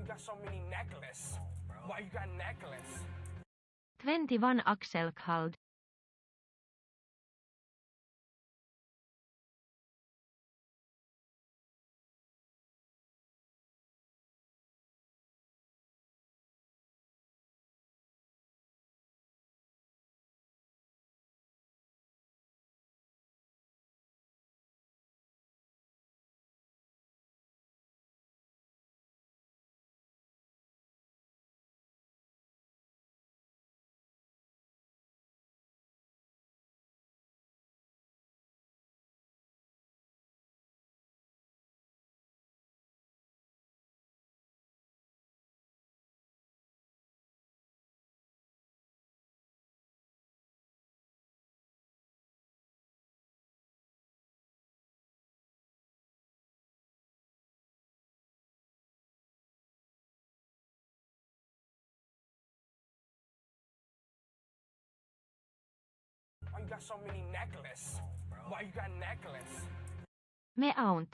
got so many necklaces? Why you got necklace? 21 Aksel called. Why you got so many necklaces? Why you got necklace? Me aunt.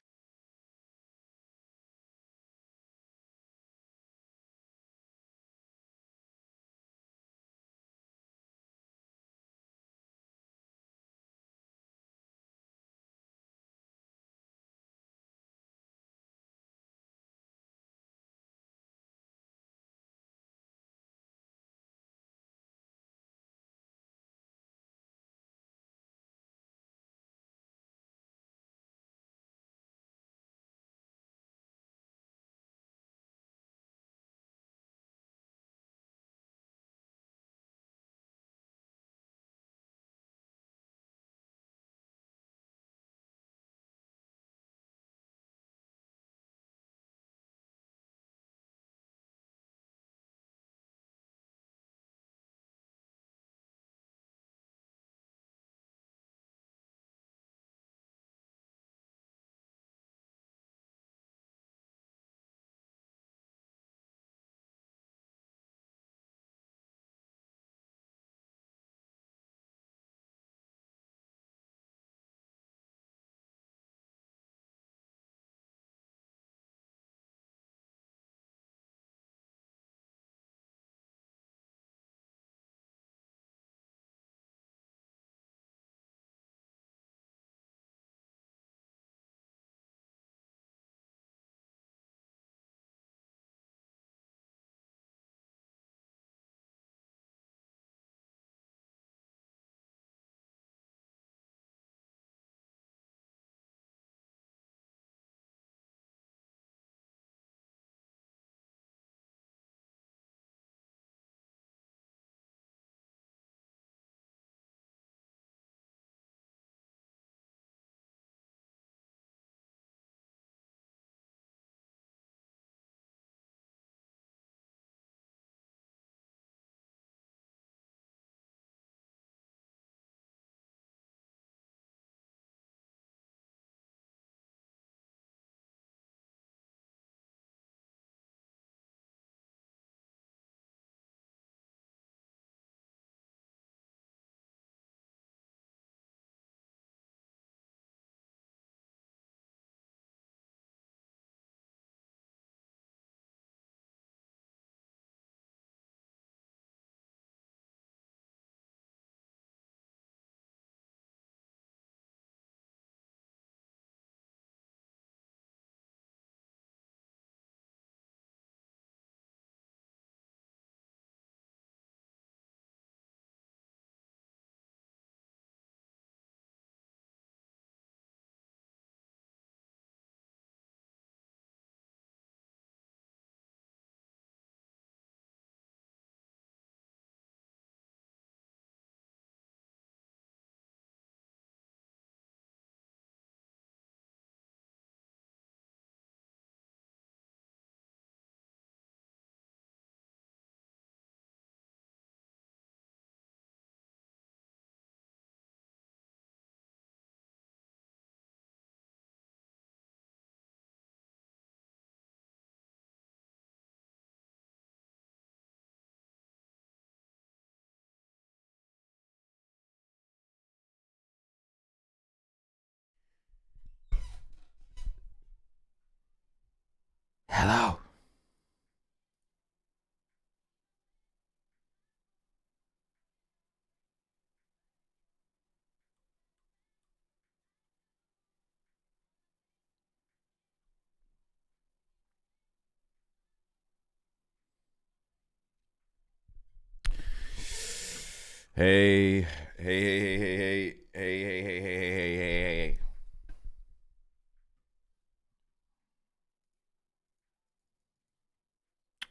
Hey, hey, hey, hey, hey, hey, hey, hey, hey, hey, hey, hey, hey.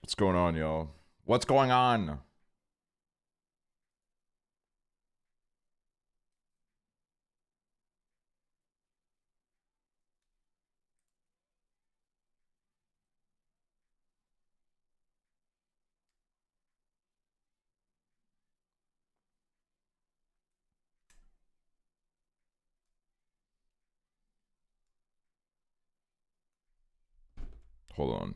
What's going on, y'all? What's going on? Hold on.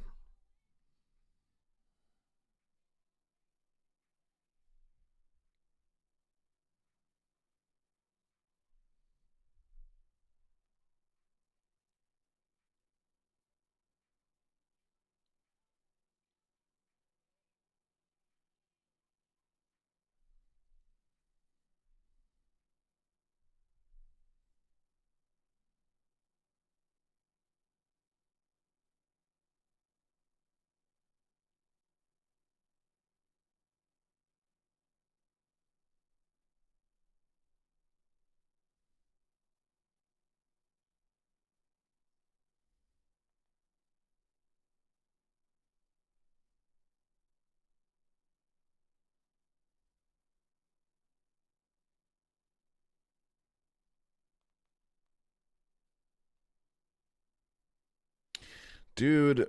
Dude,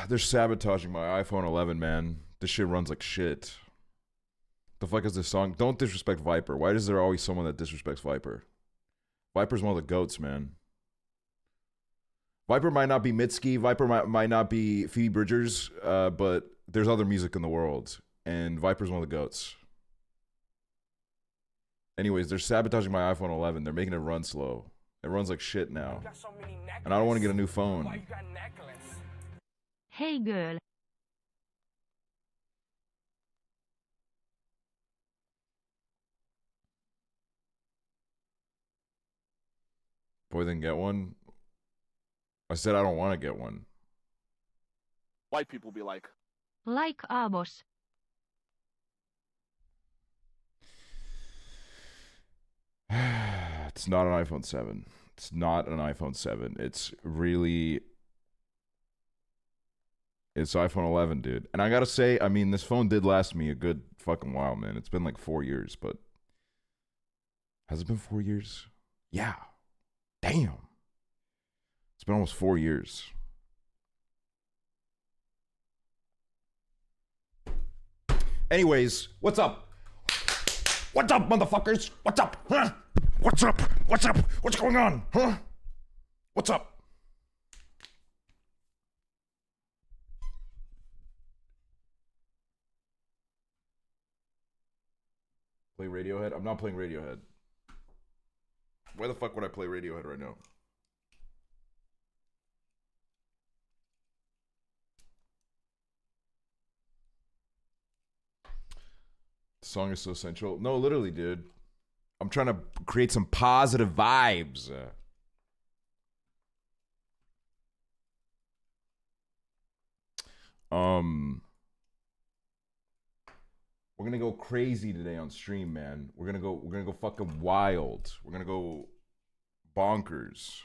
they're sabotaging my iPhone 11, man. This shit runs like shit. The fuck is this song? Don't disrespect Viper. Why is there always someone that disrespects Viper? Viper's one of the goats, man. Viper might not be Mitski. Viper might not be Phoebe Bridgers, but there's other music in the world. And Viper's one of the goats. Anyways, they're sabotaging my iPhone 11. They're making it run slow. It runs like shit now. And I don't want to get a new phone. Hey girl. Boy, then get one. I said I don't want to get one. White people be like Boss. It's not an iPhone 7. It's not an iPhone 7. It's iPhone 11, dude. And I gotta say, I mean, this phone did last me a good fucking while, man. It's been like 4 years, but has it been 4 years? Yeah. Damn. It's been almost 4 years. Anyways, what's up? What's up, motherfuckers? What's up? Huh? What's up? What's up? What's going on? Huh? What's up? Play Radiohead? I'm not playing Radiohead. Why the fuck would I play Radiohead right now? The song is so central. No, literally, dude. I'm trying to create some positive vibes. We're gonna go crazy today on stream, man. We're gonna go fucking wild. We're gonna go bonkers.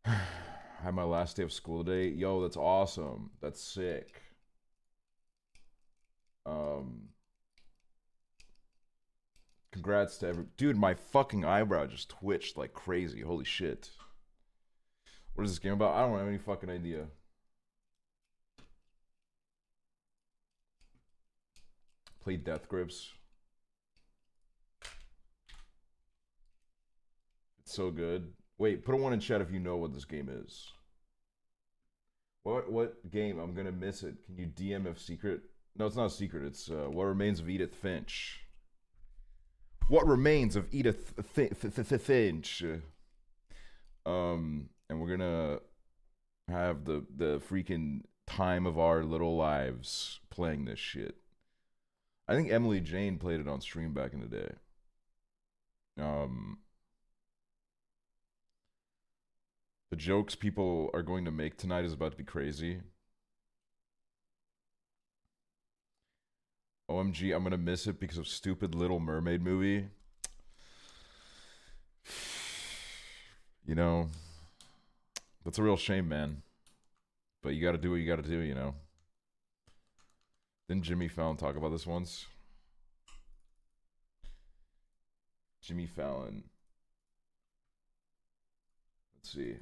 I had my last day of school today. Yo, that's awesome. That's sick. Congrats to every dude. My fucking eyebrow just twitched like crazy. Holy shit. What is this game about? I don't have any fucking idea. Play Death Grips. It's so good. Wait, put a 1 in chat if you know what this game is. What game? I'm gonna miss it. Can you DM if secret? No, it's not a secret. It's What Remains of Edith Finch. What Remains of Edith Finch. And we're gonna have the freaking time of our little lives playing this shit. I think Emily Jane played it on stream back in the day. The jokes people are going to make tonight is about to be crazy. OMG, I'm gonna miss it because of stupid Little Mermaid movie. You know, that's a real shame, man. But you gotta do what you gotta do, you know. Didn't Jimmy Fallon talk about this once? Jimmy Fallon. Let's see.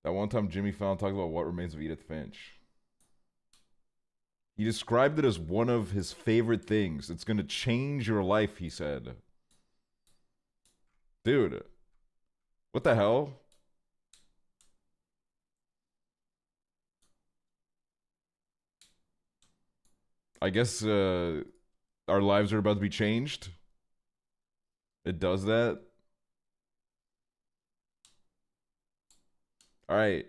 That one time Jimmy Fallon talked about What Remains of Edith Finch. He described it as one of his favorite things. It's gonna change your life, he said. Dude, what the hell? I guess our lives are about to be changed. It does that. All right.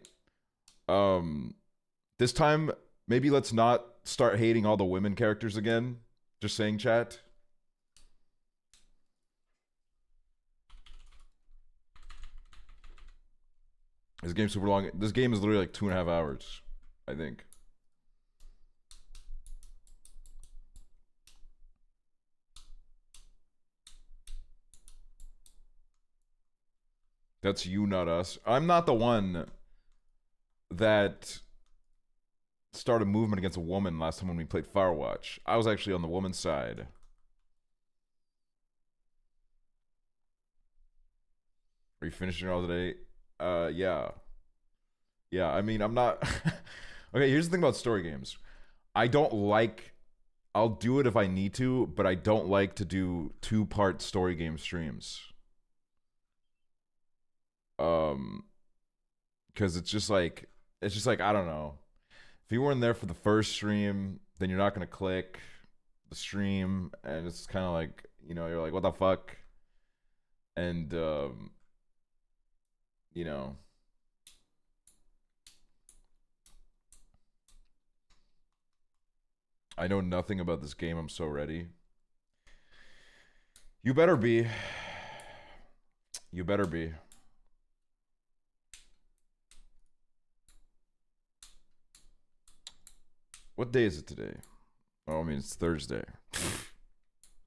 This time maybe let's not start hating all the women characters again. Just saying, chat. This game's super long. This game is literally like 2.5 hours, I think. That's you, not us. I'm not the one that started a movement against a woman last time when we played Firewatch. I was actually on the woman's side. Are you finishing all today? Yeah. Yeah, I mean, I'm not... Okay, here's the thing about story games. I don't like... I'll do it if I need to, but I don't like to do 2-part story game streams. Because it's just like, I don't know. If you weren't there for the first stream, then you're not going to click the stream, and it's kind of like, you know, you're like, what the fuck? And, you know. I know nothing about this game. I'm so ready. You better be. You better be. What day is it today? Oh, I mean, it's Thursday.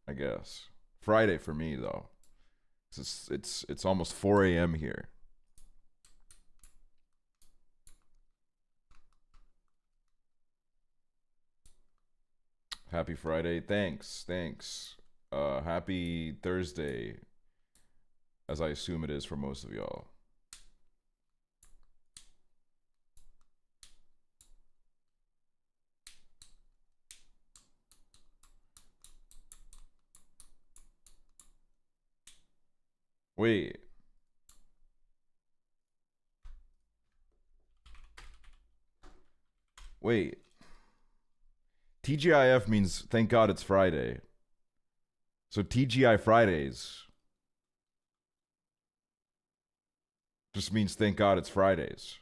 I guess. Friday for me, though. It's almost 4 a.m. here. Happy Friday. Thanks. Happy Thursday, as I assume it is for most of y'all. Wait. TGIF means thank God it's Friday. So TGI Fridays just means thank God it's Fridays.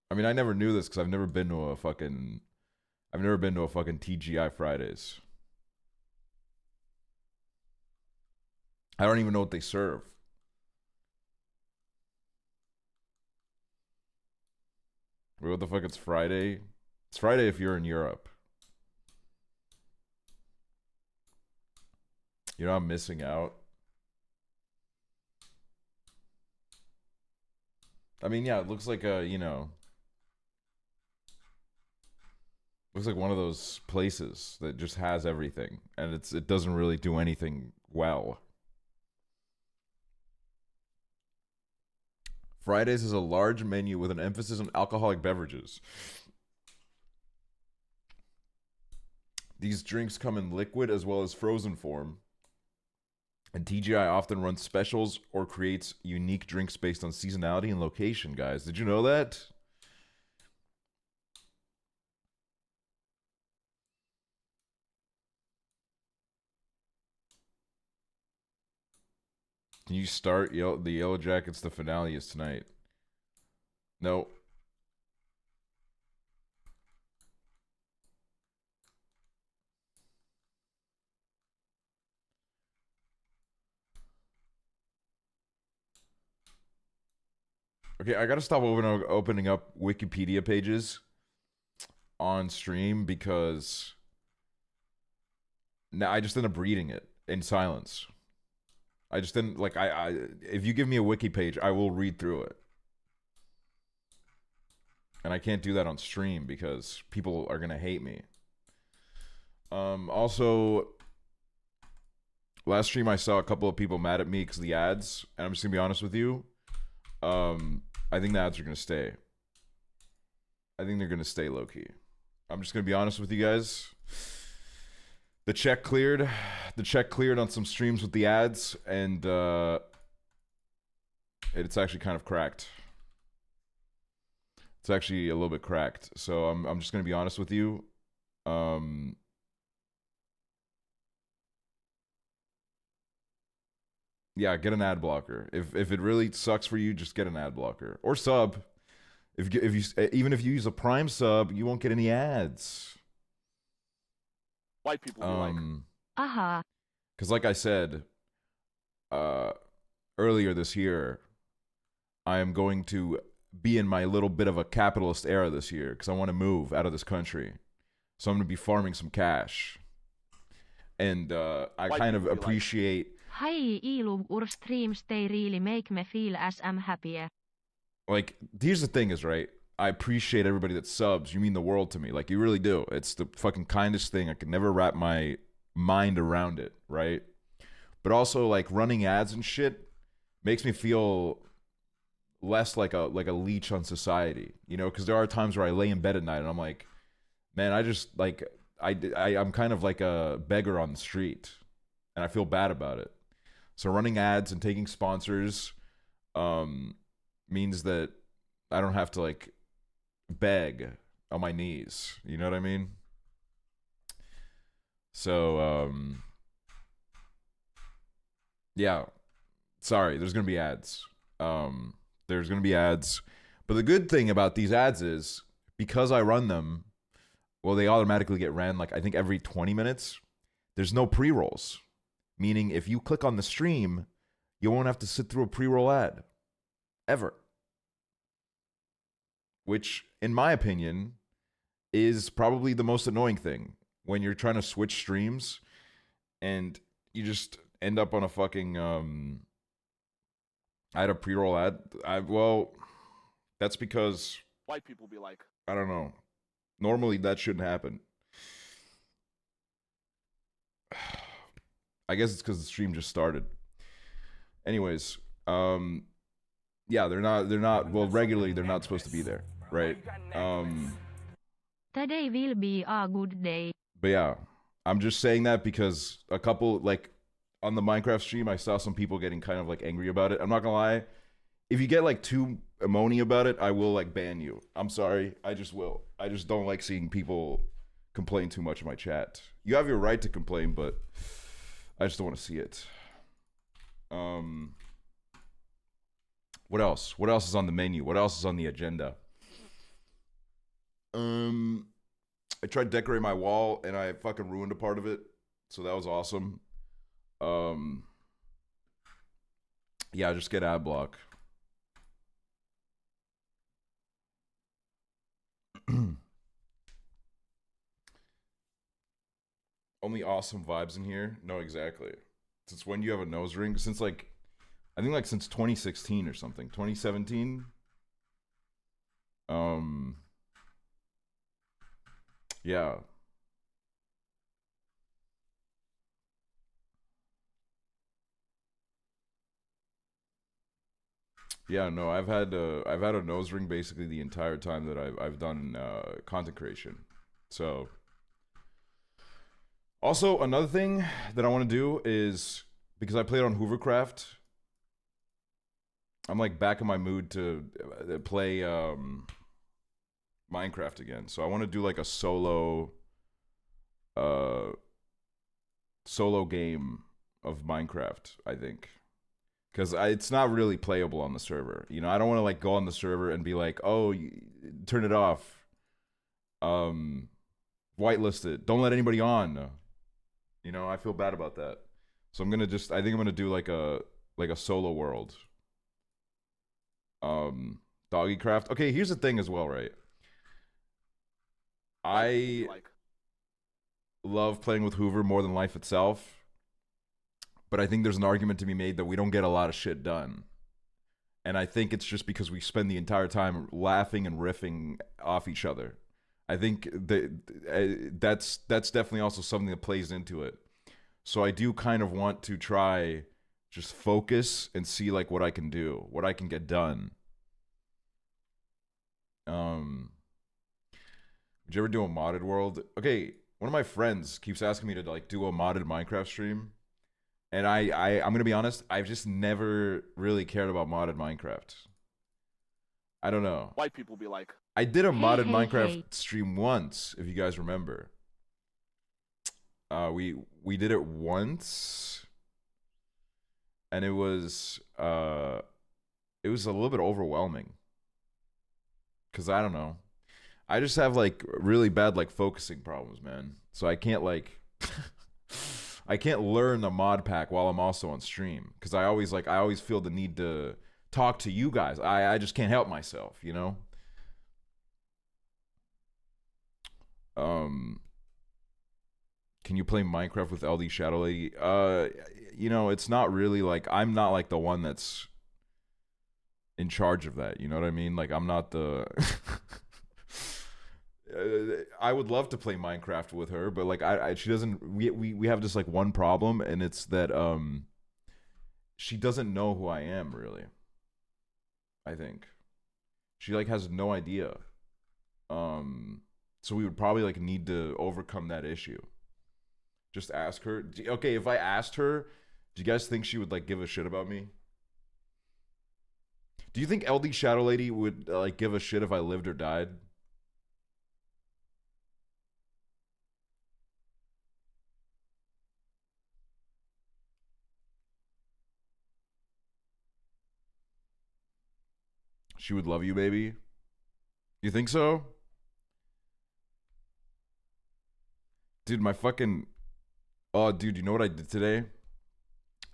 I mean, I never knew this because I've never been to a fucking TGI Fridays. I don't even know what they serve. Wait, what the fuck? It's Friday? It's Friday if you're in Europe. You're not missing out. I mean, yeah, it looks like a, you know, looks like one of those places that just has everything, and it doesn't really do anything well. Fridays is a large menu with an emphasis on alcoholic beverages. These drinks come in liquid as well as frozen form. And TGI often runs specials or creates unique drinks based on seasonality and location, guys. Did you know that? Can you start the Yellow Jackets? The finale is tonight. No. Okay, I gotta stop opening up Wikipedia pages on stream because now I just end up reading it in silence. I just didn't like if you give me a wiki page, I will read through it. And I can't do that on stream because people are gonna hate me. Also, last stream I saw a couple of people mad at me because of the ads, and I'm just gonna be honest with you. I think the ads are gonna stay. I think they're gonna stay low key. I'm just gonna be honest with you guys. The check cleared. The check cleared on some streams with the ads, and it's actually kind of cracked. It's actually a little bit cracked. So I'm just gonna be honest with you. Yeah, get an ad blocker. If it really sucks for you, just get an ad blocker or sub. If you even if you use a Prime sub, you won't get any ads. White people be like, Aha. Because like I said earlier this year, I am going to be in my little bit of a capitalist era this year because I want to move out of this country. So I'm going to be farming some cash. And I kind of appreciate... Hi, ilum ur streams they really make me feel as I'm happier. Like, here's the thing is, right? I appreciate everybody that subs. You mean the world to me. Like, you really do. It's the fucking kindest thing. I could never wrap my mind around it, right? But also, like, running ads and shit makes me feel less like a leech on society, you know? Because there are times where I lay in bed at night and I'm like, man, I just, like, I'm kind of like a beggar on the street. And I feel bad about it. So running ads and taking sponsors means that I don't have to, like, beg on my knees. You know what I mean? So, yeah. Sorry, there's going to be ads. There's going to be ads. But the good thing about these ads is, because I run them, well, they automatically get ran, like, I think every 20 minutes. There's no pre-rolls. Meaning, if you click on the stream, you won't have to sit through a pre-roll ad. Ever. Which, in my opinion, is probably the most annoying thing. When you're trying to switch streams, and you just end up on a fucking, I had a pre-roll ad. Well, that's because... white people be like, I don't know. Normally, that shouldn't happen. I guess it's because the stream just started. Anyways, yeah, they're not, well, regularly, they're not supposed to be there, right? Today will be a good day. But yeah, I'm just saying that because a couple, like, on the Minecraft stream, I saw some people getting kind of, like, angry about it. I'm not gonna lie. If you get, like, too emony about it, I will, like, ban you. I'm sorry. I just will. I just don't like seeing people complain too much in my chat. You have your right to complain, but I just don't want to see it. What else? What else is on the menu? What else is on the agenda? I tried to decorate my wall and I fucking ruined a part of it. So that was awesome. Yeah, just get ad block. Only awesome vibes in here? No, exactly. Since when do you have a nose ring? Since, like, I think, like, since 2016 or something. 2017? Yeah. Yeah, no, I've had a nose ring basically the entire time that I've done content creation. So, also another thing that I want to do is, because I played on Hoovercraft, I'm like back in my mood to play Minecraft again. So I want to do like a solo game of Minecraft, I think. Because it's not really playable on the server. You know, I don't want to, like, go on the server and be like, oh, turn it off. Whitelisted. Don't let anybody on. You know, I feel bad about that. So I'm going to I think I'm going to do, like a solo world. Doggy craft. Okay, here's the thing as well, right? White people be I like, love playing with Hoover more than life itself, but I think there's an argument to be made that we don't get a lot of shit done. And I think it's just because we spend the entire time laughing and riffing off each other. I think that's definitely also something that plays into it. So I do kind of want to try just focus and see like what I can do, what I can get done. Did you ever do a modded world? Okay, one of my friends keeps asking me to like do a modded Minecraft stream. And I'm gonna be honest, I've just never really cared about modded Minecraft. I don't know. white people be like, I did a modded hey, Minecraft hey. stream once, if you guys remember. We did it once, and it was a little bit overwhelming. Cause I don't know, I just have like really bad like focusing problems, man. So I can't like. I can't learn the mod pack while I'm also on stream because I always feel the need to talk to you guys. I just can't help myself, you know. Can you play Minecraft with LD Shadow Lady? You know, it's not really like I'm not like the one that's in charge of that. You know what I mean? Like I'm not the. I would love to play Minecraft with her, but like she doesn't. We have just like one problem, and it's that she doesn't know who I am really. I think she like has no idea. So we would probably like need to overcome that issue. Just ask her. Okay, if I asked her, do you guys think she would like give a shit about me? Do you think LD Shadow Lady would like give a shit if I lived or died? She would love you, baby. You think so? Dude, my fucking... Oh, dude, you know what I did today?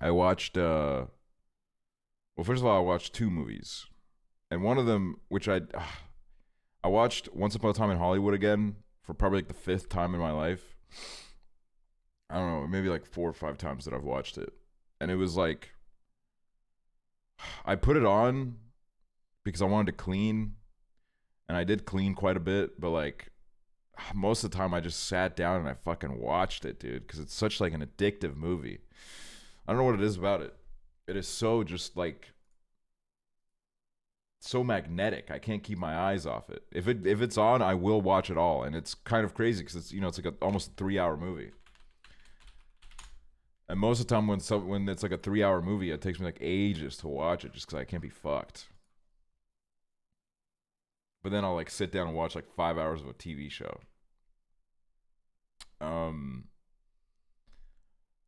I watched, Well, first of all, I watched 2 movies. And one of them, which I watched Once Upon a Time in Hollywood again for probably like the 5th time in my life. I don't know, maybe like 4 or 5 times that I've watched it. And it was like... I put it on because I wanted to clean, and I did clean quite a bit, but like most of the time I just sat down and I fucking watched it, dude, because it's such like an addictive movie. I don't know what it is about it. It is so just like so magnetic. I can't keep my eyes off it. If it's on, I will watch it all, and it's kind of crazy because it's, you know, it's like almost a 3-hour movie. And most of the time when it's like a 3-hour movie, it takes me like ages to watch it just because I can't be fucked. But then I'll like sit down and watch like 5 hours of a TV show.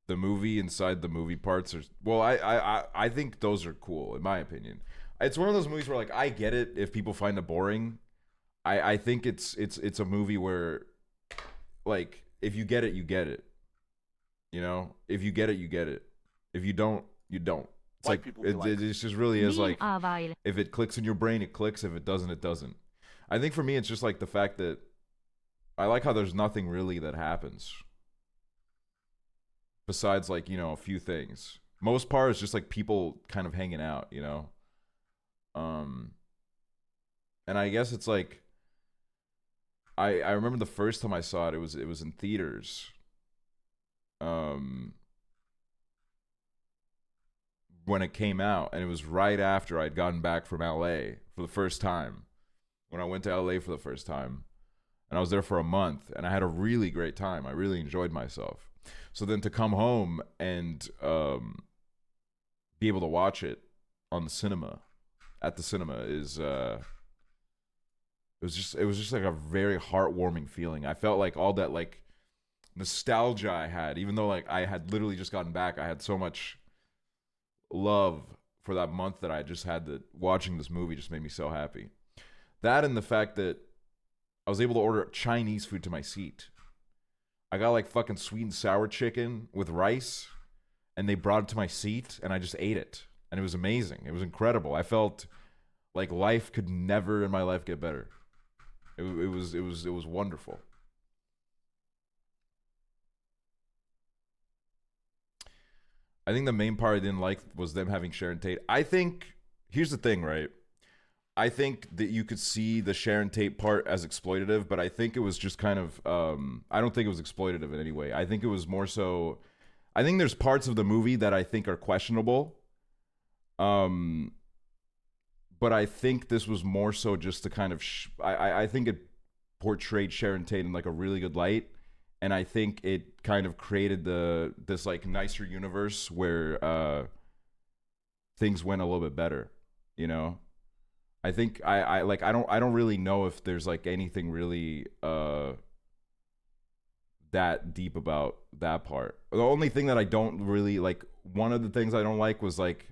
The movie inside the movie parts are, well, I think those are cool in my opinion. It's one of those movies where like I get it if people find it boring. I think it's a movie where like if you get it, you get it. You know, if you get it, you get it. If you don't, you don't. It's white like people be like, it just really is like Avail. if it clicks in your brain, it clicks. If it doesn't, it doesn't. I think for me, it's just like the fact that I like how there's nothing really that happens besides like, you know, a few things. Most part is just like people kind of hanging out, you know. And I guess it's like I remember the first time I saw it, it was in theaters. When it came out, and it was right after I'd gotten back from LA for the first time. When I went to LA for the first time, and I was there for a month, and I had a really great time. I really enjoyed myself. So then to come home and be able to watch it on the cinema, at the cinema, is it was just like a very heartwarming feeling. I felt like all that like nostalgia I had, even though like I had literally just gotten back, I had so much love for that month that I just had, that watching this movie just made me so happy. That and the fact that I was able to order Chinese food to my seat. I got like fucking sweet and sour chicken with rice, and they brought it to my seat, and I just ate it, and it was amazing. It was incredible. I felt Like life could never in my life get better. It was wonderful. I think the main part I didn't like was them having Sharon Tate. I think here's the thing, right? I think that you could see the Sharon Tate part as exploitative, but I think it was just kind of I don't think it was exploitative in any way. I think it was more so I think there's parts of the movie that I think are questionable. But I think this was more so just to kind of I think it portrayed Sharon Tate in like a really good light, and I think it kind of created this like nicer universe where things went a little bit better, you know. I think I don't really know if there's like anything really that deep about that part. The only thing that I don't really like, one of the things I don't like was like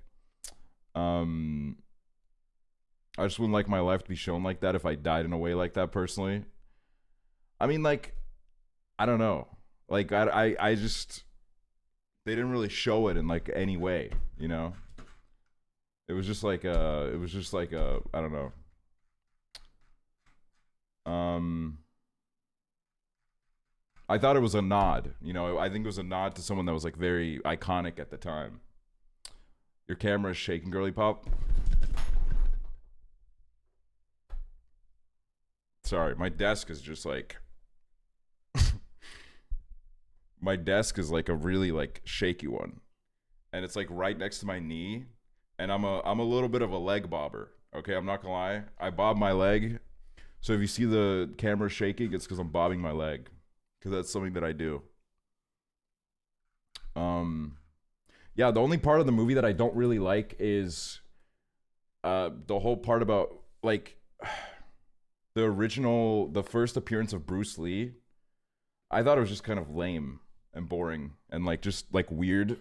I just wouldn't like my life to be shown like that if I died in a way like that personally. I mean, like, I don't know. Like, I just, they didn't really show it in like any way, you know? It was just like I don't know. I thought it was a nod, you know? I think it was a nod to someone that was like very iconic at the time. Your camera is shaking, girly pop. Sorry, my desk is just like my desk is like a really like shaky one, and it's like right next to my knee, and I'm a little bit of a leg bobber. Okay, I'm not gonna lie, I bob my leg, so if you see the camera shaking, it's because I'm bobbing my leg, because that's something that I do. Yeah, the only part of the movie that I don't really like is the whole part about like the first appearance of Bruce Lee. I thought it was just kind of lame and boring and like just like weird,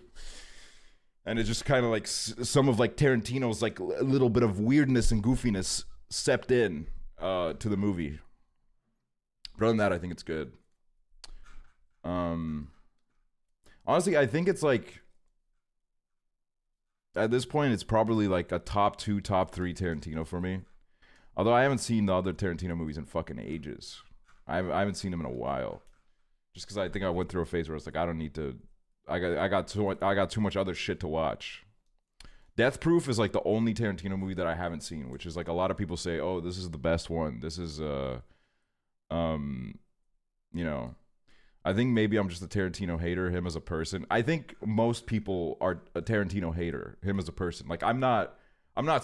and it just kind of like some of like Tarantino's like a little bit of weirdness and goofiness seeped in to the movie. But other than that, I think it's good. Honestly, I think it's like at this point it's probably like a top 2, top 3 Tarantino for me. Although I haven't seen the other Tarantino movies in fucking ages. I haven't seen them in a while. Just because I think I went through a phase where it's like, I don't need to. I got too much other shit to watch. Death Proof is like the only Tarantino movie that I haven't seen, which is like a lot of people say, oh, this is the best one. This is you know, I think maybe I'm just a Tarantino hater, him as a person. I think most people are a Tarantino hater, him as a person. Like I'm not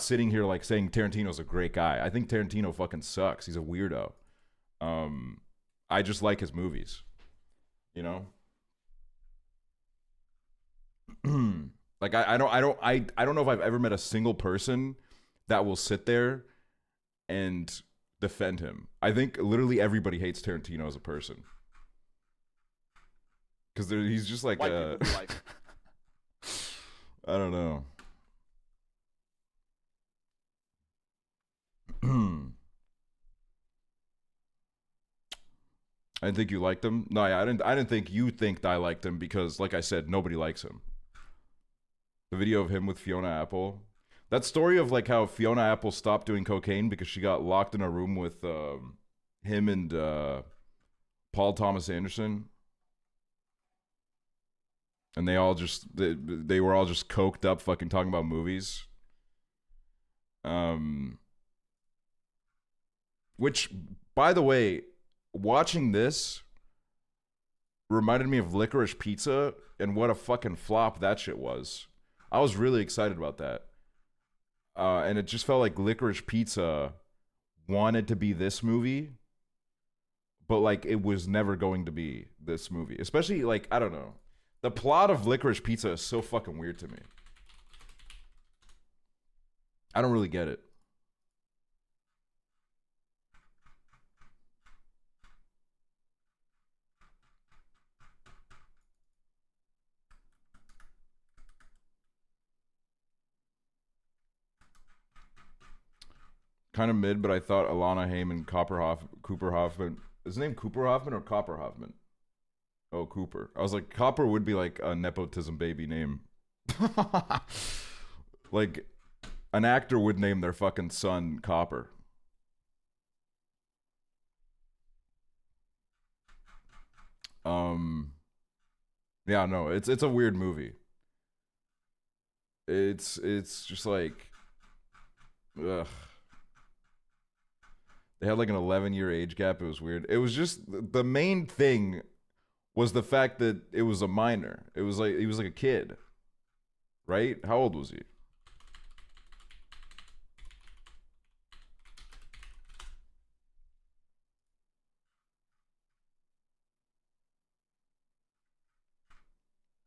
sitting here like saying Tarantino's a great guy. I think Tarantino fucking sucks. He's a weirdo. I just like his movies, you know? Like I don't know if I've ever met a single person that will sit there and defend him. I think literally everybody hates Tarantino as a person. Cuz he's just like I don't know. I didn't think you liked him. No, I didn't think you think I liked him because, like I said, nobody likes him. The video of him with Fiona Apple. That story of like how Fiona Apple stopped doing cocaine because she got locked in a room with him and Paul Thomas Anderson, and they were all just coked up, fucking talking about movies. Which, by the way, watching this reminded me of Licorice Pizza and what a fucking flop that shit was. I was really excited about that. And it just felt like Licorice Pizza wanted to be this movie, but like it was never going to be this movie. Especially like, I don't know. The plot of Licorice Pizza is so fucking weird to me. I don't really get it. Kind of mid, but I thought Alana Haim and Cooper Hoffman. Is his name Cooper Hoffman or Copper Hoffman? Oh, Cooper. I was like, Copper would be like a nepotism baby name. Like, an actor would name their fucking son Copper. Yeah, no, it's a weird movie. It's just like, ugh. They had like an 11-year age gap. It was weird. It was just the main thing was the fact that it was a minor. It was like he was like a kid, right? How old was he?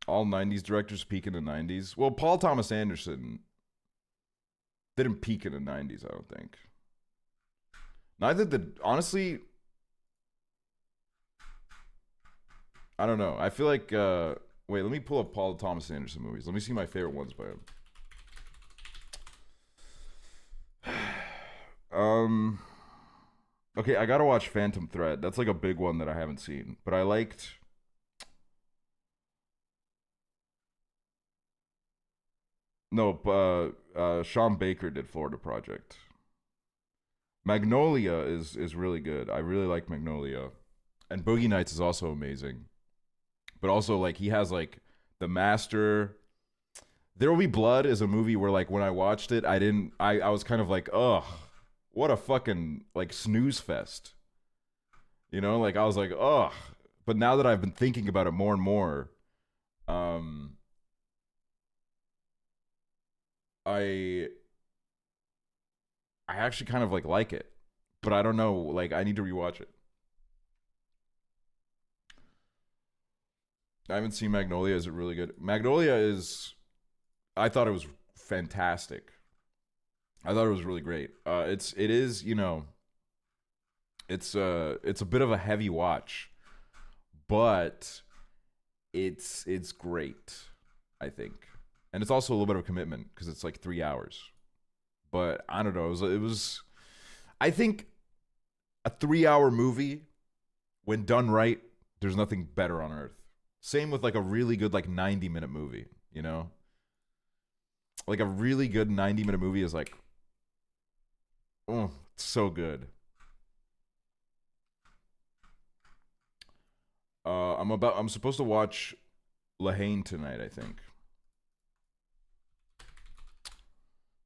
All 90s directors peak in the 90s. Well, Paul Thomas Anderson didn't peak in the 90s, I don't think. Neither did, honestly, I don't know. I feel like, wait, let me pull up Paul Thomas Anderson movies. Let me see my favorite ones by him. Okay, I gotta watch Phantom Thread. That's like a big one that I haven't seen. But I liked... No, Sean Baker did Florida Project. Magnolia is really good. I really like Magnolia. And Boogie Nights is also amazing. But also, like, he has, like, The Master. There Will Be Blood is a movie where, like, when I watched it, I was kind of like, ugh, what a fucking, like, snooze fest. You know, like, I was like, ugh. But now that I've been thinking about it more and more, I actually kind of like it, but I don't know. Like, I need to rewatch it. I haven't seen Magnolia. Is it really good? Magnolia is. I thought it was fantastic. I thought it was really great. It is, you know. It's a bit of a heavy watch, but it's great, I think. And it's also a little bit of a commitment because it's like 3 hours. But I don't know. It was I think a 3-hour movie, when done right, there's nothing better on earth. Same with like a really good like 90-minute movie, you know? Like a really good 90-minute movie is like, oh, it's so good. I'm supposed to watch Lahane tonight, I think.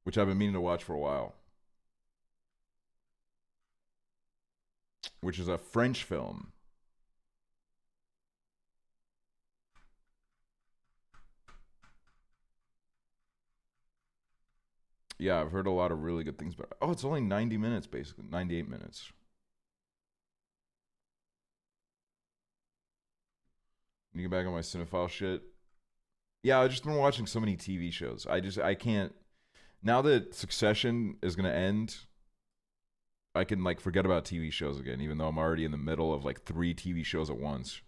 Which I've been meaning to watch for a while. Which is a French film. Yeah, I've heard a lot of really good things about it. Oh, it's only 90 minutes, basically. 98 minutes. You get back on my cinephile shit. Yeah, I've just been watching so many TV shows. I can't. Now that Succession is going to end, I can like forget about TV shows again, even though I'm already in the middle of like 3 TV shows at once.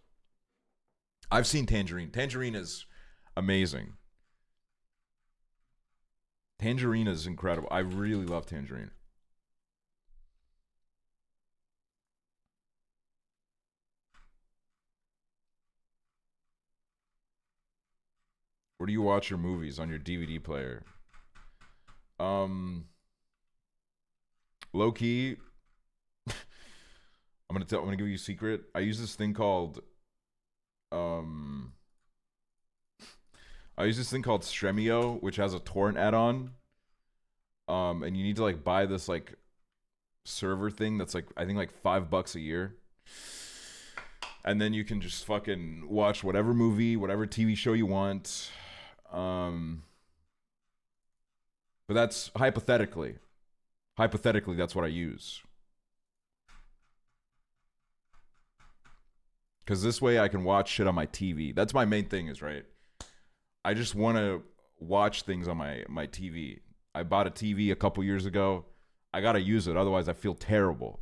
I've seen Tangerine. Tangerine is amazing. Tangerine is incredible. I really love Tangerine. Where do you watch your movies? On your DVD player? Low key, I'm gonna give you a secret. I use this thing called Stremio, which has a torrent add-on. And you need to like buy this like server thing that's like I think like $5 a year. And then you can just fucking watch whatever movie, whatever TV show you want. But that's hypothetically. Hypothetically, that's what I use. Because this way I can watch shit on my TV. That's my main thing is, right? I just want to watch things on my TV. I bought a TV a couple years ago. I got to use it. Otherwise, I feel terrible.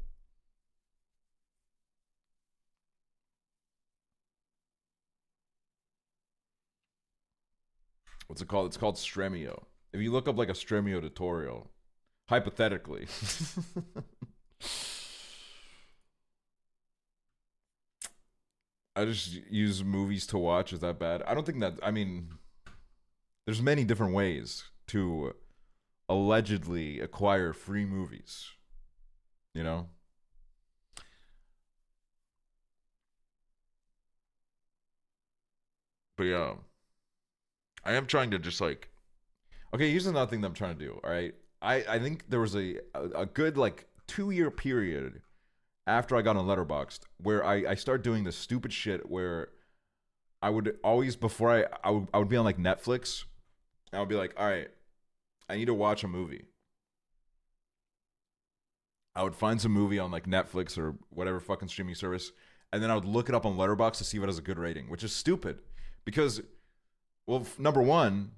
What's it called? It's called Stremio. If you look up like a Stremio tutorial, hypothetically. I just use movies to watch. Is that bad? I don't think that, I mean, there's many different ways to allegedly acquire free movies. You know? But yeah, I am trying to just like, okay, here's another thing that I'm trying to do. All right, I think there was a good like 2 year period after I got on Letterboxd where I started doing this stupid shit where I would always before I would be on like Netflix, and I would be like, all right, I need to watch a movie. I would find some movie on like Netflix or whatever fucking streaming service, and then I would look it up on Letterboxd to see if it has a good rating, which is stupid because, well, number one,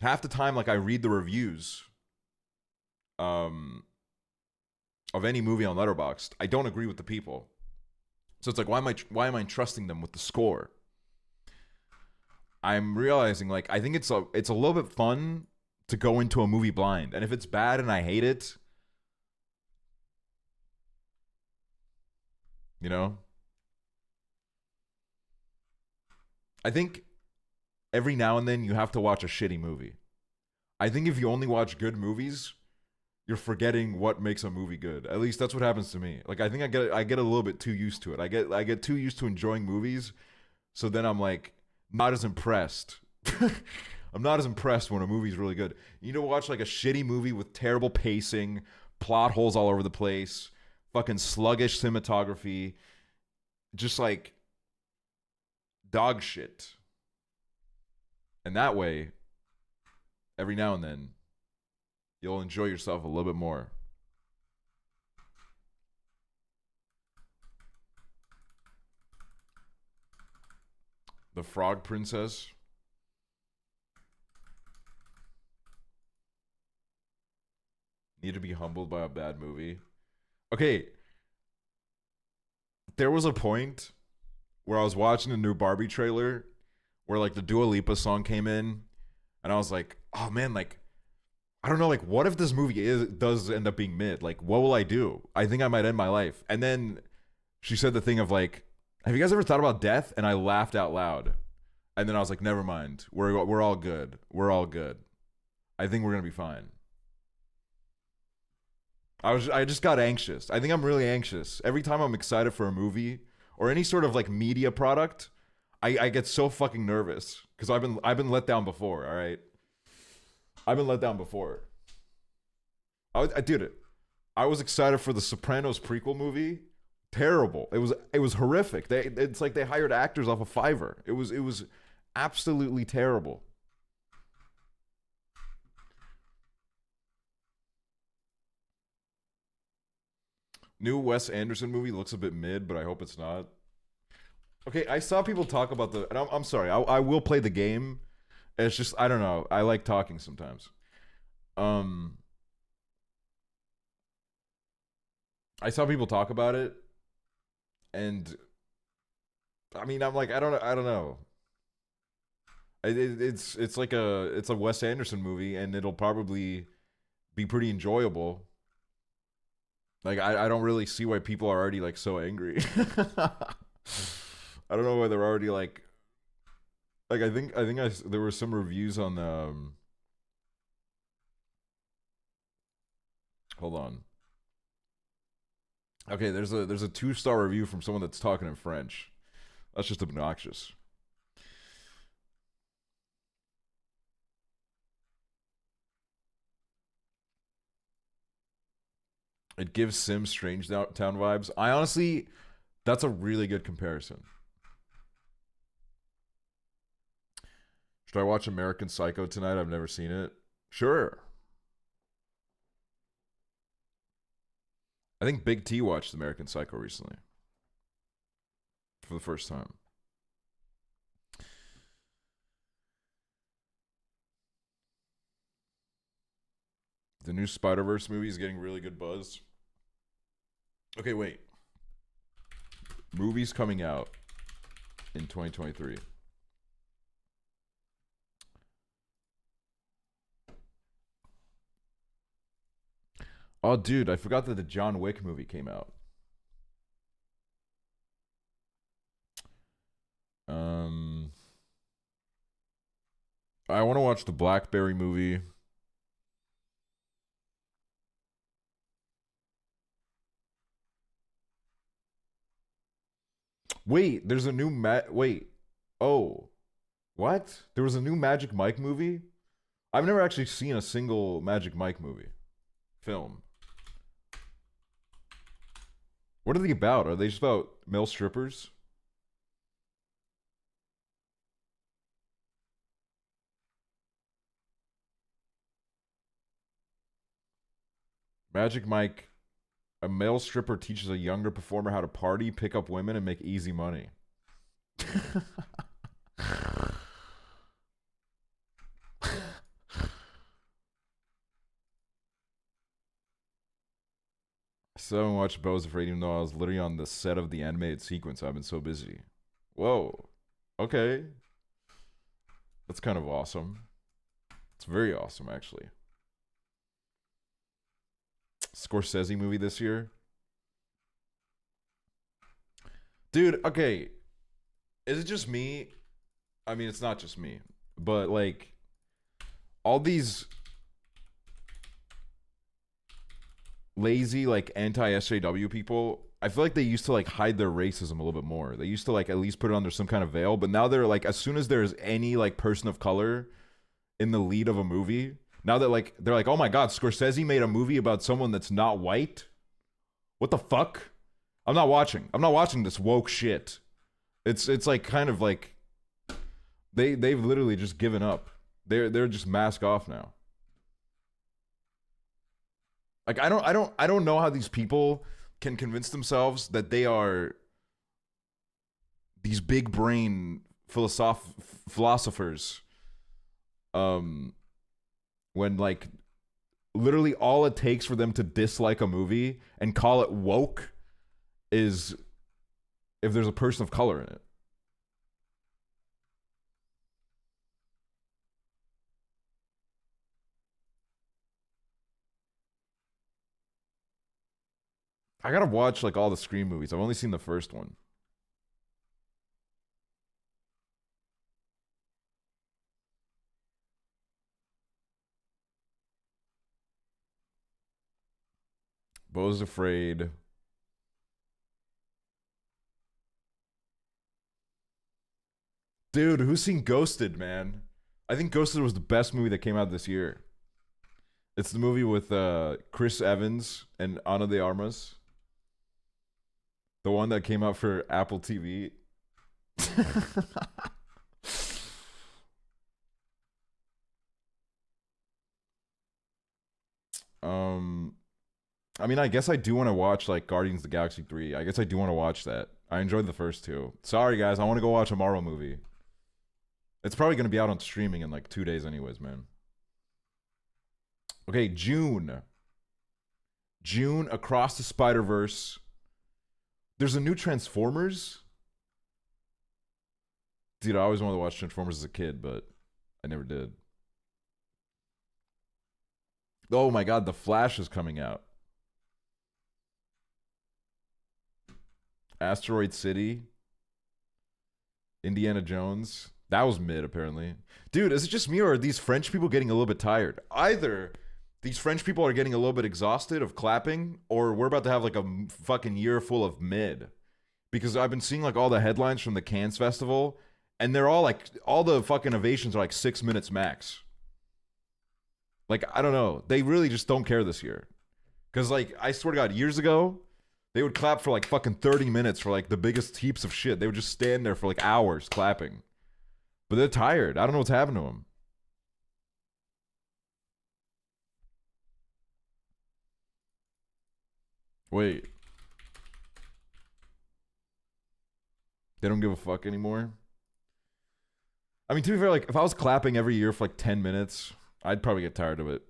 half the time like I read the reviews of any movie on Letterboxd, I don't agree with the people, so it's like why am I trusting them with the score? I'm realizing like I think it's a little bit fun to go into a movie blind, and if it's bad and I hate it, you know, I think every now and then you have to watch a shitty movie. I think if you only watch good movies, you're forgetting what makes a movie good. At least that's what happens to me. Like I think I get a little bit too used to it. I get too used to enjoying movies, so then I'm like not as impressed. I'm not as impressed when a movie's really good. You need to watch like a shitty movie with terrible pacing, plot holes all over the place, fucking sluggish cinematography, just like dog shit. And that way, every now and then, you'll enjoy yourself a little bit more. The Frog Princess. Need to be humbled by a bad movie. Okay. There was a point where I was watching a new Barbie trailer where like the Dua Lipa song came in, and I was like, oh man, like I don't know, like what if this movie does end up being mid? Like what will I do? I think I might end my life. And then she said the thing of like, have you guys ever thought about death? And I laughed out loud. And then I was like, never mind. We're all good. We're all good. I think we're gonna be fine. I just got anxious. I think I'm really anxious. Every time I'm excited for a movie or any sort of like media product, I get so fucking nervous because I've been let down before. All right, I've been let down before. I did it. I was excited for the Sopranos prequel movie. Terrible. It was horrific. It's like they hired actors off of Fiverr. It was absolutely terrible. New Wes Anderson movie looks a bit mid, but I hope it's not. Okay, I saw people talk about and I'm sorry, I will play the game. It's just, I don't know. I like talking sometimes. I saw people talk about it, and I mean, I'm like, I don't know. It's like it's a Wes Anderson movie, and it'll probably be pretty enjoyable. Like I don't really see why people are already like so angry. I don't know why they're already like I think there were some reviews on hold on. Okay, there's a 2-star review from someone that's talking in French. That's just obnoxious. It gives Sims Strange Town vibes. I honestly, that's a really good comparison. Should I watch American Psycho tonight? I've never seen it. Sure. I think Big T watched American Psycho recently. For the first time. The new Spider-Verse movie is getting really good buzz. Okay, wait. Movies coming out in 2023. Oh, dude, I forgot that the John Wick movie came out. I want to watch the Blackberry movie. Wait, there's a new wait. Oh. What? There was a new Magic Mike movie? I've never actually seen a single Magic Mike movie. Film. What are they about? Are they just about male strippers? Magic Mike, a male stripper teaches a younger performer how to party, pick up women, and make easy money. So I haven't watched Bo's Afraid even though I was literally on the set of the animated sequence. I've been so busy. Whoa. Okay. That's kind of awesome. It's very awesome, actually. Scorsese movie this year. Dude, okay. Is it just me? I mean, it's not just me. But, like, all these lazy, like, anti-SJW people, I feel like they used to, like, hide their racism a little bit more. They used to, like, at least put it under some kind of veil. But now they're, like, as soon as there's any, like, person of color in the lead of a movie, now that, like, they're like, oh my god, Scorsese made a movie about someone that's not white? What the fuck? I'm not watching this woke shit. It's like, kind of like, they've literally just given up. They're just mask off now. Like, I don't know how these people can convince themselves that they are these big brain philosophers. When, like, literally all it takes for them to dislike a movie and call it woke is if there's a person of color in it. I gotta watch, like, all the Scream movies. I've only seen the first one. Bo's Afraid. Dude, who's seen Ghosted, man? I think Ghosted was the best movie that came out this year. It's the movie with Chris Evans and Ana de Armas. The one that came out for Apple TV. I mean, I guess I do want to watch, like, Guardians of the Galaxy 3. I guess I do want to watch that. I enjoyed the first two. Sorry, guys. I want to go watch a Marvel movie. It's probably going to be out on streaming in, like, 2 days anyways, man. Okay, June. June, Across the Spider-Verse. There's a new Transformers. Dude, I always wanted to watch Transformers as a kid, but I never did. Oh my god, The Flash is coming out. Asteroid City. Indiana Jones. That was mid, apparently. Dude, is it just me or are these French people getting a little bit tired? Either these French people are getting a little bit exhausted of clapping, or we're about to have, like, a fucking year full of mid. Because I've been seeing, like, all the headlines from the Cannes Festival, and they're all, like, all the fucking ovations are, like, 6 minutes max. Like, I don't know. They really just don't care this year. Because, like, I swear to God, years ago, they would clap for, like, fucking 30 minutes for, like, the biggest heaps of shit. They would just stand there for, like, hours clapping. But they're tired. I don't know what's happened to them. Wait. They don't give a fuck anymore? I mean, to be fair, like, if I was clapping every year for, like, 10 minutes, I'd probably get tired of it.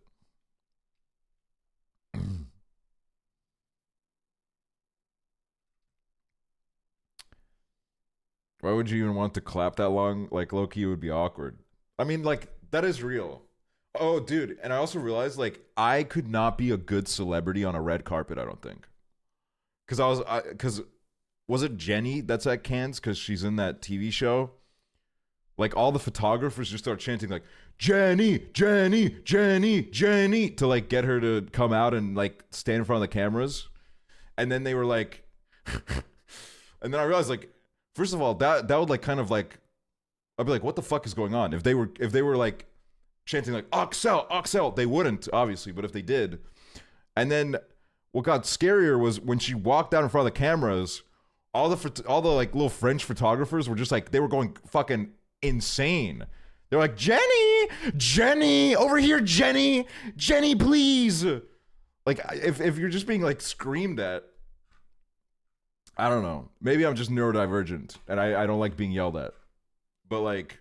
Why would you even want to clap that long? Like, low-key, it would be awkward. I mean, like, that is real. Oh, dude, and I also realized, like, I could not be a good celebrity on a red carpet, I don't think. Because was it Jenny that's at Cannes? Because she's in that TV show? Like, all the photographers just start chanting, like, Jenny, Jenny, Jenny, Jenny, to, like, get her to come out and, like, stand in front of the cameras. And then they were like, and then I realized, like, First of all, that would like kind of like, I'd be like, what the fuck is going on? If they were like chanting like Aksel, Aksel, they wouldn't obviously, but if they did, and then what got scarier was when she walked out in front of the cameras, all the like little French photographers were just like, they were going fucking insane. They're like, Jenny, over here, Jenny, please. Like, if you're just being like screamed at, I don't know. Maybe I'm just neurodivergent and I don't like being yelled at. But like,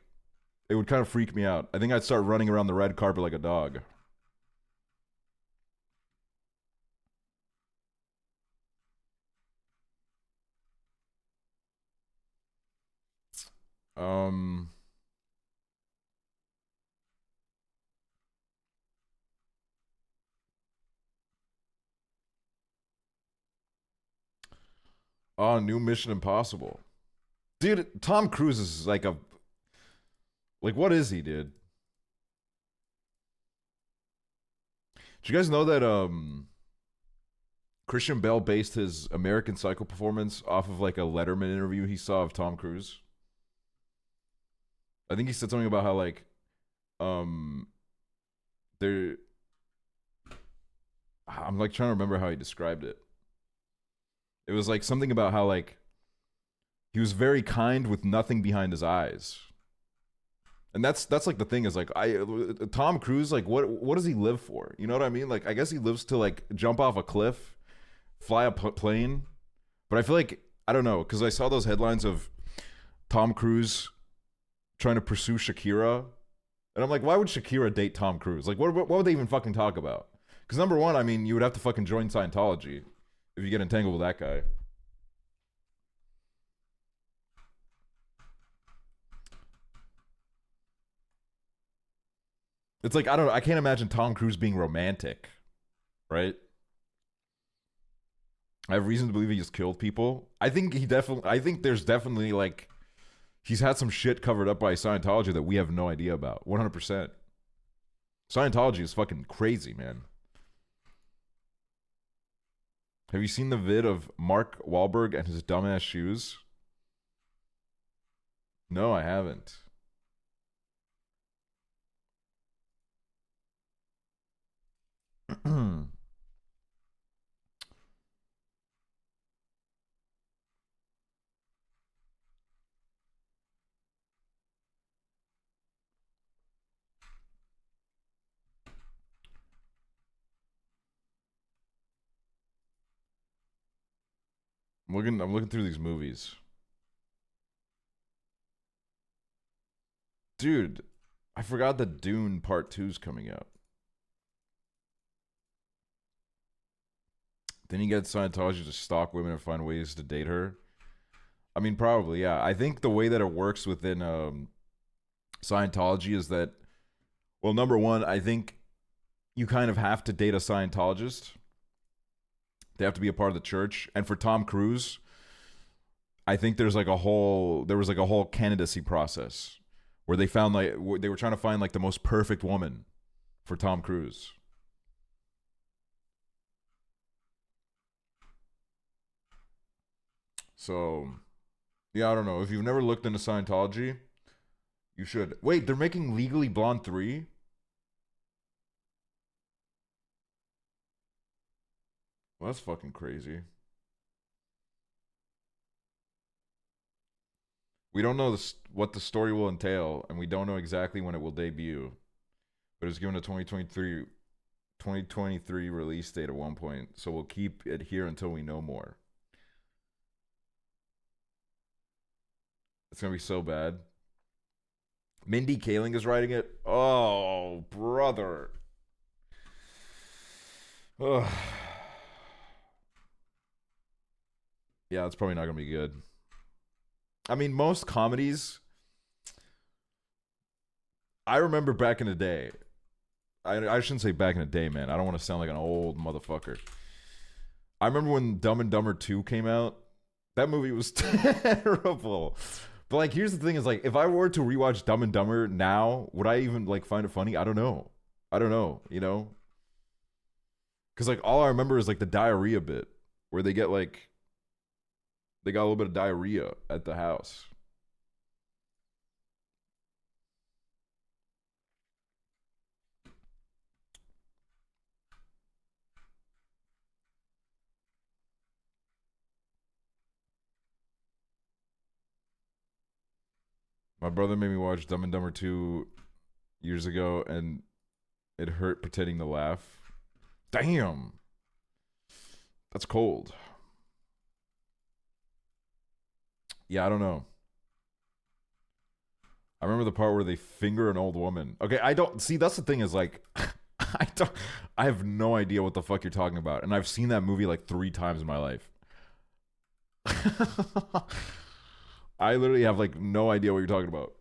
it would kind of freak me out. I think I'd start running around the red carpet like a dog. Oh, new Mission Impossible. Dude, Tom Cruise is like a... Like, what is he, dude? Did you guys know that Christian Bale based his American Psycho performance off of like a Letterman interview he saw of Tom Cruise? I think he said something about how like there... I'm like trying to remember how he described it. It was like something about how like he was very kind with nothing behind his eyes. And that's like the thing is like Tom Cruise, like what does he live for? You know what I mean? Like I guess he lives to like jump off a cliff, fly a plane. But I feel like I don't know, because I saw those headlines of Tom Cruise trying to pursue Shakira. And I'm like, why would Shakira date Tom Cruise? Like what would they even fucking talk about? Because number one, I mean, you would have to fucking join Scientology if you get entangled with that guy. It's like, I don't know, I can't imagine Tom Cruise being romantic, right? I have reason to believe he just killed people. I think there's definitely like, he's had some shit covered up by Scientology that we have no idea about. 100%. Scientology is fucking crazy, man. Have you seen the vid of Mark Wahlberg and his dumbass shoes? No, I haven't. I'm looking through these movies. Dude, I forgot that Dune Part 2's coming out. Then you get Scientology to stalk women and find ways to date her. I mean, probably, yeah. I think the way that it works within Scientology is that, well, number one, I think you kind of have to date a Scientologist. They have to be a part of the church. And for Tom Cruise, I think there was like a whole candidacy process where they found like, they were trying to find like the most perfect woman for Tom Cruise. So, yeah, I don't know. If you've never looked into Scientology, you should. Wait, they're making Legally Blonde 3? Well, that's fucking crazy. We don't know what the story will entail, and we don't know exactly when it will debut. But it's given a 2023 release date at one point, so we'll keep it here until we know more. It's gonna be so bad. Mindy Kaling is writing it. Oh, brother. Ugh. Yeah, it's probably not gonna be good. I mean, most comedies, I remember back in the day. I shouldn't say back in the day, man. I don't want to sound like an old motherfucker. I remember when Dumb and Dumber 2 came out. That movie was terrible. But like, here's the thing: is like, if I were to rewatch Dumb and Dumber now, would I even like find it funny? I don't know. You know, because like all I remember is like the diarrhea bit where they get like They got a little bit of diarrhea at the house. My brother made me watch Dumb and Dumber 2 years ago, and it hurt pretending to laugh. Damn. That's cold. Yeah, I don't know. I remember the part where they finger an old woman. Okay, I don't... See, that's the thing is, like... I have no idea what the fuck you're talking about. And I've seen that movie, like, 3 times in my life. I literally have, like, no idea what you're talking about.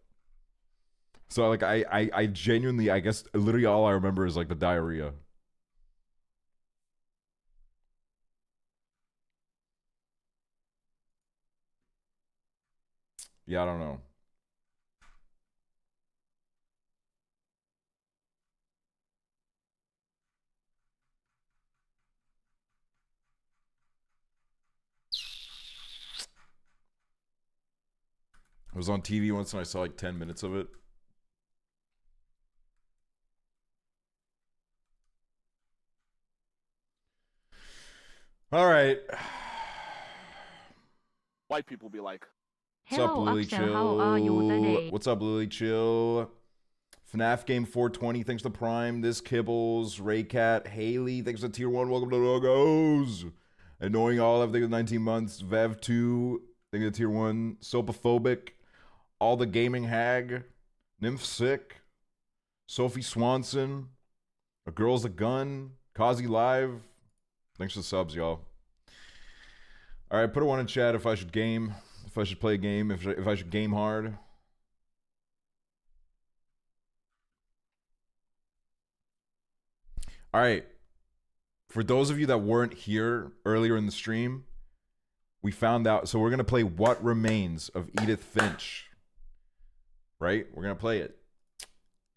So, like, I genuinely... I guess, literally all I remember is, like, the diarrhea. Yeah, I don't know. I was on TV once and I saw like 10 minutes of it. All right. White people be like, What's up, Hello Lily Aksel, Chill? how are you today? What's up, Lily Chill? FNAF Game 420, thanks to Prime. This Kibbles, Raycat, Haley, thanks to Tier 1. Welcome to Logos. Annoying all, everything with 19 months. Vev2, thank you to Tier 1. Sopophobic, All the Gaming Hag, Nymph Sick, Sophie Swanson, A Girl's a Gun, Kazi Live. Thanks for the subs, y'all. All right, put a 1 in chat if I should game. If I should play a game, if I should game hard. All right. For those of you that weren't here earlier in the stream, we found out. So we're going to play What Remains of Edith Finch. Right? We're going to play it.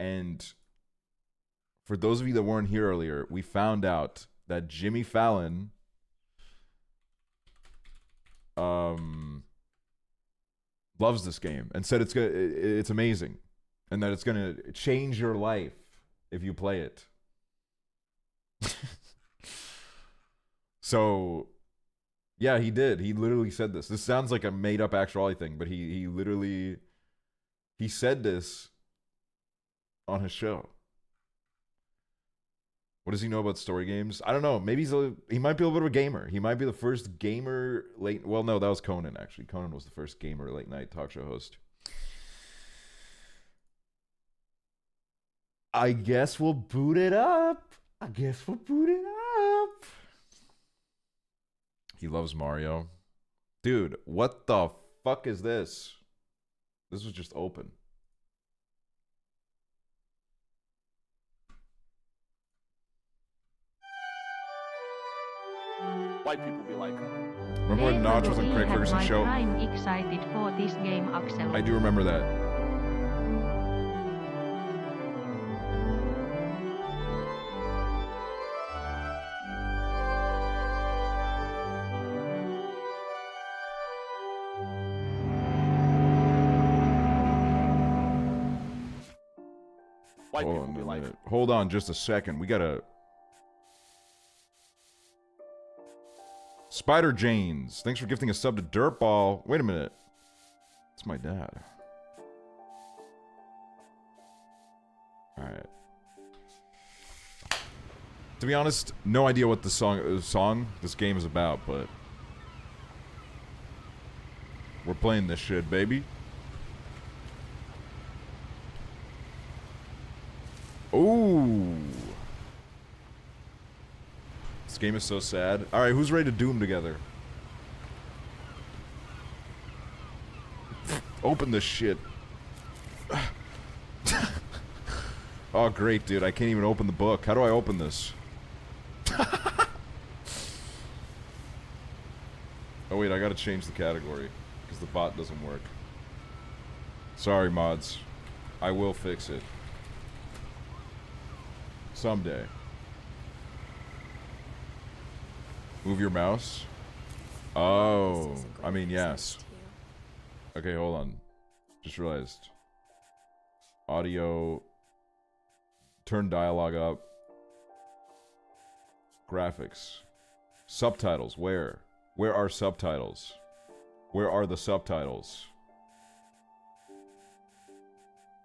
And for those of you that weren't here earlier, we found out that Jimmy Fallon loves this game and said it's amazing and that it's gonna change your life if you play it. So yeah, he did. He literally said this. This sounds like a made up Aksually thing, but he literally said this on his show. What does he know about story games? I don't know. Maybe he might be a little bit of a gamer. He might be the first gamer late... Well, no, that was Conan, actually. Conan was the first gamer late night talk show host. I guess we'll boot it up. He loves Mario. Dude, what the fuck is this? This was just open. white people be like, Remember when Notch was on Craig Ferguson's show? I'm excited for this game, Aksel. I do remember that. white people be like, Hold on just a second. We gotta... Spider Janes, thanks for gifting a sub to Dirtball. Wait a minute. It's my dad. Alright. To be honest, no idea what the song this game is about, but... we're playing this shit, baby. Ooh. This game is so sad. Alright, who's ready to doom together? Open this shit. Oh, great, dude. I can't even open the book. How do I open this? Oh, wait, I gotta change the category. Because the bot doesn't work. Sorry, mods. I will fix it. Someday. Move your mouse. Oh, This is a I mean, great yes. sense to you. Okay, hold on. Just realized. Audio. Turn dialogue up. Graphics. Subtitles. Where? Where are subtitles? Where are the subtitles?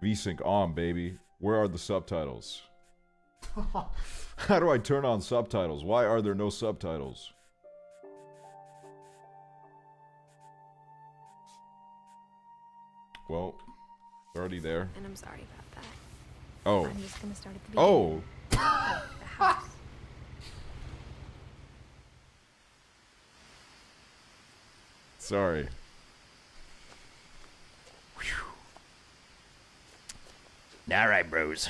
VSync on, baby. Where are the subtitles? How do I turn on subtitles? Why are there no subtitles? Well, they're already there. And I'm sorry about that. Oh. I'm just gonna start at the Oh. beginning. The house. Sorry. Alright, bros.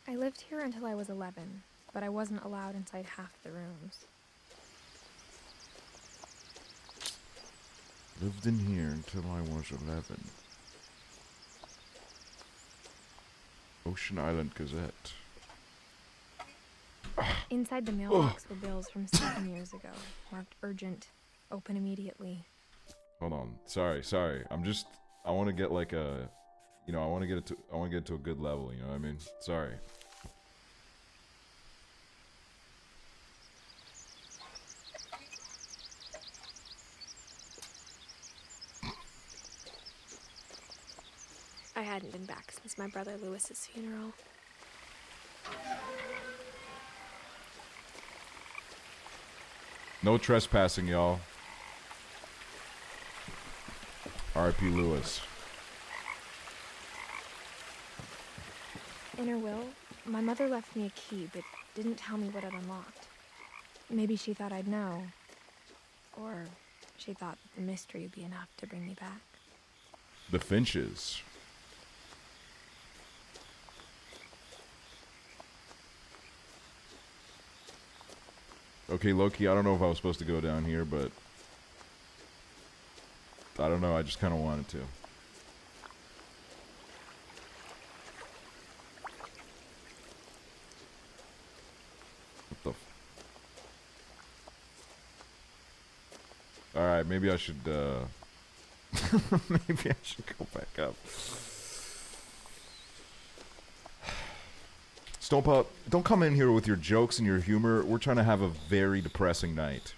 I lived here until I was 11, but I wasn't allowed inside half the rooms. Lived in here until I was 11. Ocean Island Gazette. Inside the mailbox were bills from 7 years ago, marked urgent, open immediately. Hold on. Sorry. I want to get like a, I want to get it to a good level, you know what I mean? Sorry. I hadn't been back since my brother Lewis's funeral. No trespassing, y'all. R.I.P. Lewis. In her will, my mother left me a key, but didn't tell me what it unlocked. Maybe she thought I'd know. Or she thought that the mystery would be enough to bring me back. The Finches. Okay, Loki, I don't know if I was supposed to go down here, but I don't know, I just kind of wanted to. What the Alright, maybe I should, maybe I should go back up. Stompa, don't come in here with your jokes and your humor. We're trying to have a very depressing night.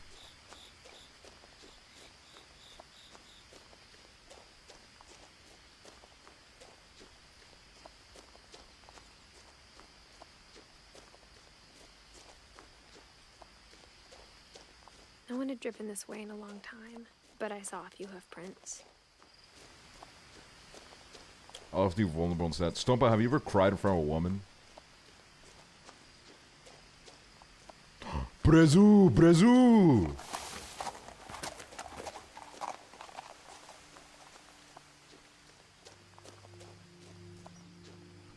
No one had driven this way in a long time, but I saw a few hoof prints. I'll have to be vulnerable and sad. Stompa, have you ever cried in front of a woman? Brezu! Brezu!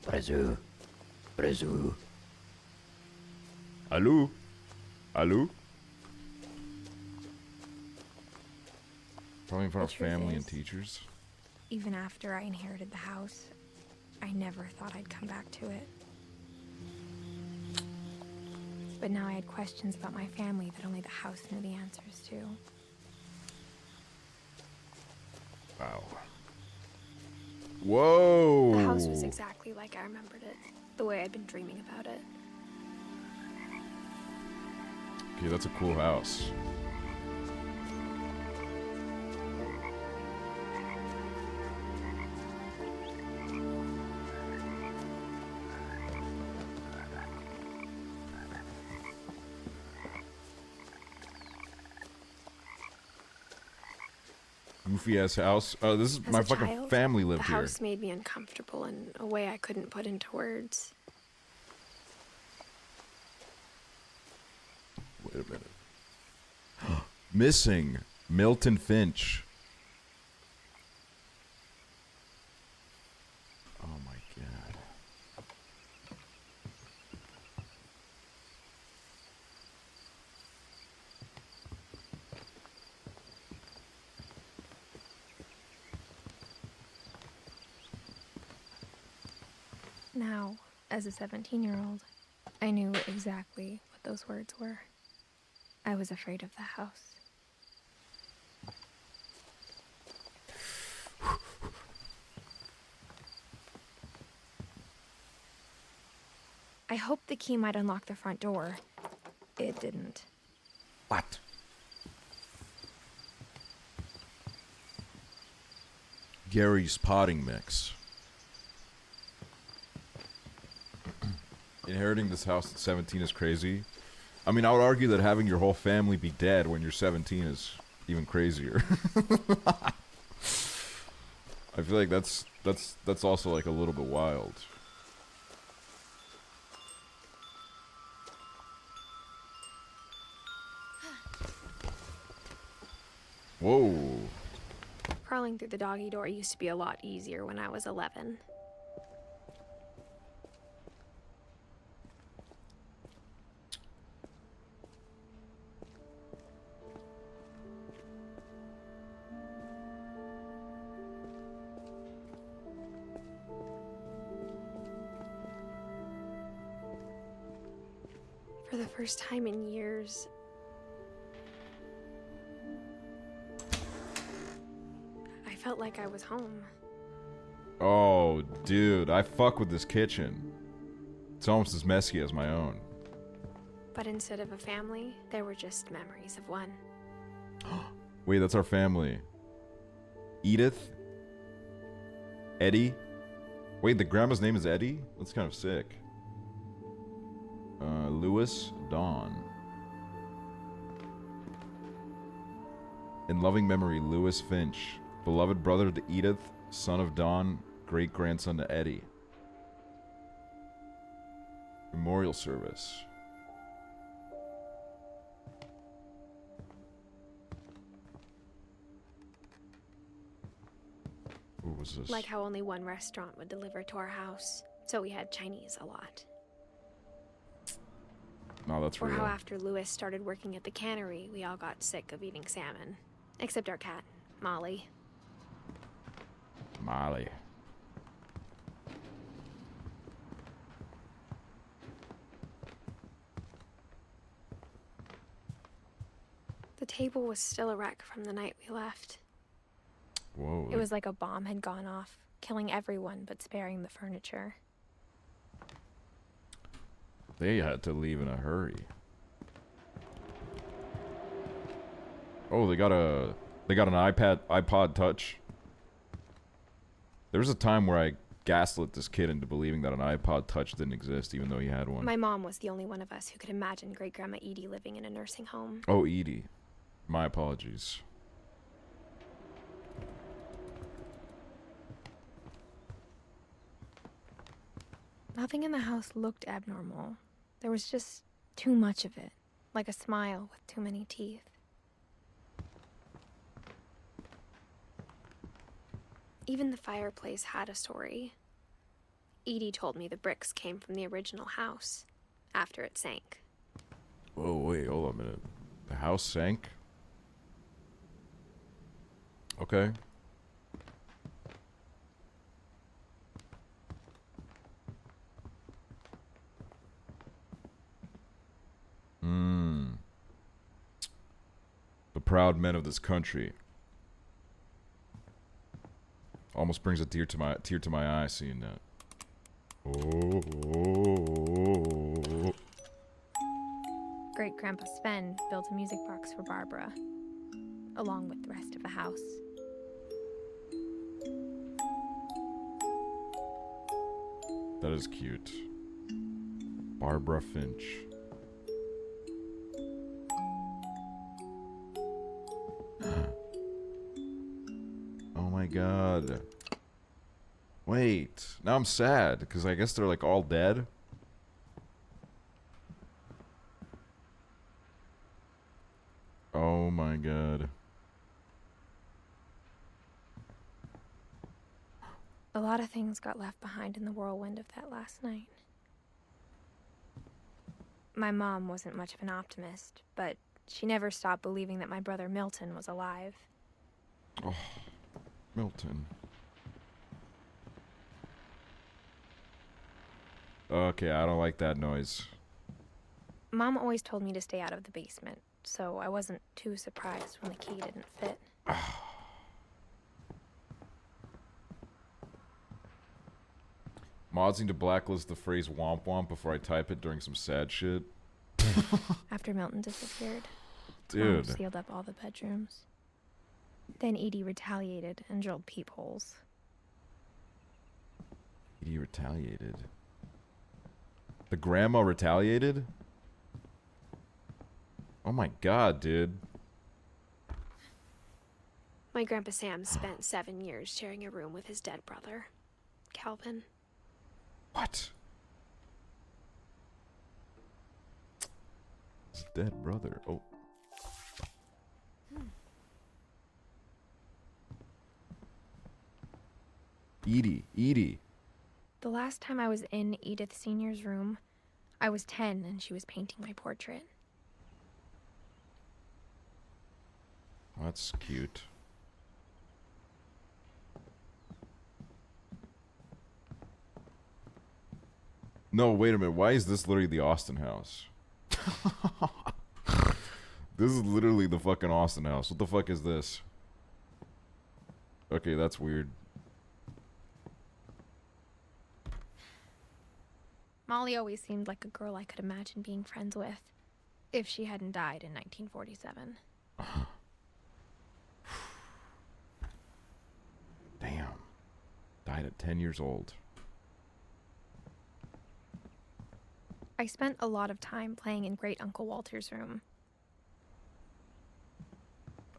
Brezu. Brezu. Allô? Allô? Probably in front of The truth family and is, teachers. Even after I inherited the house, I never thought I'd come back to it. But now I had questions about my family that only the house knew the answers to. Wow. Whoa! The house was exactly like I remembered it, the way I'd been dreaming about it. Okay, that's a cool house. Goofy ass house. Oh, this is As my a fucking child, family lived the here. house made me uncomfortable in a way I couldn't put into words. Wait a minute. Missing Milton Finch. Oh my god. Now, as a 17-year-old, I knew exactly what what those words were. I was afraid of the house. I hoped the key might unlock the front door. It didn't. What? Gary's potting mix. Inheriting this house at 17 is crazy. I mean, I would argue that having your whole family be dead when you're 17 is even crazier. I feel like that's also like a little bit wild. Whoa. Crawling through the doggy door used to be a lot easier when I was 11. For the first time in years, I felt like I was home. Oh, dude, I fuck with this kitchen. It's almost as messy as my own. But instead of a family, there were just memories of one. Wait, that's our family. Edith? Eddie? Wait, the grandma's name is Eddie? That's kind of sick. Lewis, Dawn. In loving memory, Lewis Finch. Beloved brother to Edith, son of Dawn, great-grandson to Eddie. Memorial service. What was this? Like how only one restaurant would deliver to our house, so we had Chinese a lot. No, that's Or real. how after Lewis started working at the cannery, we all got sick of eating salmon. Except our cat, Molly. Molly. The table was still a wreck from the night we left. Whoa. It was like a bomb had gone off, killing everyone but sparing the furniture. They had to leave in a hurry. Oh, they got an iPod Touch. There was a time where I gaslit this kid into believing that an iPod Touch didn't exist, even though he had one. My mom was the only one of us who could imagine Great-Grandma Edie living in a nursing home. Oh, Edie. My apologies. Nothing in the house looked abnormal. There was just too much of it, like a smile with too many teeth. Even the fireplace had a story. Edie told me the bricks came from the original house, after it sank. Whoa, wait, hold on a minute. The house sank? Okay. The proud men of this country. Almost brings a tear to my eye seeing that. Oh. Great-Grandpa Sven built a music box for Barbara, along with the rest of the house. That is cute. Barbara Finch. Oh my god. Wait, now I'm sad, because I guess they're like all dead. Oh my god. A lot of things got left behind in the whirlwind of that last night. My mom wasn't much of an optimist, but she never stopped believing that my brother Milton was alive. Oh, Milton. Okay, I don't like that noise. Mom always told me to stay out of the basement, so I wasn't too surprised when the key didn't fit. Mods need to blacklist the phrase womp womp before I type it during some sad shit. After Milton disappeared, Dude. Mom sealed up all the bedrooms. Then Edie retaliated and drilled peepholes. He retaliated. The grandma retaliated? Oh my god, dude. My Grandpa Sam spent 7 years sharing a room with his dead brother, Calvin. What? His dead brother. Oh. Edie. The last time I was in Edith Sr.'s room, I was 10 and she was painting my portrait. That's cute. No, wait a minute. Why is this literally the Austin house? This is literally the fucking Austin house. What the fuck is this? Okay, that's weird. Molly always seemed like a girl I could imagine being friends with, if she hadn't died in 1947. Damn. Died at 10 years old. I spent a lot of time playing in Great Uncle Walter's room.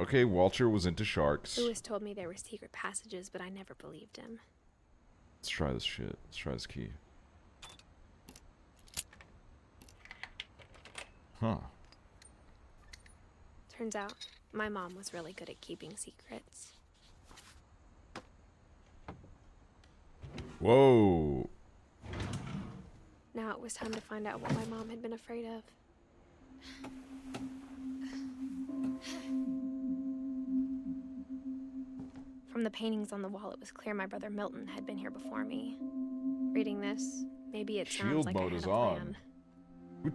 Okay, Walter was into sharks. Lewis told me there were secret passages, but I never believed him. Let's try this shit. Let's try this key. Huh. Turns out, my mom was really good at keeping secrets. Whoa. Now it was time to find out what my mom had been afraid of. From the paintings on the wall, it was clear my brother Milton had been here before me. Reading this, maybe it sounds Shield like I mode had is a on. plan. Who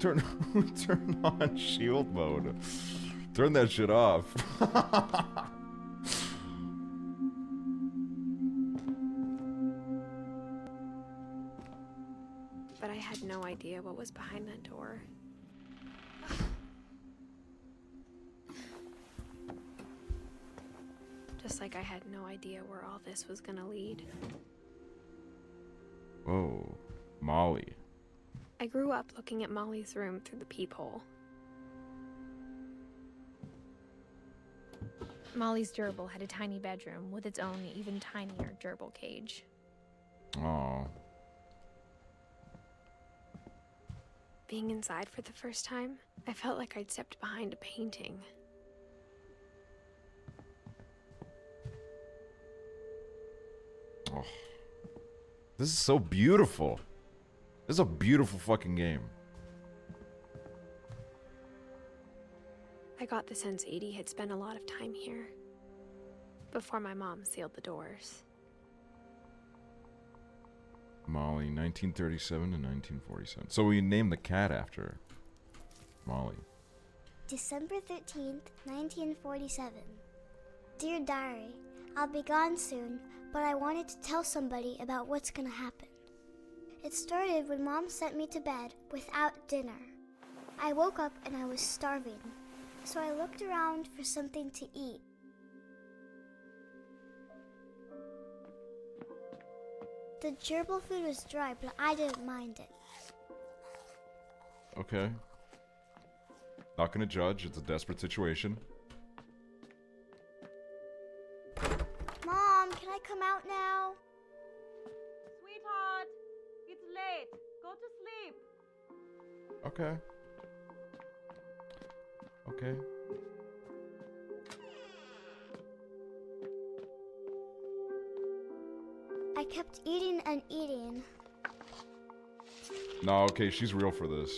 turned on shield mode? Turn that shit off. But I had no idea what was behind that door. Just like I had no idea where all this was gonna lead. Whoa. Molly. I grew up looking at Molly's room through the peephole. Molly's gerbil had a tiny bedroom with its own even tinier gerbil cage. Aw. Being inside for the first time, I felt like I'd stepped behind a painting. Oh. This is so beautiful. This is a beautiful fucking game. I got the sense Edie had spent a lot of time here before my mom sealed the doors. Molly, 1937 to 1947. So we named the cat after Molly. December 13th, 1947. Dear Diary, I'll be gone soon, but I wanted to tell somebody about what's gonna happen. It started when Mom sent me to bed without dinner. I woke up and I was starving, so I looked around for something to eat. The gerbil food was dry, but I didn't mind it. Okay. Not gonna judge. It's a desperate situation. Mom, can I come out now? Sweetheart, it's late. Go to sleep. Okay. Okay. I kept eating and eating. No, okay, she's real for this.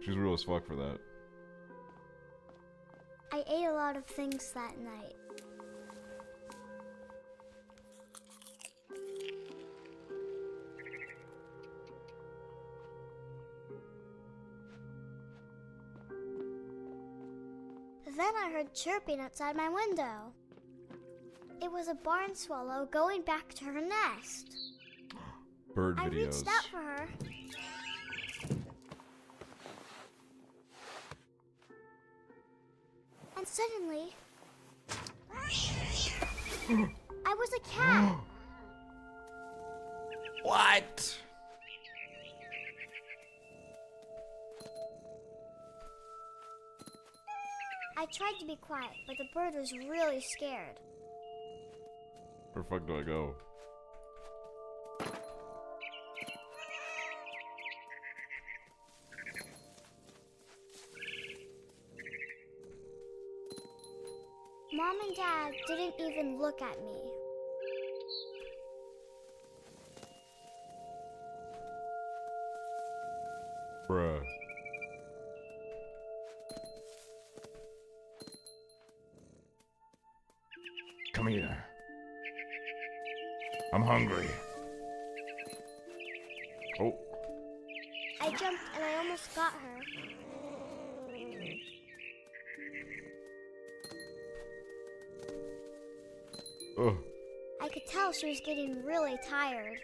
She's real as fuck for that. I ate a lot of things that night. Then I heard chirping outside my window. It was a barn swallow going back to her nest. Bird I videos. reached out for her. And suddenly, I was a cat. What? I tried to be quiet, but the bird was really scared. Where the fuck do I go? Mom and Dad didn't even look at me. Bruh. Come here. I'm hungry. Oh. I jumped and I almost got her. Ugh. I could tell she was getting really tired.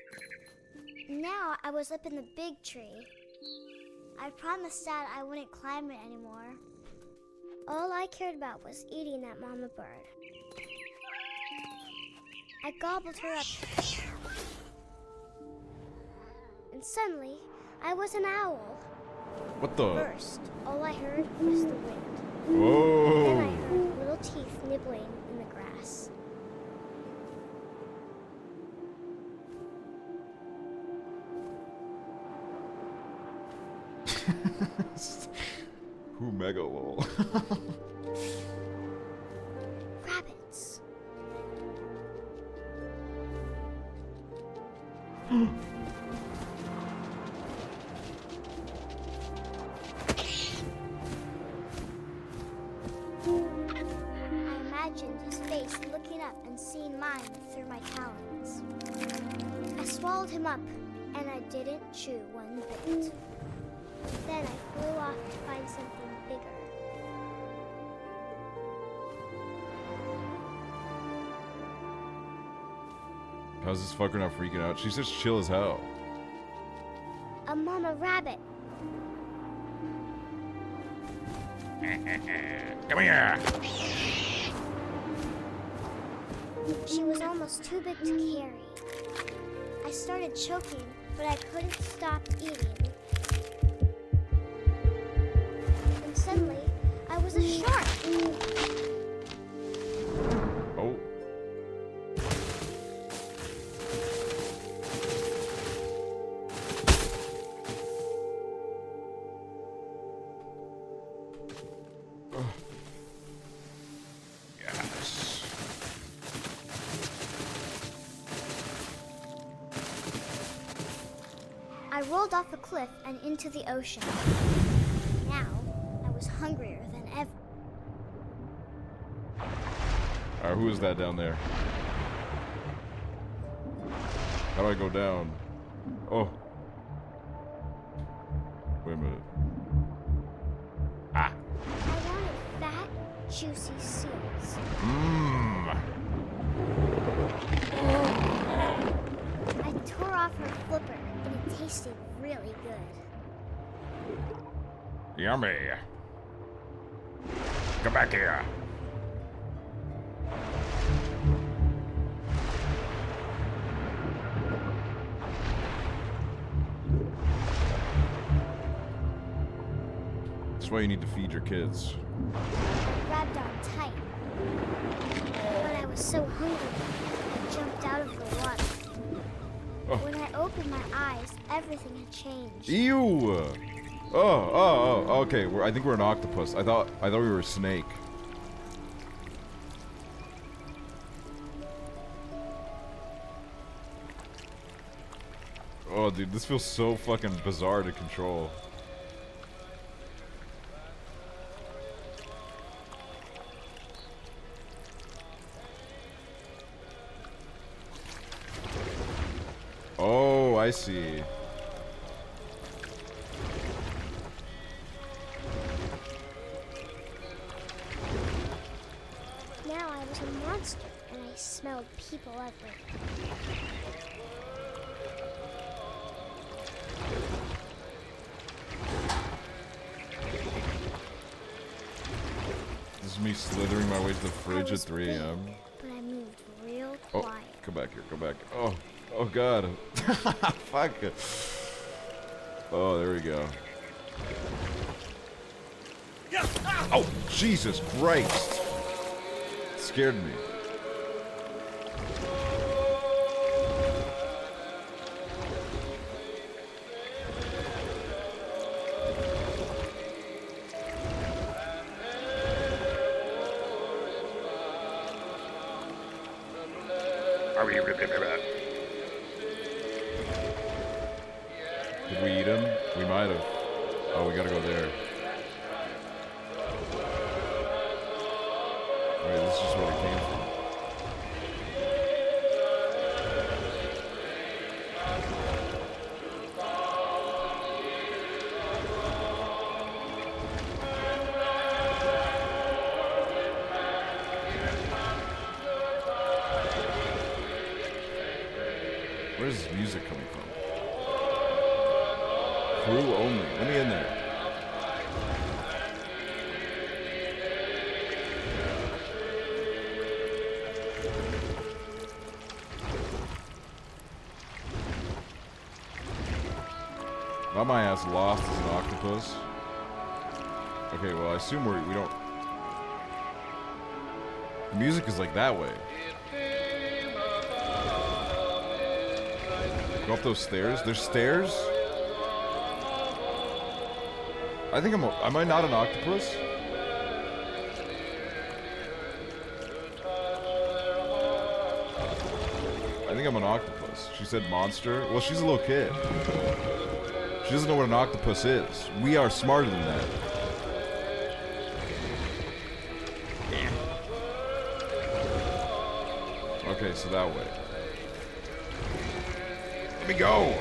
Now I was up in the big tree. I promised Dad I wouldn't climb it anymore. All I cared about was eating that mama bird. I gobbled her up. And suddenly, I was an owl. What the? First, all I heard was the wind. Whoa. Then I heard little teeth nibbling in the grass. Who mega lol? Rabbits. I imagined his face looking up and seeing mine through my talons. I swallowed him up, and I didn't chew one bit. Then I flew off to find something bigger. How's this fucker not freaking out? She's just chill as hell. A mama rabbit. Come here. She was almost too big to carry. I started choking, but I couldn't stop eating. And suddenly, I was a shark. Oh. Yes. I rolled off a cliff and into the ocean. Now, I was hungrier than ever. Alright, who is that down there? How do I go down? Oh. Wait a minute. Ah. I wanted fat, juicy seals. Mmm. I tore off her flipper, and it tasted really good. Yummy. Come back here. That's why you need to feed your kids. I grabbed on tight. But I was so hungry, I jumped out of the water. Oh. When I opened my eyes, everything had changed. Ew! Oh, okay. I think we're an octopus. I thought we were a snake. Oh, dude, this feels so fucking bizarre to control. Oh, I see. I was a monster and I smelled people everywhere. This is me slithering my way to the fridge at 3 a.m. But I moved real Oh, quiet. come back here, come back. Oh god. Fuck. Oh, there we go. Oh, Jesus Christ. Scared me. Did we eat him? We might have. Oh, we gotta go there. Wait, this is just where we came from. Where's this music coming from? Crew only. Let me in there. Not my ass lost as an octopus. Okay, well I assume we don't. The music is like that way. Go up those stairs. There's stairs. I think am I not an octopus? I think I'm an octopus. She said monster. Well, she's a little kid. She doesn't know what an octopus is. We are smarter than that. Okay, so that way. Let me go!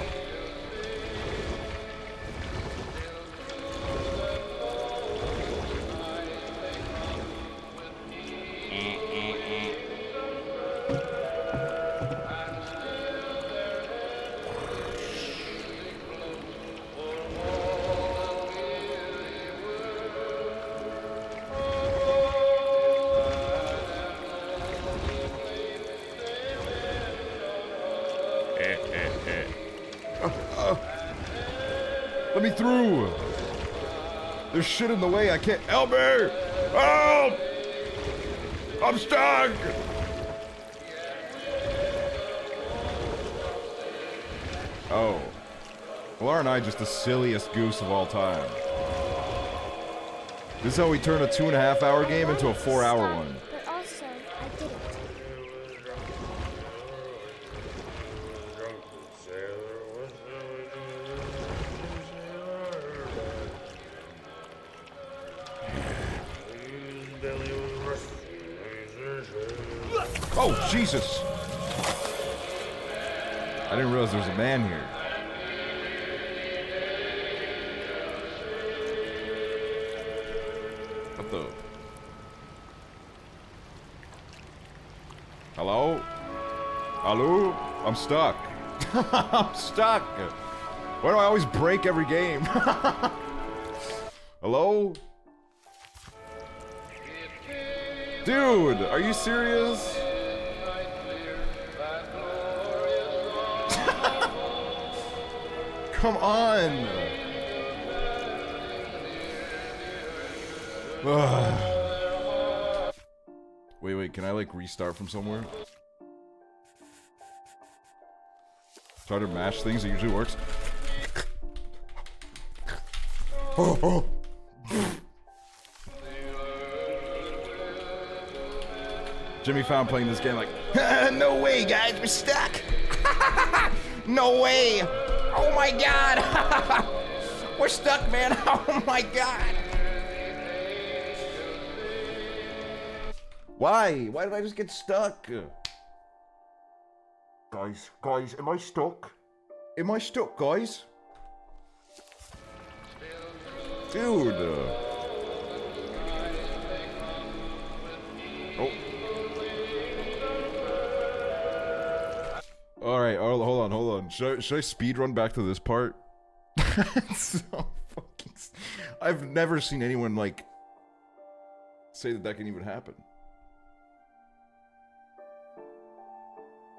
Let me through! There's shit in the way, I can't- Help me! Help! I'm stuck! Oh. Well, aren't I just the silliest goose of all time? This is how we turn a 2.5-hour game into a 4-hour one. But also, I didn't. Oh, Jesus! I didn't realize there was a man here. What the? Hello? Hello? I'm stuck. I'm stuck. Why do I always break every game? Hello? Dude, are you serious? Come on! Wait, can I like restart from somewhere? Try to mash things, it usually works. Oh. Jimmy found playing this game like, no way guys, we're stuck! No way! Oh my god! We're stuck, man! Oh my god! Why? Why did I just get stuck? Guys, am I stuck? Am I stuck, guys? Dude! Oh. right. Oh, hold on. Should I speed run back to this part? It's so fucking. I've never seen anyone like say that can even happen.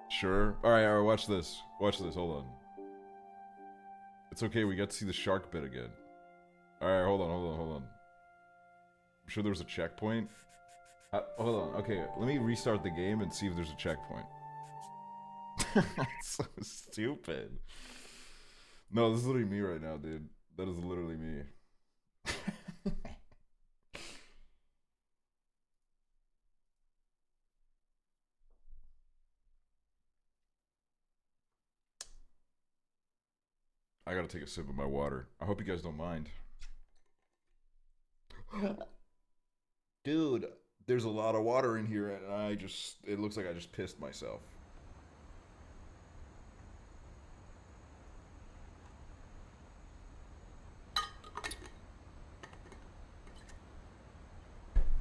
Sure. All right. Watch this. Hold on. It's okay. We got to see the shark bit again. All right. Hold on. I'm sure there was a checkpoint. Hold on. Okay. Let me restart the game and see if there's a checkpoint. That's so stupid. No, this is literally me right now, dude. That is literally me. I gotta take a sip of my water. I hope you guys don't mind. Dude, there's a lot of water in here and it looks like I just pissed myself.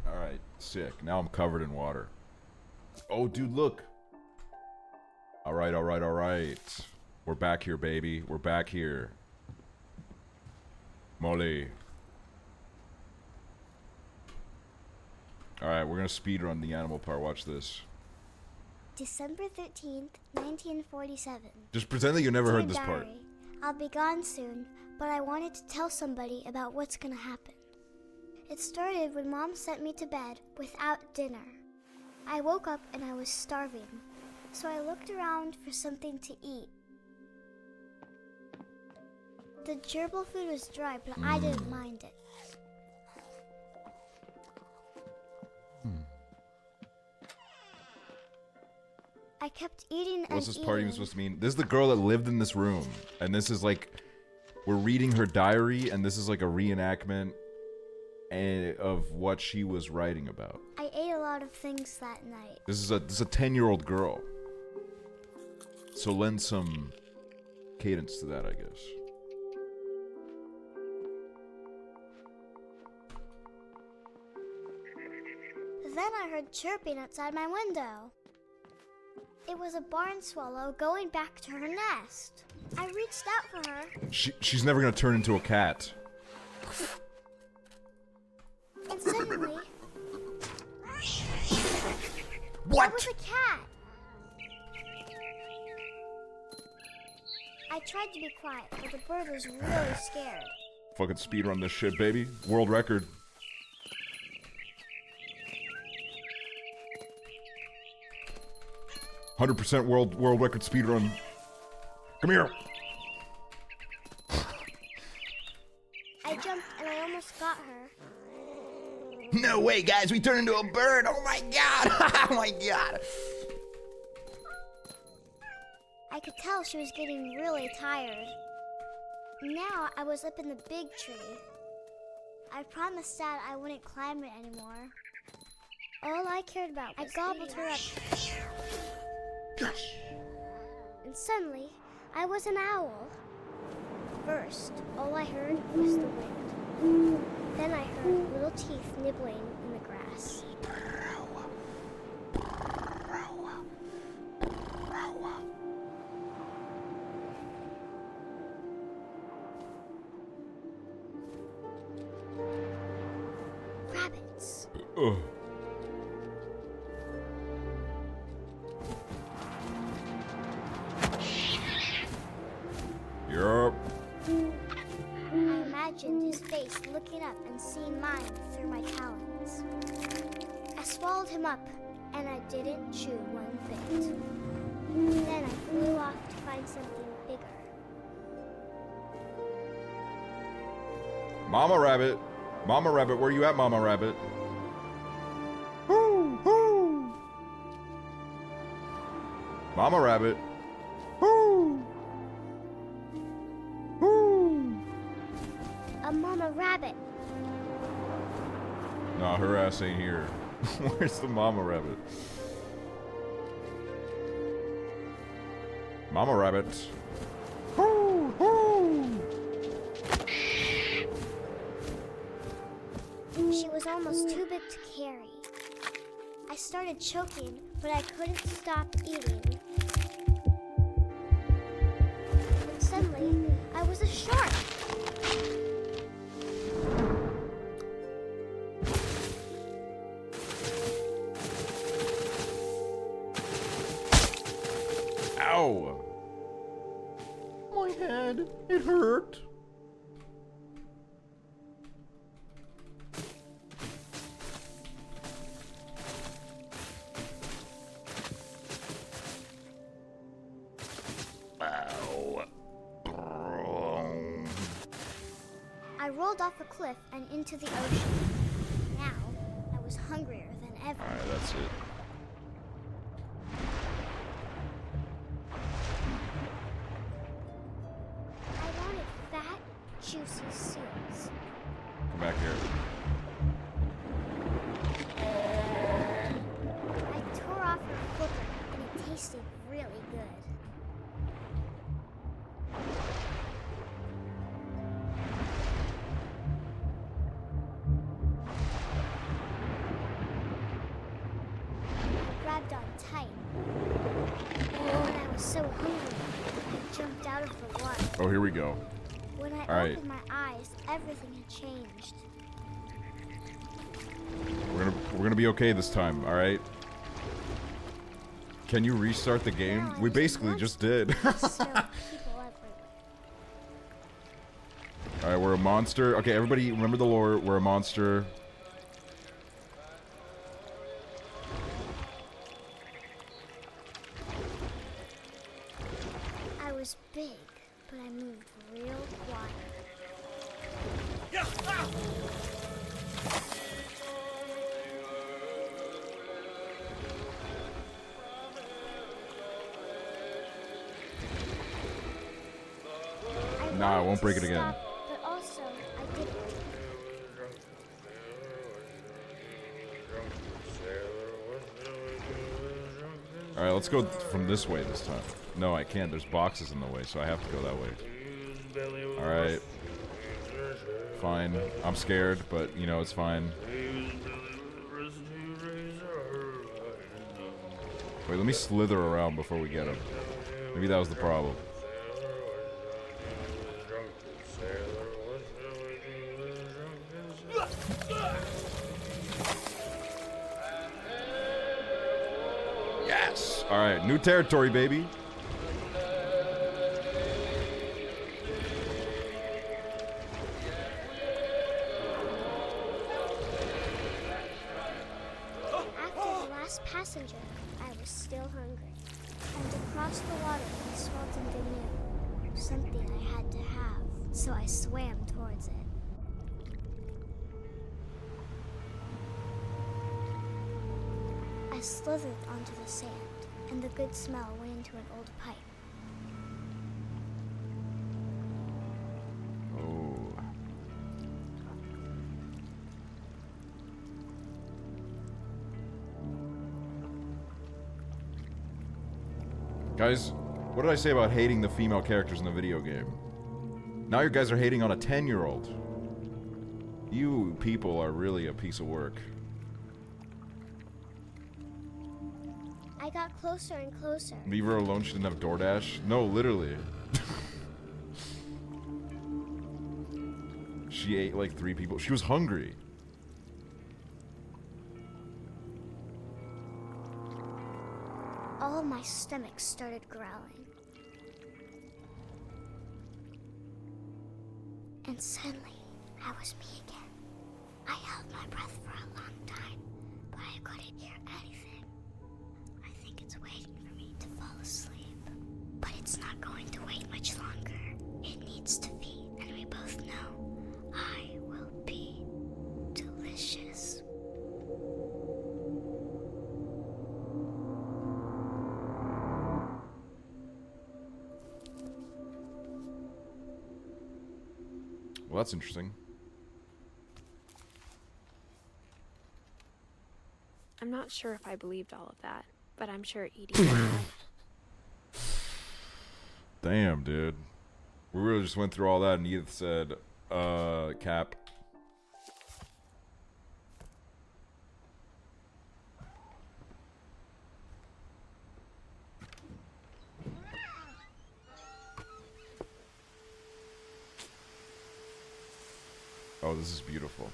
Alright, sick. Now I'm covered in water. Oh, dude, look. Alright. We're back here, baby. We're back here. Molly. Alright, we're gonna speedrun the animal part. Watch this. December 13th, 1947. Just pretend that you never heard Dear this part. Diary, I'll be gone soon, but I wanted to tell somebody about what's gonna happen. It started when Mom sent me to bed without dinner. I woke up and I was starving, so I looked around for something to eat. The gerbil food was dry, but I didn't mind it. I kept eating and What's this part even eating. supposed to mean? This is the girl that lived in this room. And this is like... We're reading her diary, and this is like a reenactment of what she was writing about. I ate a lot of things that night. This is a 10-year-old girl. So lend some cadence to that, I guess. Then I heard chirping outside my window. It was a barn swallow going back to her nest. I reached out for her. She's never gonna turn into a cat. And suddenly... What? It was a cat. I tried to be quiet, but the bird was really scared. Fucking speedrun this shit, baby. World record. "100% world record speedrun. Come here. I jumped and I almost got her. No way, guys. We turned into a bird. Oh my god. Oh my god. I could tell she was getting really tired. Now I was up in the big tree. I promised Dad I wouldn't climb it anymore. All I cared about was I gobbled her up. And suddenly, I was an owl. First, all I heard was the wind. Then I heard little teeth nibbling in the grass. Rabbits. Ugh. Yup. I imagined his face looking up and seeing mine through my talons. I swallowed him up, and I didn't chew one bit. Then I flew off to find something bigger. Mama Rabbit. Mama Rabbit, where you at, Mama Rabbit? Woo, woo. Mama Rabbit. Woo. Woo. A mama rabbit. Nah, her ass ain't here. Where's the Mama Rabbit? Mama Rabbit. Woo, woo. She was almost too big to carry. I started choking, but I couldn't stop eating. suddenly, I was a shark. Ow! My head, it hurt. Ow. I rolled off a cliff and into the ocean. Now, I was hungrier than ever. Alright, that's it. I wanted fat, juicy seals. Come back here. I tore off her flipper, and it tasted really good. I grabbed on tight. When I was so hungry, I jumped out of the water. Oh, here we go. When I All right. opened my eyes, everything had changed. We're gonna be okay this time, alright? Can you restart the game? Now I We just basically want just to did. snow people everywhere. Alright, we're a monster. Okay, everybody remember the lore. We're a monster. I was big, but I moved real quiet. Nah, I wanted won't to break it again. stop, but also, I didn't. Alright, let's go from this way this time. No, I can't. There's boxes in the way, so I have to go that way. Alright. Fine. I'm scared, but, you know, it's fine. Wait, let me slither around before we get him. Maybe that was the problem. Yes! Alright, new territory, baby. After the last passenger, I was still hungry. And across the water, I smelled something new. Something I had to have, so I swam towards it. I slithered onto the sand, and the good smell went into an old pipe. Oh. Guys, what did I say about hating the female characters in the video game? Now you guys are hating on a 10-year-old. You people are really a piece of work. I got closer and closer. Leave her alone, she didn't have DoorDash? No, literally. She ate like 3 people. She was hungry. All of my stomach started growling. And suddenly, I was me again. I held my breath for a long time, but I couldn't hear anything. I think it's waiting for me to fall asleep. But it's not going to wait much longer. It needs to feed, and we both know I will be delicious. Well, that's interesting. I'm not sure if I believed all of that, but I'm sure Edie would have. Damn, dude. We really just went through all that and Edith said, Cap. Oh, this is beautiful.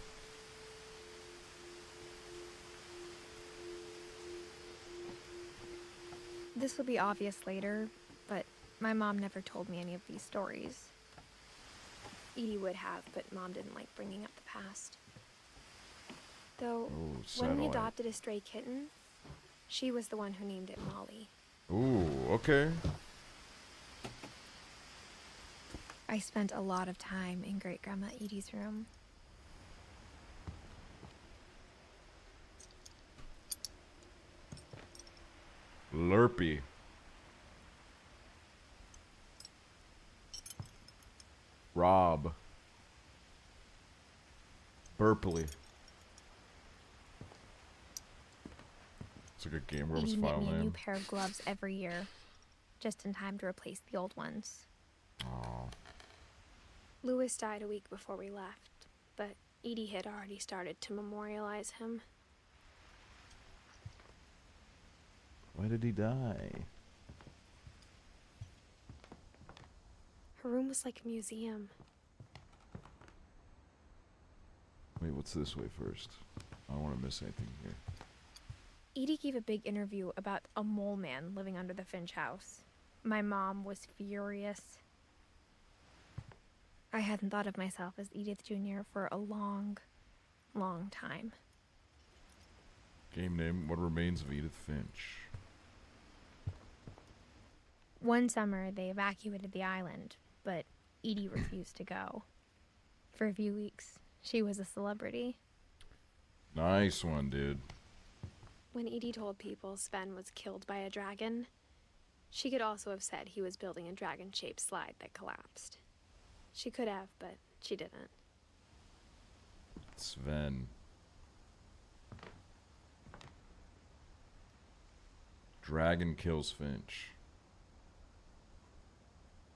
This will be obvious later, but my mom never told me any of these stories. Edie would have, but Mom didn't like bringing up the past. Though, Ooh, when we satellite. adopted a stray kitten, she was the one who named it Molly. Ooh, okay. I spent a lot of time in Great-Grandma Edie's room. Lurpy. Rob. Burpley. It's like a Game Grumps Edie knit file me a new name. pair of gloves every year, just in time to replace the old ones. Aw. Louis died a week before we left, but Edie had already started to memorialize him. Why did he die? Her room was like a museum. Wait, what's this way first? I don't want to miss anything here. Edie gave a big interview about a mole man living under the Finch house. My mom was furious. I hadn't thought of myself as Edith Jr. for a long, long time. Game name, What Remains of Edith Finch. One summer, they evacuated the island, but Edie refused to go. For a few weeks, she was a celebrity. Nice one, dude. When Edie told people Sven was killed by a dragon, she could also have said he was building a dragon-shaped slide that collapsed. She could have, but she didn't. Sven. Dragon kills Finch.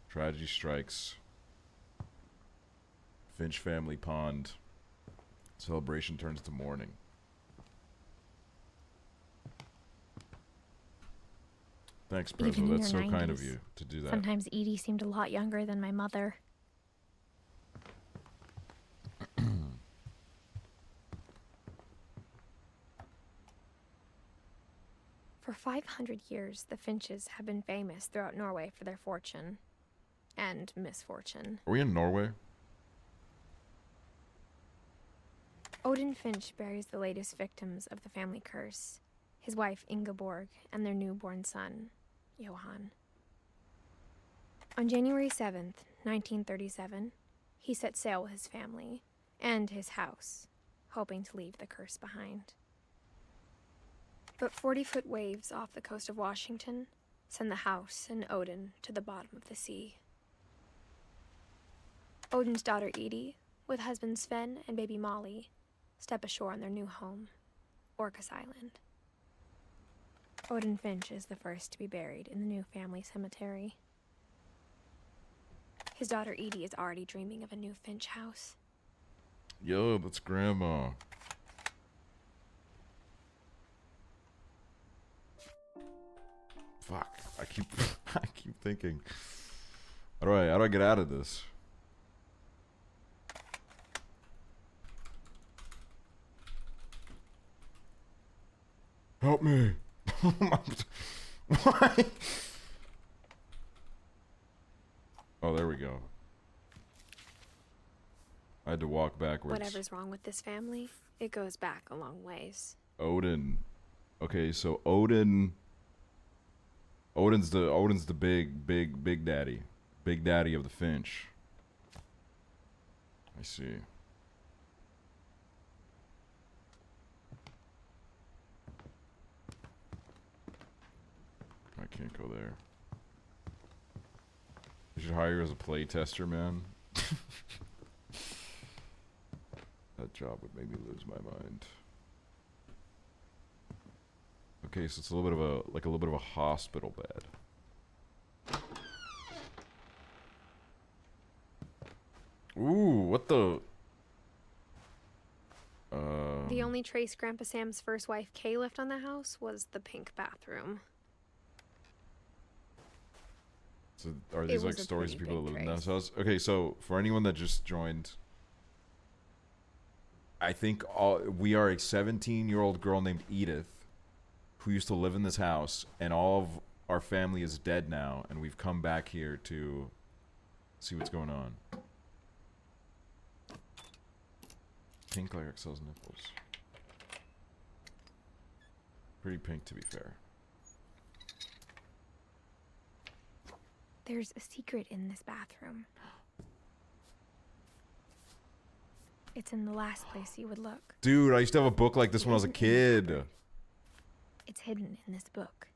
Tragedy strikes. Finch family pond. Celebration turns to mourning. Thanks, Even Prezzo. in That's so her kind of 90s, you to do that. Sometimes Edie seemed a lot younger than my mother. For 500 years, the Finches have been famous throughout Norway for their fortune and misfortune. Are we in Norway? Odin Finch buries the latest victims of the family curse, his wife Ingeborg and their newborn son, Johan. On January 7th, 1937, he set sail with his family and his house, hoping to leave the curse behind. But 40-foot waves off the coast of Washington send the house and Odin to the bottom of the sea. Odin's daughter Edie, with husband Sven and baby Molly, step ashore on their new home, Orcas Island. Odin Finch is the first to be buried in the new family cemetery. His daughter Edie is already dreaming of a new Finch house. Yo, that's Grandma. Fuck. I keep thinking. How do I get out of this? Help me. Why? Oh, there we go. I had to walk backwards. Whatever's wrong with this family, it goes back a long ways. Odin. Okay, so Odin's the big daddy. Big daddy of the Finch. I see. I can't go there. You should hire you as a play tester, man. That job would make me lose my mind. Okay, so it's a little bit of a hospital bed. Ooh, what the? The only trace Grandpa Sam's first wife Kay left on the house was the pink bathroom. So are these like was a stories of pretty people that big live in this trace. house? Okay, so for anyone that just joined, I think we are a 17-year-old girl named Edith who used to live in this house, and all of our family is dead now, and we've come back here to see what's going on. Pink like Aksel's nipples. Pretty pink, to be fair. There's a secret in this bathroom. It's in the last place you would look. Dude, I used to have a book like this when I was a kid. It's hidden in this book.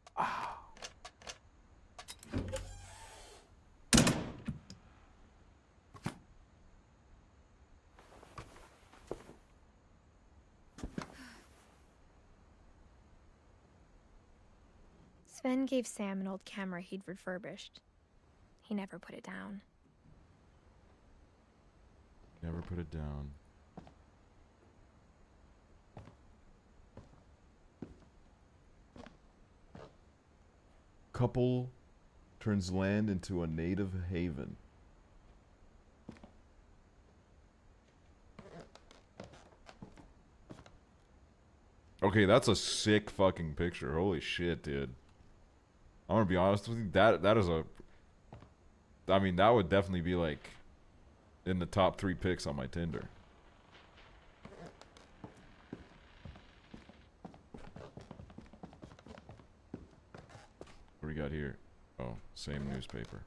Sven gave Sam an old camera he'd refurbished. He never put it down. Never put it down. Couple turns land into a native haven. Okay, that's a sick fucking picture. Holy shit, dude. I'm gonna be honest with you. That is a... I mean, that would definitely be like in the top 3 pics on my Tinder. What do we got here? Oh, same newspaper.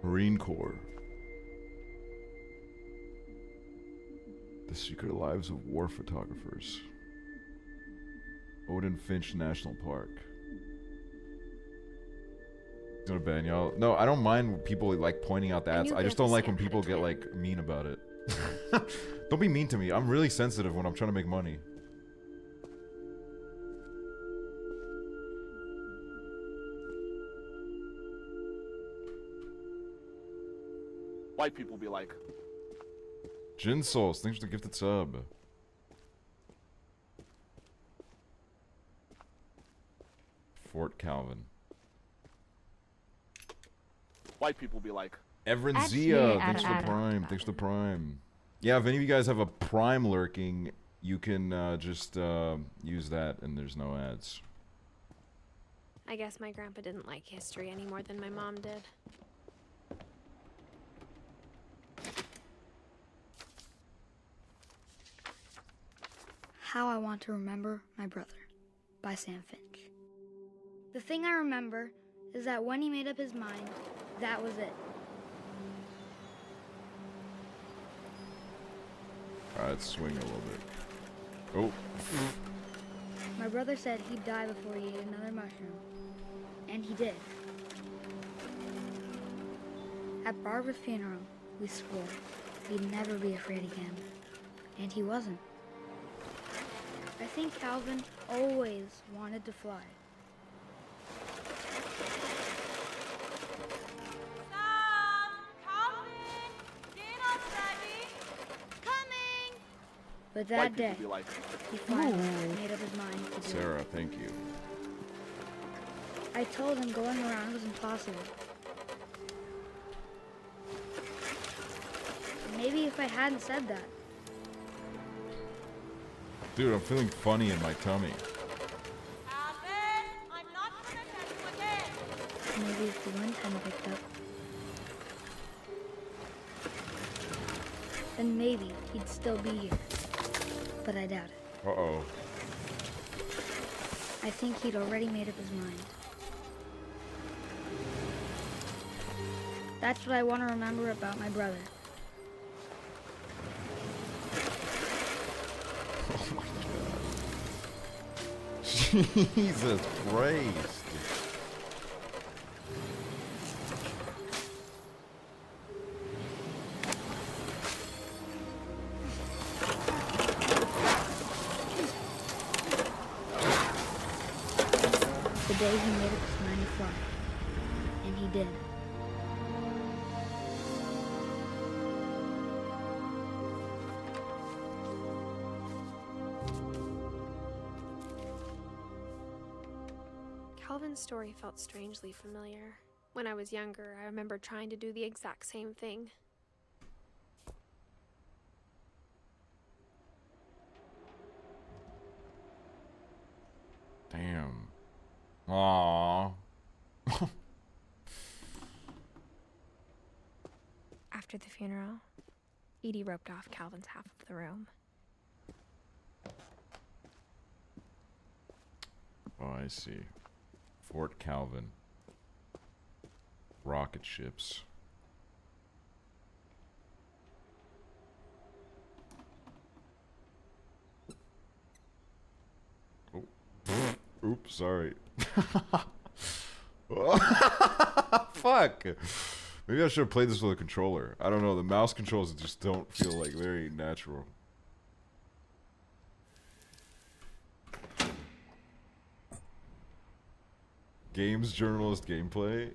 Marine Corps. The Secret Lives of War Photographers. Odin Finch National Park. Go to bed, y'all. No, I don't mind people like pointing out the ads. I just don't like when people get like mean about it. Don't be mean to me. I'm really sensitive when I'm trying to make money. White people be like, Jin Souls, thanks for the gifted sub. Fort Calvin. white people be like, Everin Actually, Zia, thanks for the prime. Thanks for the prime. Yeah, if any of you guys have a prime lurking, you can just use that and there's no ads. I guess my grandpa didn't like history any more than my mom did. How I Want to Remember My Brother by Sam Finch. The thing I remember is that when he made up his mind, that was it. Alright, let's swing a little bit. Oh. My brother said he'd die before he ate another mushroom. And he did. At Barbara's funeral, we swore we'd never be afraid again. And he wasn't. I think Calvin always wanted to fly. Sam! Calvin! Dinner's ready! Coming! But that white day, people be like, he finally made up his mind to do it. Sarah, thank you. I told him going around was impossible. Maybe if I hadn't said that, Dude, I'm feeling funny in my tummy. Calvin! I'm not gonna tell you again! maybe if the one time I picked up, then maybe he'd still be here. But I doubt it. Uh-oh. I think he'd already made up his mind. That's what I want to remember about my brother. Oh my god. Jesus Christ. The day he made up his mind to fly. And he did. Calvin's story felt strangely familiar. When I was younger, I remember trying to do the exact same thing. Damn. Aww. After the funeral, Edie roped off Calvin's half of the room. Oh, I see. Fort Calvin. Rocket ships. Oh. Oops, sorry. Fuck! Maybe I should have played this with a controller. I don't know, the mouse controls just don't feel like very natural. Games journalist gameplay?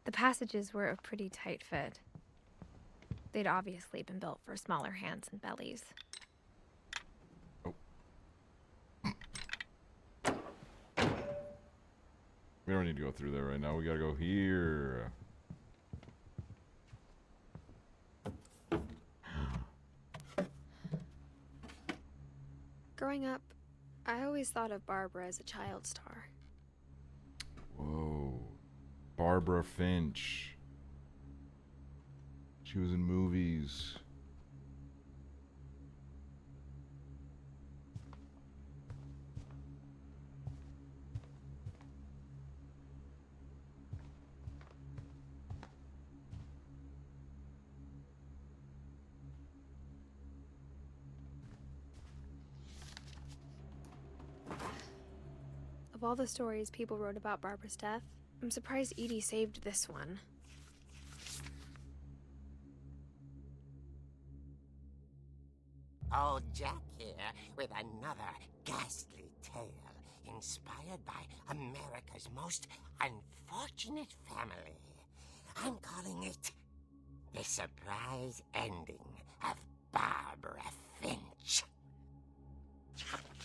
The passages were a pretty tight fit. They'd obviously been built for smaller hands and bellies. We don't need to go through there right now. We gotta go here. Growing up, I always thought of Barbara as a child star. Whoa. Barbara Finch. She was in movies. Of all the stories people wrote about Barbara's death, I'm surprised Edie saved this one. Old Jack here with another ghastly tale inspired by America's most unfortunate family. I'm calling it The Surprise Ending of Barbara Finch.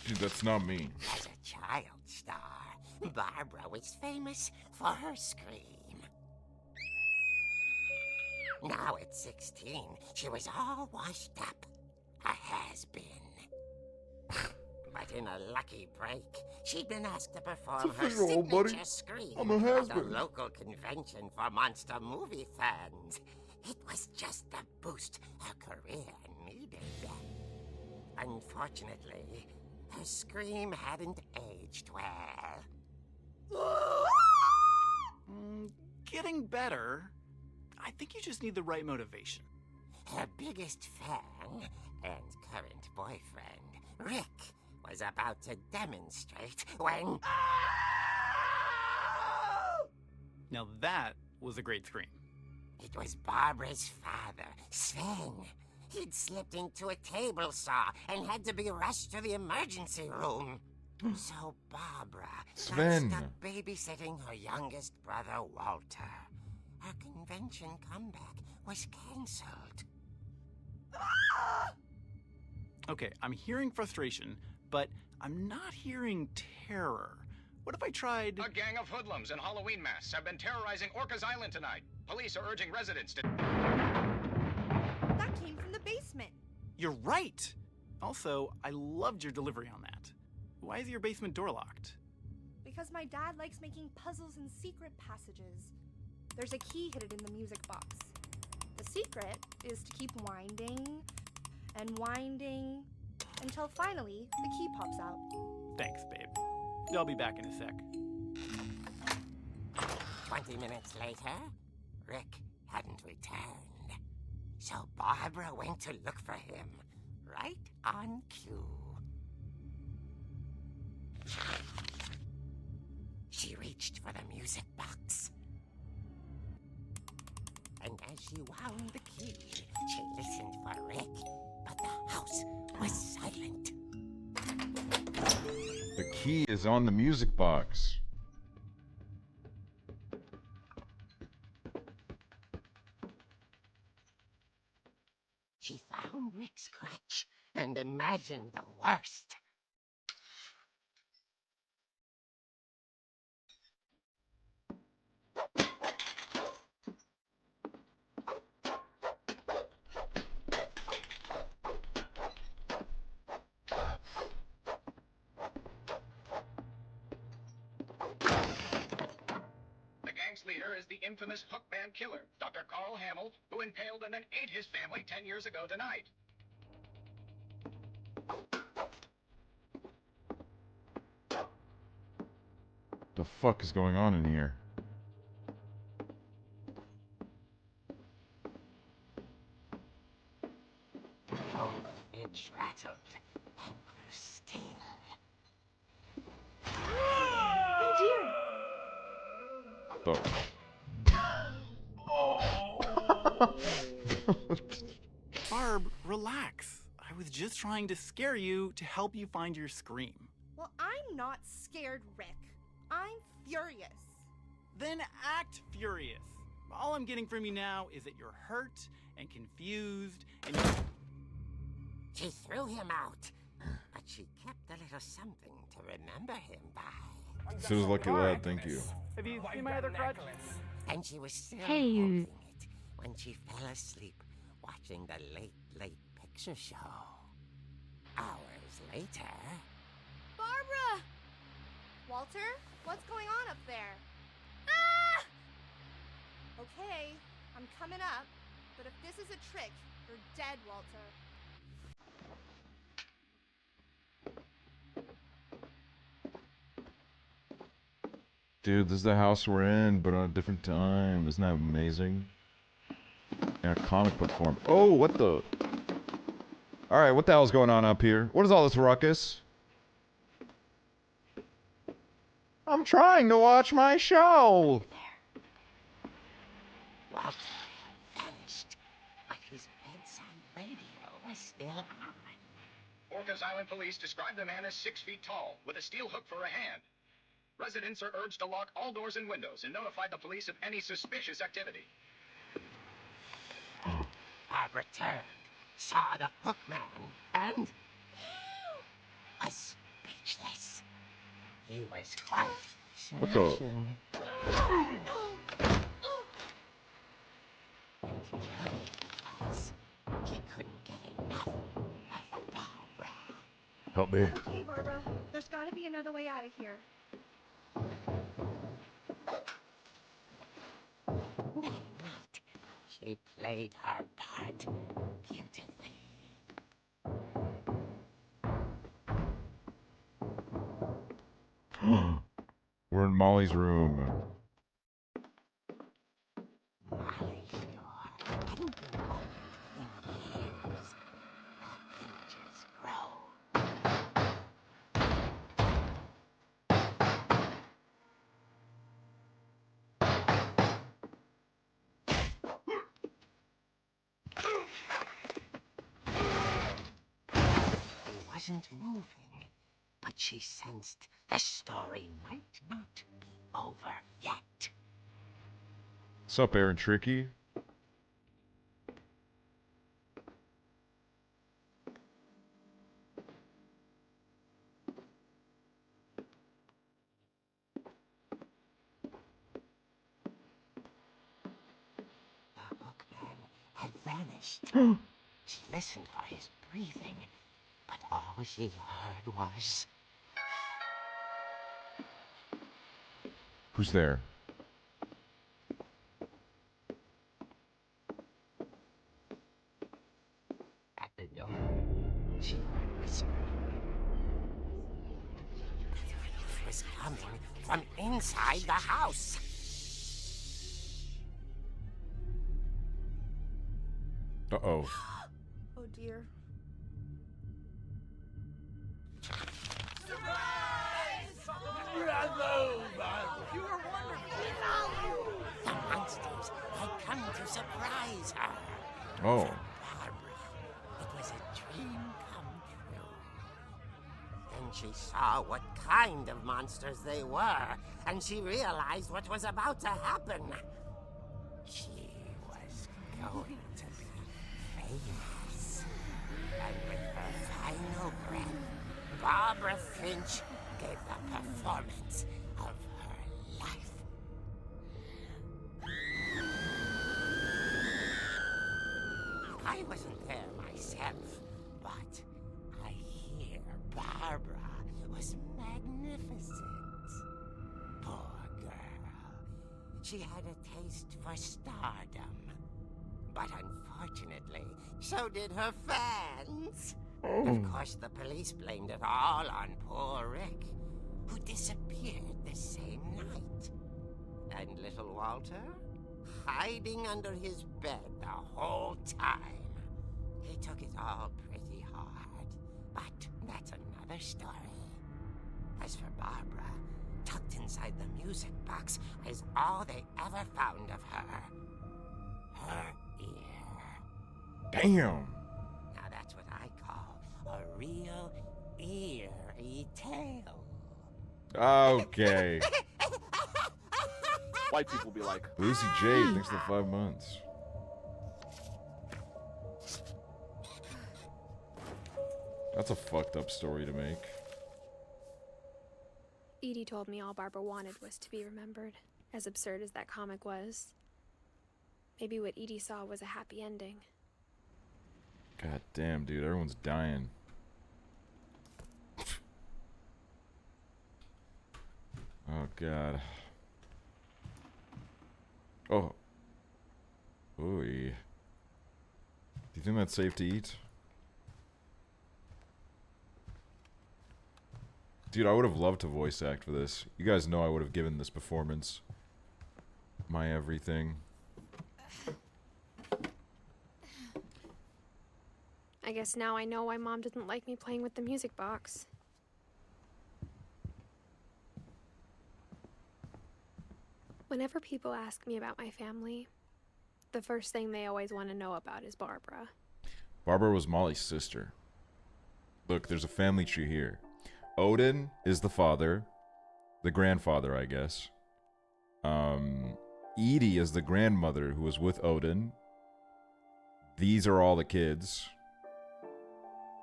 Dude, that's not me. As a child star, Barbara was famous for her scream. Now at 16, she was all washed up. A has-been. But in a lucky break, she'd been asked to perform her signature scream I'm a at a has-been. local convention for monster movie fans. It was just the boost her career needed. Unfortunately, her scream hadn't aged well. Getting better. I think you just need the right motivation. Her biggest fan and current boyfriend, Rick, was about to demonstrate when... Now that was a great scream. It was Barbara's father, Sven. He'd slipped into a table saw and had to be rushed to the emergency room. So Barbara Sven. got stuck babysitting her youngest brother, Walter. Her convention comeback was cancelled. Okay, I'm hearing frustration, but I'm not hearing terror. What if I tried... A gang of hoodlums in Halloween masks have been terrorizing Orcas Island tonight. Police are urging residents to... That came from the basement. You're right! Also, I loved your delivery on that. Why is your basement door locked? Because my dad likes making puzzles and secret passages. There's a key hidden in the music box. The secret is to keep winding and winding until finally the key pops out. Thanks, babe. I'll be back in a sec. 20 minutes later, Rick hadn't returned. So Barbara went to look for him, right on cue. She reached for the music box. And as she wound the key, she listened for Rick, but the house was silent. The key is on the music box. She found Rick's crutch and imagined the worst. The gang's leader is the infamous Hookman killer, Dr. Carl Hamill, who impaled and then ate his family 10 years ago tonight. The fuck is going on in here? It's rattled and grew still. Oh dear. Barb, relax. I was just trying to scare you to help you find your scream. Well, I'm not scared, Rick. I'm furious. Then act furious. All I'm getting from you now is that you're hurt and confused and She threw him out, but she kept a little something to remember him by. Sue's lucky lad, thank you. Have you seen my other crutch? And she was still Hey, holding it when she fell asleep watching the late picture show. Hours later... Barbara! Walter, what's going on up there? Ah! Okay, I'm coming up, but if this is a trick, you're dead, Walter. Dude, this is the house we're in, but on a different time. Isn't that amazing? In a comic book form. Oh, what the? Alright, what the hell's going on up here? What is all this ruckus? I'm trying to watch my show! Walter vanished, but his bedside radio was still on. Orcas Island police describe the man as 6 feet tall, with a steel hook for a hand. Residents are urged to lock all doors and windows and notify the police of any suspicious activity. Bob returned, saw the hook man, and was speechless. He was quite What the? He couldn't get enough of Barbara. Help me. Hey, Barbara, there's gotta be another way out of here. That night, she played her part beautifully. We're in Molly's room. Molly sure hadn't been cold in years. The inches grow. He wasn't moving, but she sensed the story might not be over yet. What's up, Aaron Tricky? The hookman had vanished. She listened for his breathing, but all she heard was... Who's there? At the door, she heard whispering. It was coming from inside the house. Uh-oh. Oh dear. The monsters had come to surprise her. Oh. Barbara, it was a dream come true. she saw what kind of monsters they were, and she realized what was about to happen. She was going to be famous. And with her final breath, Barbara Finch gave the performance of her life. I wasn't there myself, but I hear Barbara was magnificent. Poor girl. She had a taste for stardom. But unfortunately, so did her fans. Of course, the police blamed it all on poor Rick, who disappeared the same night. And little Walter? Hiding under his bed the whole time. He took it all pretty hard, but that's another story. As for Barbara, tucked inside the music box is all they ever found of her. Her ear. Damn. Now that's what I call a real eerie tale. Okay. White people be like, Lucy J, thanks for the 5 months. That's a fucked up story to make. Edie told me all Barbara wanted was to be remembered, as absurd as that comic was. Maybe what Edie saw was a happy ending. God damn, dude, everyone's dying. Oh, God. Oh. Ooh. Do you think that's safe to eat? Dude, I would have loved to voice act for this. You guys know I would have given this performance my everything. I guess now I know why Mom didn't like me playing with the music box. Whenever people ask me about my family, the first thing they always want to know about is Barbara. Barbara was Molly's sister. Look, there's a family tree here. Odin is the father. The grandfather, I guess. Edie is the grandmother who was with Odin. These are all the kids.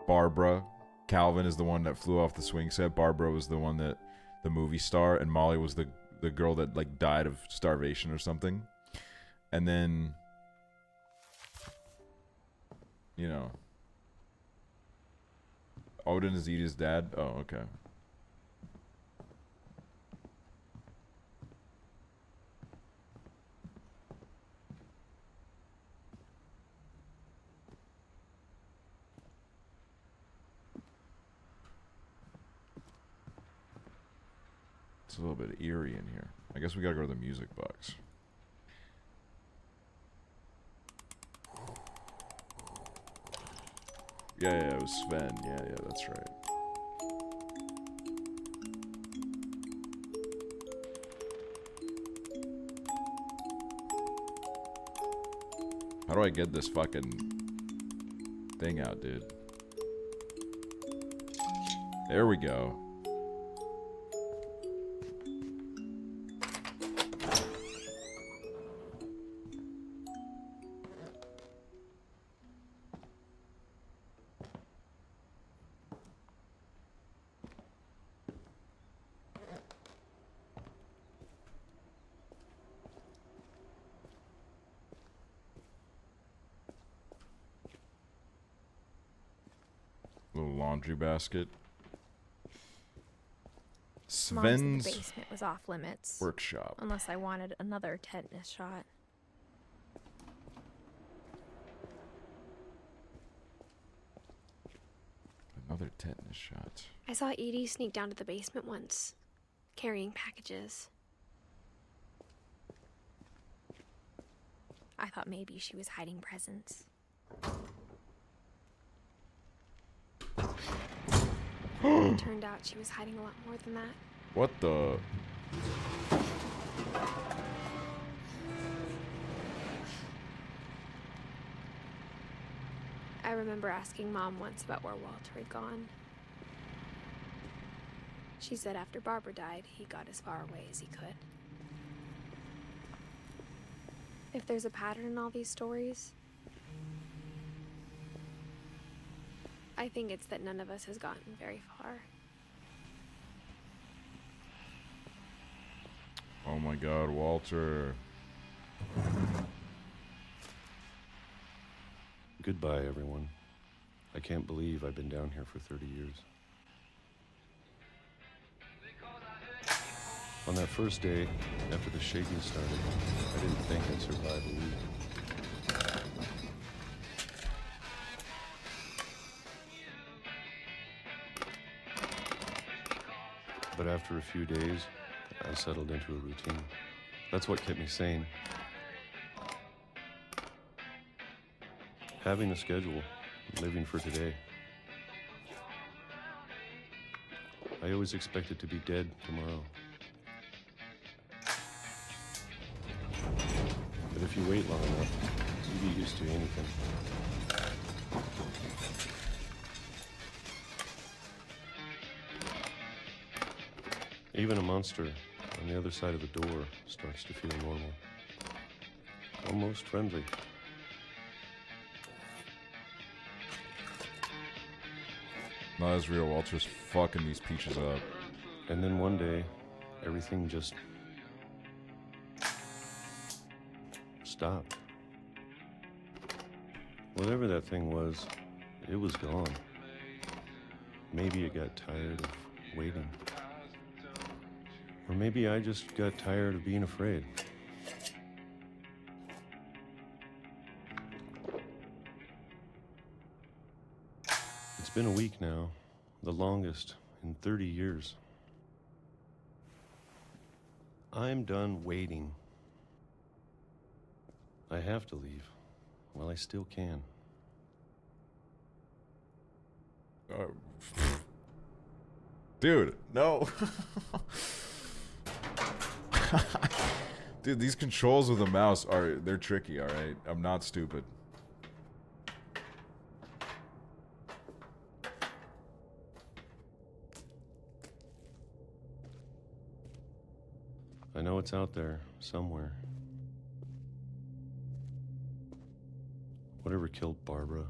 Barbara. Calvin is the one that flew off the swing set. Barbara was the one that... the movie star. And Molly was the girl that, like, died of starvation or something. And then... you know... Odin is Edie's dad? Oh, okay. It's a little bit eerie in here. I guess we gotta go to the music box. Yeah, it was Sven. Yeah, that's right. How do I get this fucking thing out, dude? There we go. Little laundry basket. Mom said Sven's the basement was off limits. workshop. Unless I wanted another tetanus shot. Another tetanus shot. I saw Edie sneak down to the basement once, carrying packages. I thought maybe she was hiding presents. It turned out she was hiding a lot more than that. What the? I remember asking Mom once about where Walter had gone. She said after Barbara died, he got as far away as he could. If there's a pattern in all these stories, I think it's that none of us has gotten very far. Oh my god, Walter. Goodbye, everyone. I can't believe I've been down here for 30 years. On that first day, after the shaking started, I didn't think I'd survive a week. But after a few days, I settled into a routine. That's what kept me sane. Having a schedule, living for today. I always expected to be dead tomorrow. But if you wait long enough, you get used to anything. Even a monster on the other side of the door starts to feel normal. Almost friendly. Not as real. Walter's fucking these peaches up. And then one day, everything just stopped. Whatever that thing was, it was gone. Maybe it got tired of waiting. Or maybe I just got tired of being afraid. It's been a week now, the longest in 30 years. I'm done waiting. I have to leave while I still can. Dude, no. Dude, these controls with the mouse they're tricky, alright? I'm not stupid. I know it's out there, somewhere. Whatever killed Barbara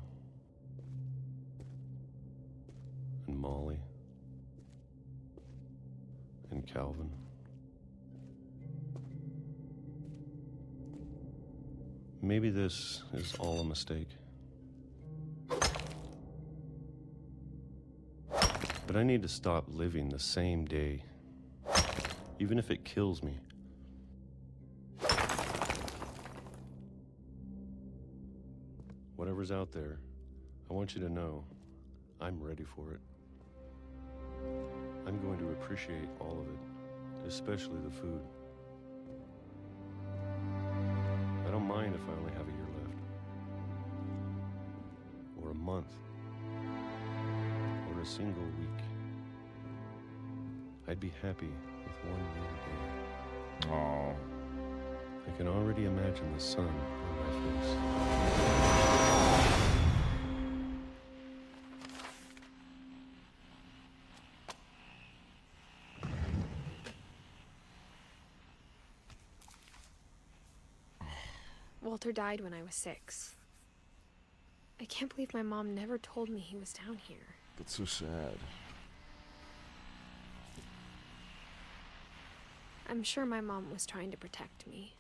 and Molly and Calvin. Maybe this is all a mistake. But I need to stop living the same day, even if it kills me. Whatever's out there, I want you to know I'm ready for it. I'm going to appreciate all of it, especially the food. I don't mind if I only have a year left, or a month, or a single week. I'd be happy with one new day. Aww. I can already imagine the sun on my face. Walter died when I was 6. I can't believe my mom never told me he was down here. That's so sad. I'm sure my mom was trying to protect me.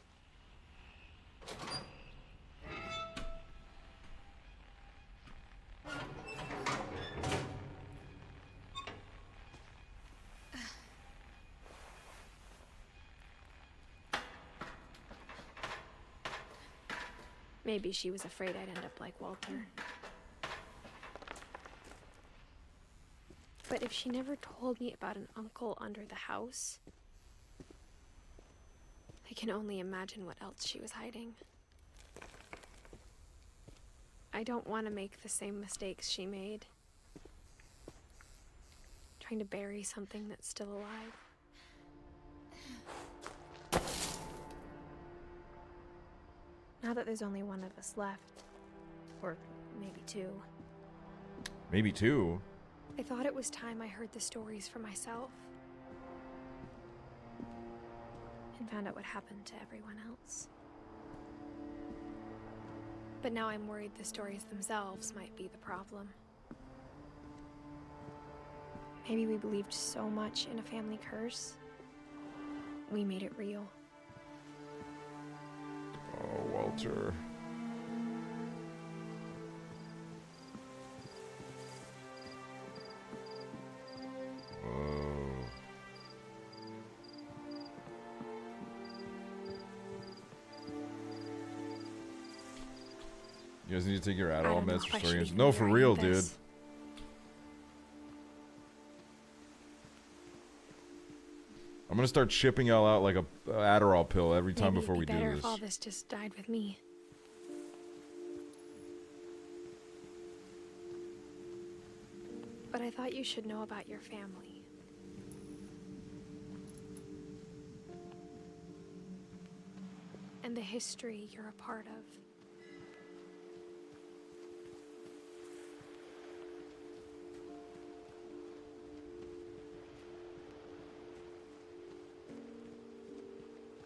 Maybe she was afraid I'd end up like Walter. But if she never told me about an uncle under the house, I can only imagine what else she was hiding. I don't want to make the same mistakes she made. Trying to bury something that's still alive. Now that there's only one of us left, or maybe 2. Maybe 2? I thought it was time I heard the stories for myself. and found out what happened to everyone else. But now I'm worried the stories themselves might be the problem. Maybe we believed so much in a family curse, we made it real. Oh, Walter. You guys need to take your Adderall meds for stories. No, for real, dude. I'm gonna start shipping y'all out like a Adderall pill every time before we do Maybe it'd be better this. if all this just died with me. But I thought you should know about your family. And the history you're a part of.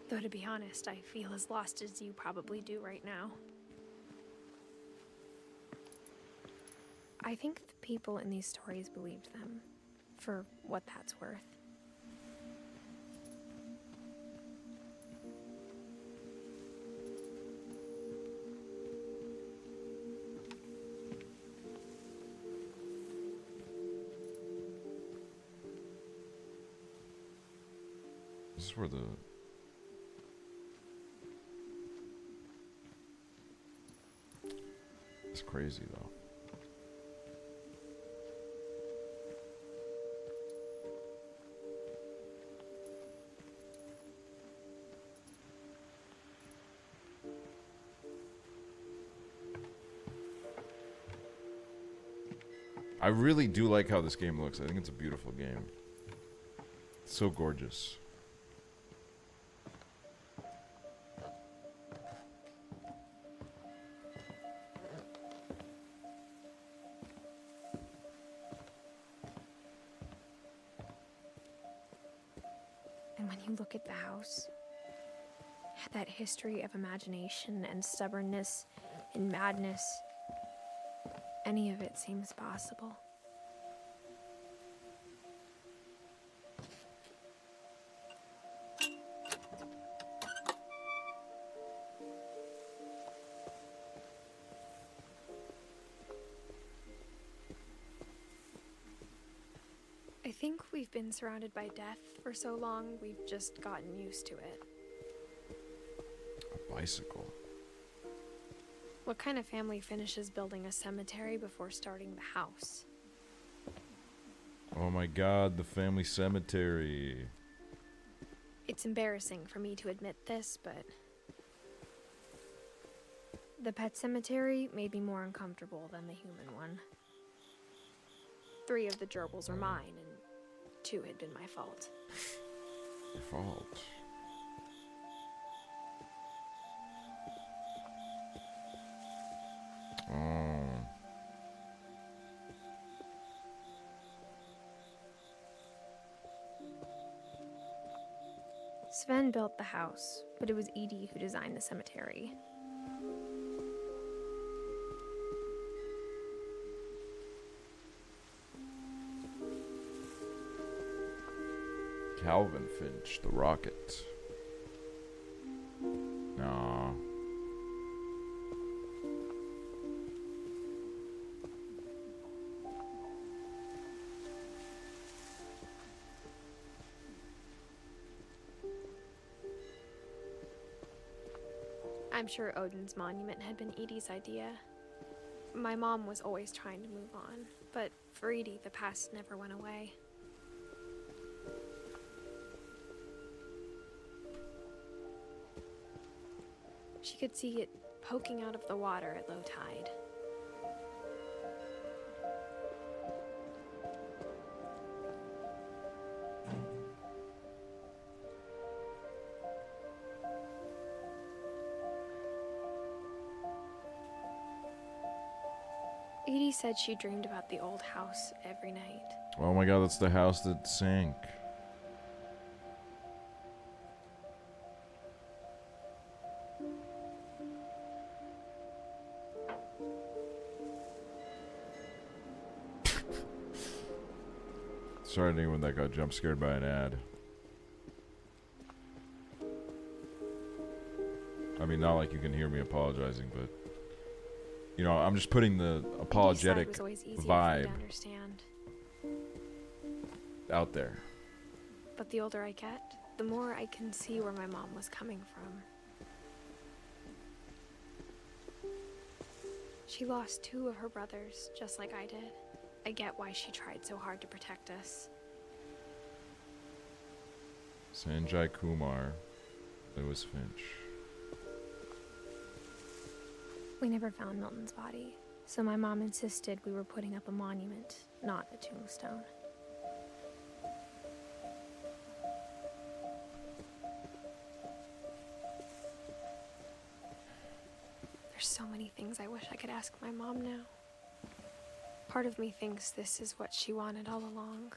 Though to be honest, I feel as lost as you probably do right now. I think the people in these stories believed them, for what that's worth. This is where the... It's crazy, though. I really do like how this game looks. I think it's a beautiful game. It's so gorgeous. And when you look at the house, that history of imagination and stubbornness and madness, any of it seems possible. I think we've been surrounded by death for so long, we've just gotten used to it. A bicycle. What kind of family finishes building a cemetery before starting the house? Oh my god, the family cemetery. It's embarrassing for me to admit this, but the pet cemetery made me more uncomfortable than the human one. 3 of the gerbils were mine, and 2 had been my fault. Your fault. Oh. Sven built the house, but it was Edie who designed the cemetery. Calvin Finch, the rocket. Aw. I'm sure Odin's monument had been Edie's idea. My mom was always trying to move on, but for Edie, the past never went away. She could see it poking out of the water at low tide. Edie said she dreamed about the old house every night. Oh my god, that's the house that sank. Sorry to anyone that got jump scared by an ad. I mean, not like you can hear me apologizing, but you know, I'm just putting the apologetic vibe out there. But the older I get, the more I can see where my mom was coming from. She lost 2 of her brothers, just like I did. I get why she tried so hard to protect us. Sanjay Kumar, Lewis Finch. We never found Milton's body, so my mom insisted we were putting up a monument, not a tombstone. There's so many things I wish I could ask my mom now. Part of me thinks this is what she wanted all along.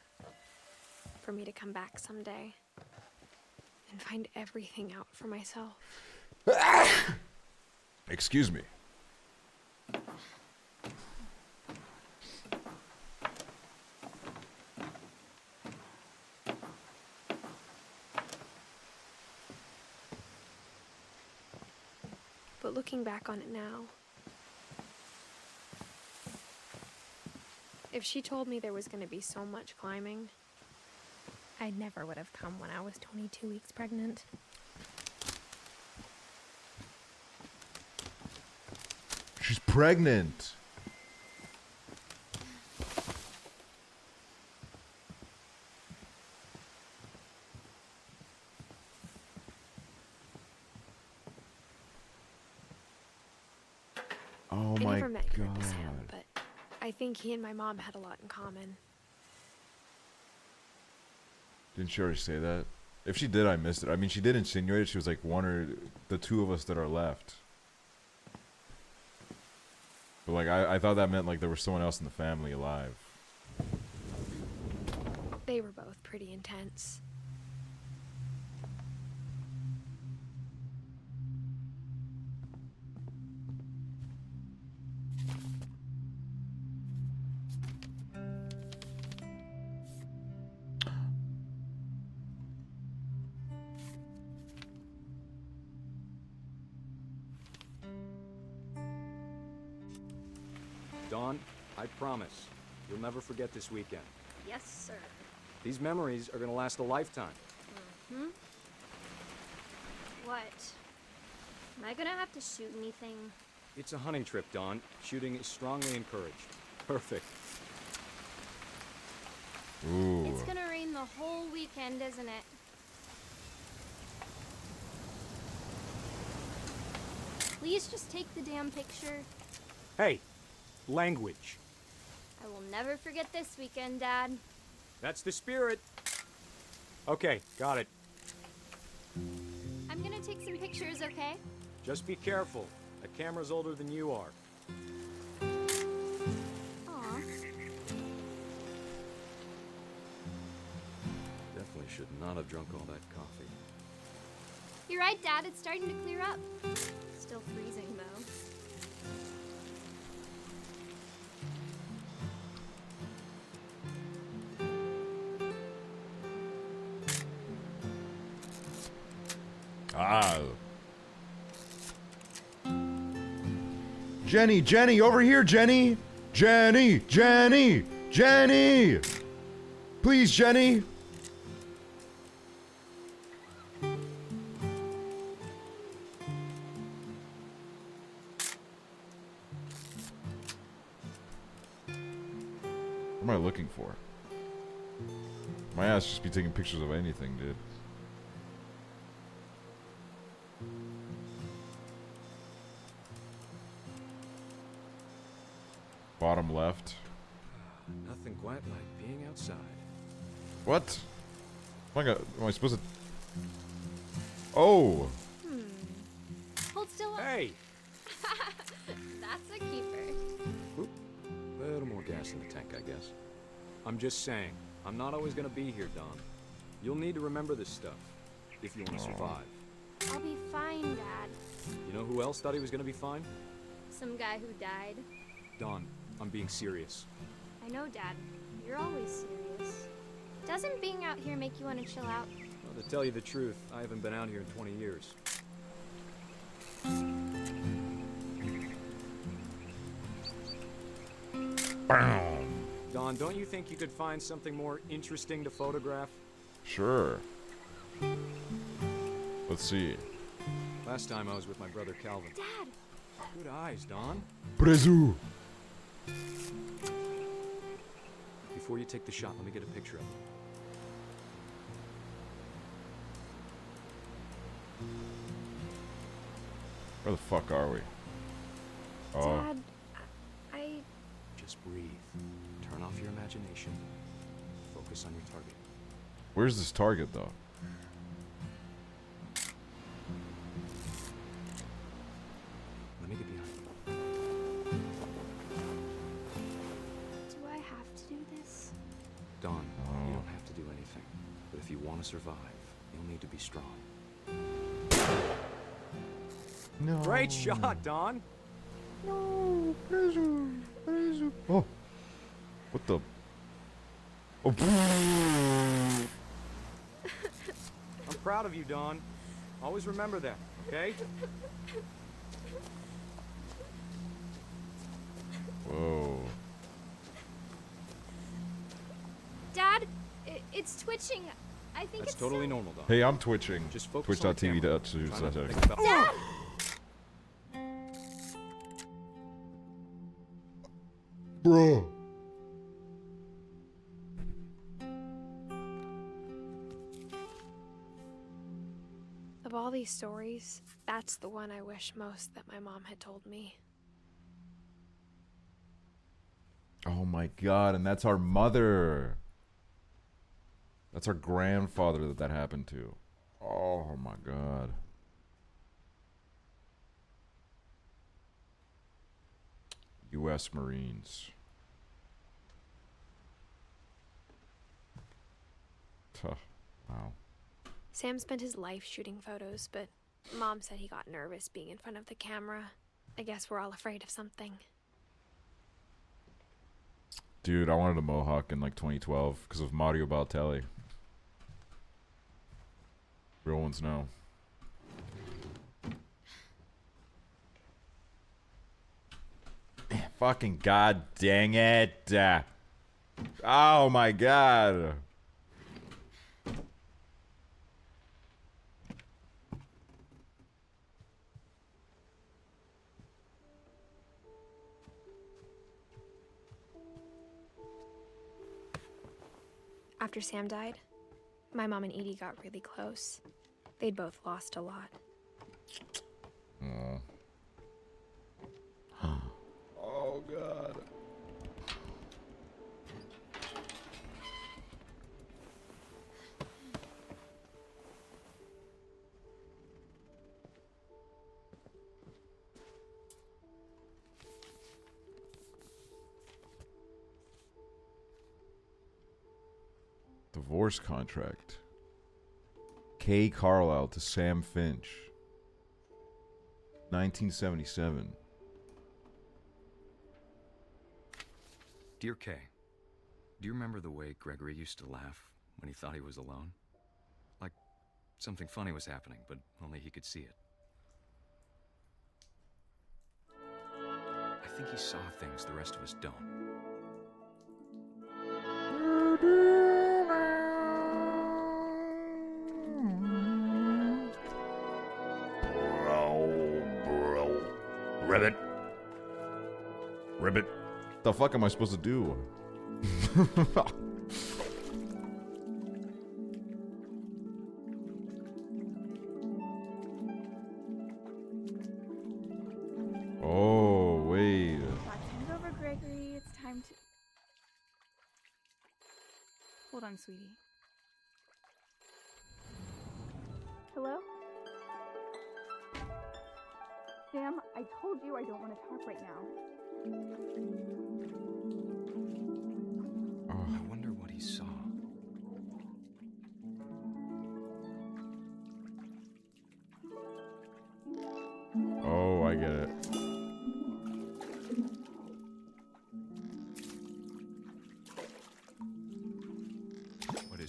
For me to come back someday and find everything out for myself. Excuse me. But looking back on it now, if she told me there was going to be so much climbing, I never would have come when I was 22 weeks pregnant. She's pregnant. Oh I my never met God. Sam, but I think he and my mom had a lot in common. Didn't she already say that? If she did, I missed it. I mean, she did insinuate she was like one or the 2 of us that are left. But like, I thought that meant like there was someone else in the family alive. They were both pretty intense. Dawn, I promise, you'll never forget this weekend. Yes, sir. These memories are gonna last a lifetime. Hmm? What? Am I gonna have to shoot anything? It's a hunting trip, Dawn. Shooting is strongly encouraged. Perfect. Ooh. It's gonna rain the whole weekend, isn't it? Please just take the damn picture. Hey, language. I will never forget this weekend, Dad. That's the spirit. Okay, got it. I'm gonna take some pictures, okay? Just be careful. The camera's older than you are. Aw. Definitely should not have drunk all that coffee. You're right, Dad. It's starting to clear up. Still freezing, though. Ah. Jenny, Jenny, over here, Jenny! Jenny, Jenny, Jenny! Please, Jenny! What am I looking for? My ass just be taking pictures of anything, dude. Bottom left. Nothing quite like being outside. What? Am I supposed to? Oh. Hold still. Hey! That's a keeper. Oop. A little more gas in the tank, I guess. I'm just saying, I'm not always gonna be here, Dawn. You'll need to remember this stuff, if you want to survive. I'll be fine, Dad. You know who else thought he was gonna be fine? Some guy who died. Dawn, I'm being serious. I know, Dad. You're always serious. Doesn't being out here make you want to chill out? Well, to tell you the truth, I haven't been out here in 20 years. Don, don't you think you could find something more interesting to photograph? Sure. Let's see. Last time I was with my brother Calvin. Dad! Good eyes, Don. Prezu! Before you take the shot, let me get a picture of it. Where the fuck are we? Oh. Dad, I... Just breathe. Turn off your imagination. Focus on your target. Where's this target, though? Let me get behind you. Do I have to do this? Don, you don't have to do anything. But if you want to survive, you'll need to be strong. No. Great shot, Don! No, Prezu, Prezu. Oh. What the? Oh. I'm proud of you, Don. Always remember that, okay? Whoa. Dad, it's twitching. I think That's it's totally normal, Don. Hey, I'm twitching. Just focus on the Twitch.tv. camera. Try not to think about- Dad! Bro. Of all these stories, that's the one I wish most that my mom had told me. Oh my god, and that's our mother. That's our grandfather that happened to. Oh my god. U.S. Marines. Huh. Wow. Sam spent his life shooting photos, but Mom said he got nervous being in front of the camera. I guess we're all afraid of something. Dude, I wanted a mohawk in like 2012 because of Mario Balotelli. Real ones know. Fucking god dang it. Oh my god. After Sam died, my mom and Edie got really close. They'd both lost a lot. Oh. Oh god. Divorce contract. Kay Carlisle to Sam Finch. 1977. Dear Kay, do you remember the way Gregory used to laugh when he thought he was alone? Like something funny was happening, but only he could see it. I think he saw things the rest of us don't. Ribbit. Ribbit. The fuck am I supposed to do? Oh, wait. Time's over, Gregory. It's time to... Hold on, sweetie. Hello? Sam, I told you I don't want to talk right now. I wonder what he saw. Oh, I get it. What is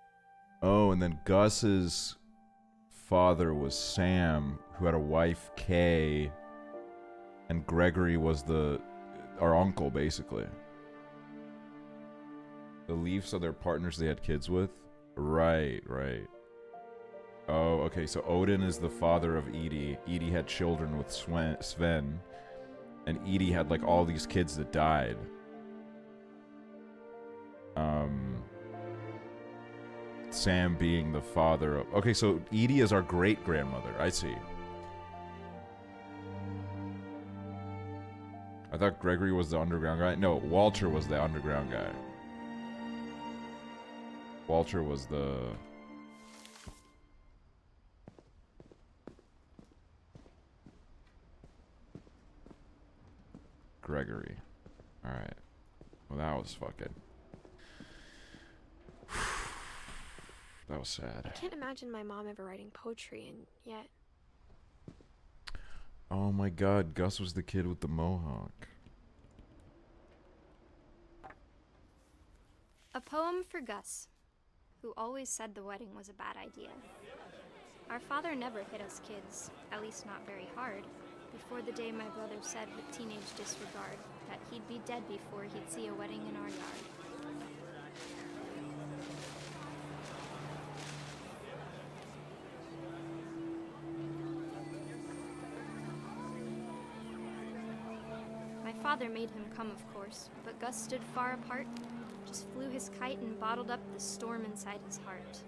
Oh, and then Gus's father was Sam, who had a wife, Kay, and Gregory was our uncle, basically. The Leafs are their partners they had kids with? Right, right. Oh, okay, so Odin is the father of Edie. Edie had children with Sven, and Edie had, like, all these kids that died. Sam being the father of... Okay, so Edie is our great-grandmother. I see. I thought Gregory was the underground guy. No, Walter was the underground guy. Walter was the... Gregory. Alright. Well, that was fucking... That was sad. I can't imagine my mom ever writing poetry, and yet... Oh my god, Gus was the kid with the mohawk. A poem for Gus, who always said the wedding was a bad idea. Our father never hit us kids, at least not very hard, before the day my brother said with teenage disregard that he'd be dead before he'd see a wedding in our yard. My father made him come, of course, but Gus stood far apart, just flew his kite and bottled up the storm inside his heart.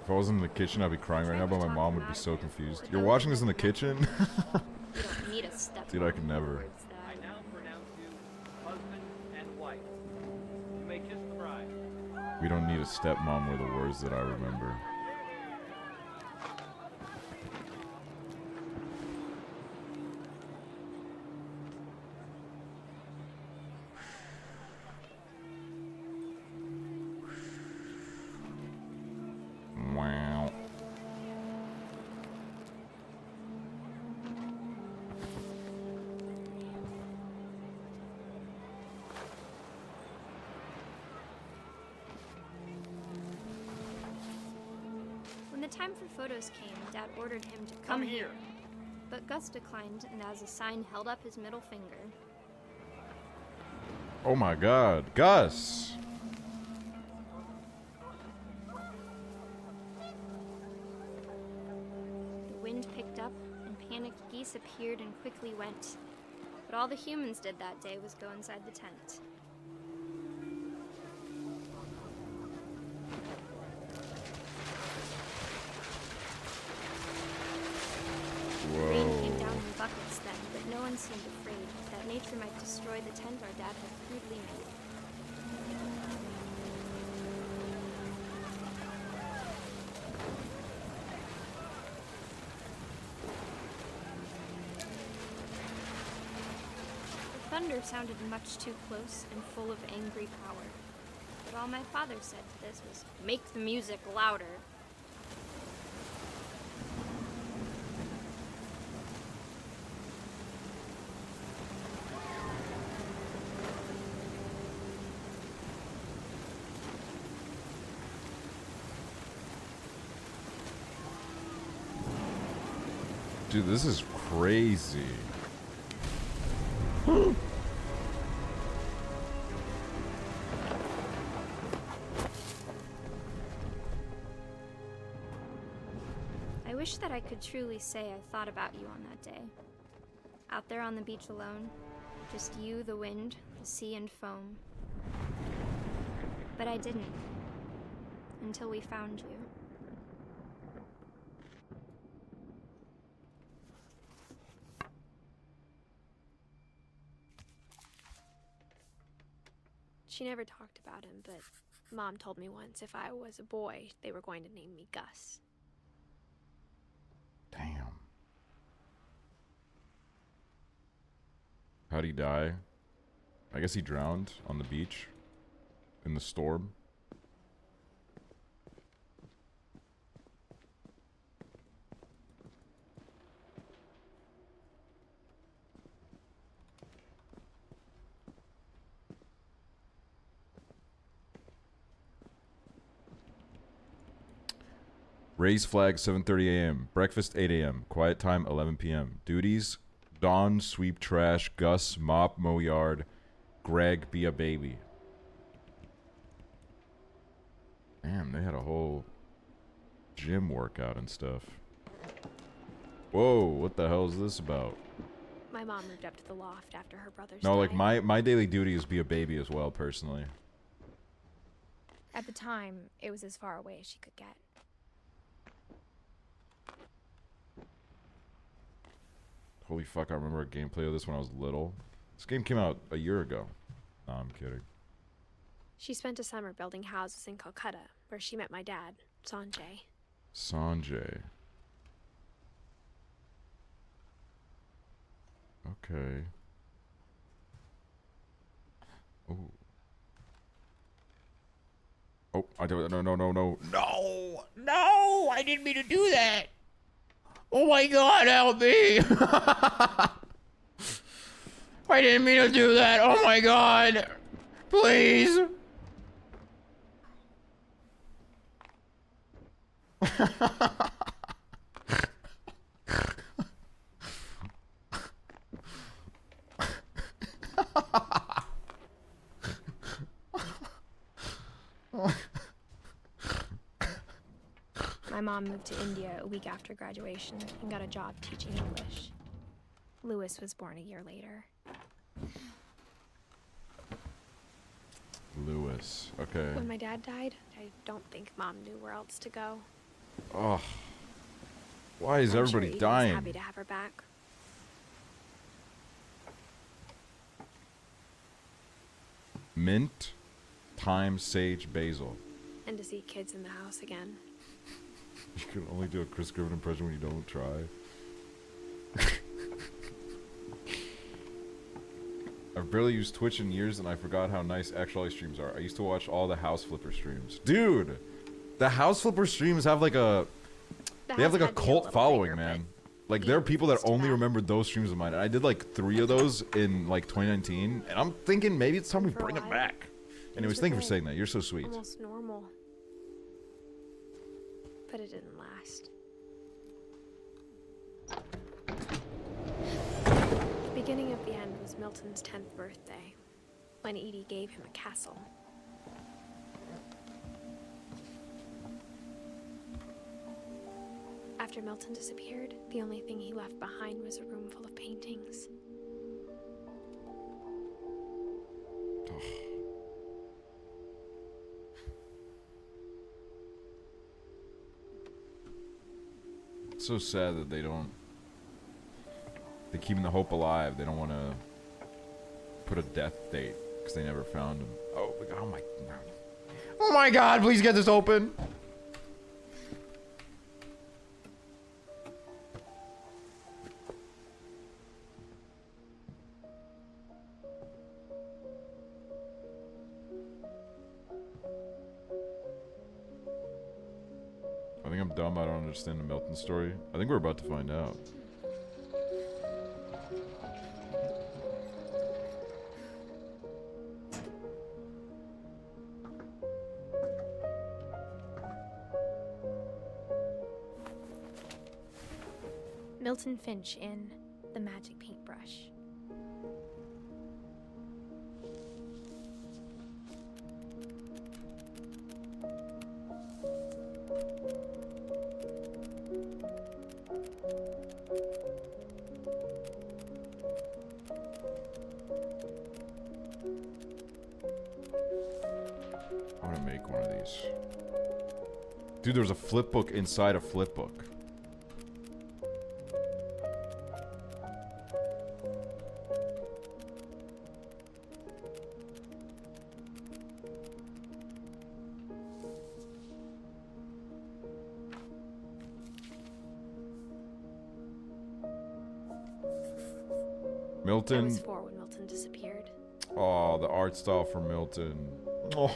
If I was in the kitchen, I'd be crying right now, but my mom would be so confused. You're watching this in the kitchen? You don't need a step. Dude, I could never. I now pronounce you husband and wife. You may kiss the bride. We don't need a stepmom were the words that I remember. Wow. When the time for photos came, Dad ordered him to come here. But Gus declined, and as a sign held up his middle finger. Oh my god, Gus! The wind picked up, and panicked geese appeared and quickly went. But all the humans did that day was go inside the tent. Rain came down in buckets then, but no one seemed afraid that nature might destroy the tent our dad had crudely made. The thunder sounded much too close and full of angry power. But all my father said to this was, "Make the music louder." Dude, this is crazy. I wish that I could truly say I thought about you on that day. Out there on the beach alone, just you, the wind, the sea, and foam. But I didn't. Until we found you. She never talked about him, but Mom told me once if I was a boy, they were going to name me Gus. Damn. How'd he die? I guess he drowned on the beach in the storm. Raise flag 7:30 a.m. Breakfast 8 a.m. Quiet time 11 p.m. Duties: Dawn sweep trash, Gus mop mow yard, Greg be a baby. Damn, they had a whole gym workout and stuff. Whoa, what the hell is this about? My mom moved up to the loft after her brother's No, like died. my daily duty is be a baby as well, personally. At the time, it was as far away as she could get. Holy fuck, I remember a gameplay of this when I was little. This game came out a year ago. No, I'm kidding. She spent a summer building houses in Calcutta, where she met my dad, Sanjay. Sanjay. Okay. Oh. Oh, I don't. No! No! No! I didn't mean to do that! Oh my god, help me! I didn't mean to do that! Oh my god! Please! My mom moved to India a week after graduation and got a job teaching English. Lewis was born a year later. Lewis. Okay. When my dad died, I don't think Mom knew where else to go. Oh. Why is I'm everybody sure Edie dying? was happy to have her back. Mint, thyme, sage, basil. And to see kids in the house again. You can only do a Chris Griffin impression when you don't try. I've barely used Twitch in years and I forgot how nice Aksually streams are. I used to watch all the House Flipper streams. Dude! The House Flipper streams have like a... They have like a cult following, man. Like there are people that only remember those streams of mine. And I did like 3 of those in like 2019. And I'm thinking maybe it's time we bring them back. Anyways, thank you for saying that. You're so sweet. Almost normal. But it didn't last. The beginning of the end was Milton's 10th birthday, when Edie gave him a castle. After Milton disappeared, the only thing he left behind was a room full of paintings. It's so sad that they don't... They're keeping the hope alive. They don't want to put a death date because they never found him. Oh my god, Oh my god, please get this open! I think I'm dumb. I don't understand the Milton story. I think we're about to find out. Milton Finch in The Magic Paintbrush. I want to make one of these. Dude, there's a flip book inside a flip book. I Milton. was 4 when Milton disappeared. Oh, the art style for Milton. Oh.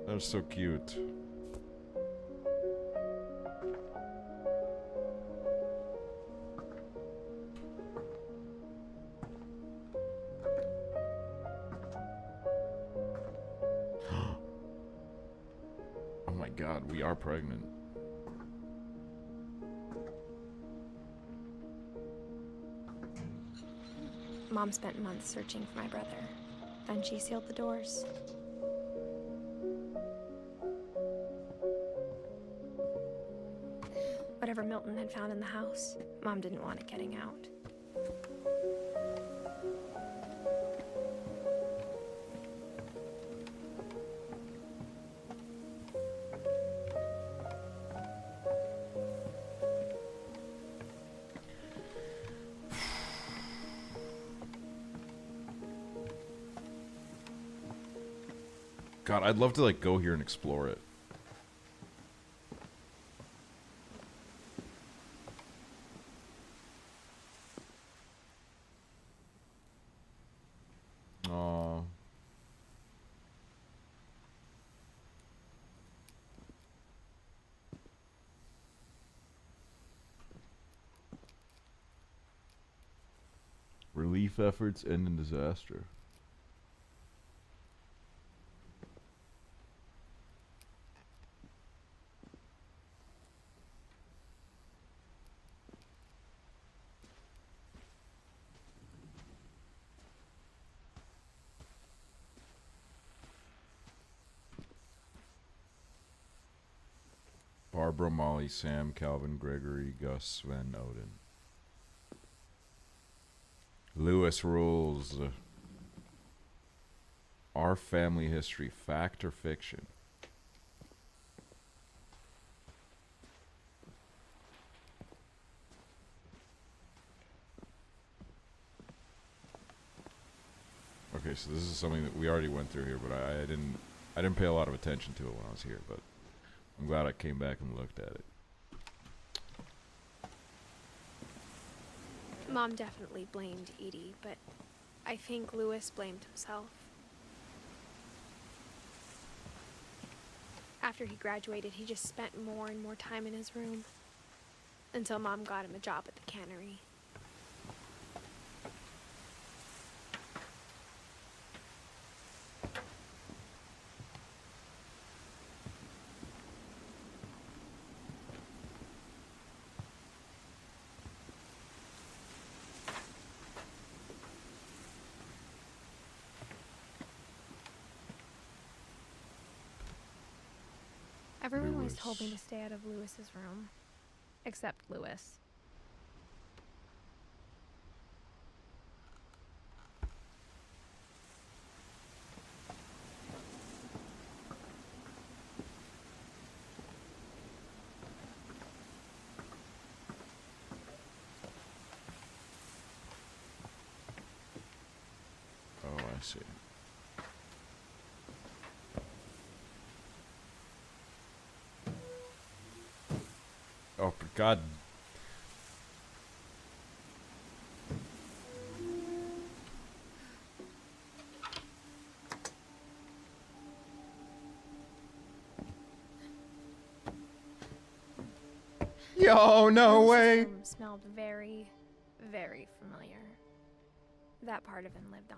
That's so cute. my god, we are pregnant. Mom spent months searching for my brother. Then she sealed the doors. Whatever Milton had found in the house, Mom didn't want it getting out. God, I'd love to like go here and explore it. Aww. Relief efforts end in disaster. Barbara, Molly, Sam, Calvin, Gregory, Gus, Sven, Odin. Lewis rules. Our family history, fact or fiction? Okay, so this is something that we already went through here, but I didn't pay a lot of attention to it when I was here, but I'm glad I came back and looked at it. Mom definitely blamed Edie, but I think Lewis blamed himself. After he graduated, he just spent more and more time in his room, until Mom got him a job at the cannery. Everyone always told me to stay out of Lewis's room, except Lewis. Oh, I see. Oh, God. Yo, no way. Lewis's room smelled very, very familiar. That part of him lived on.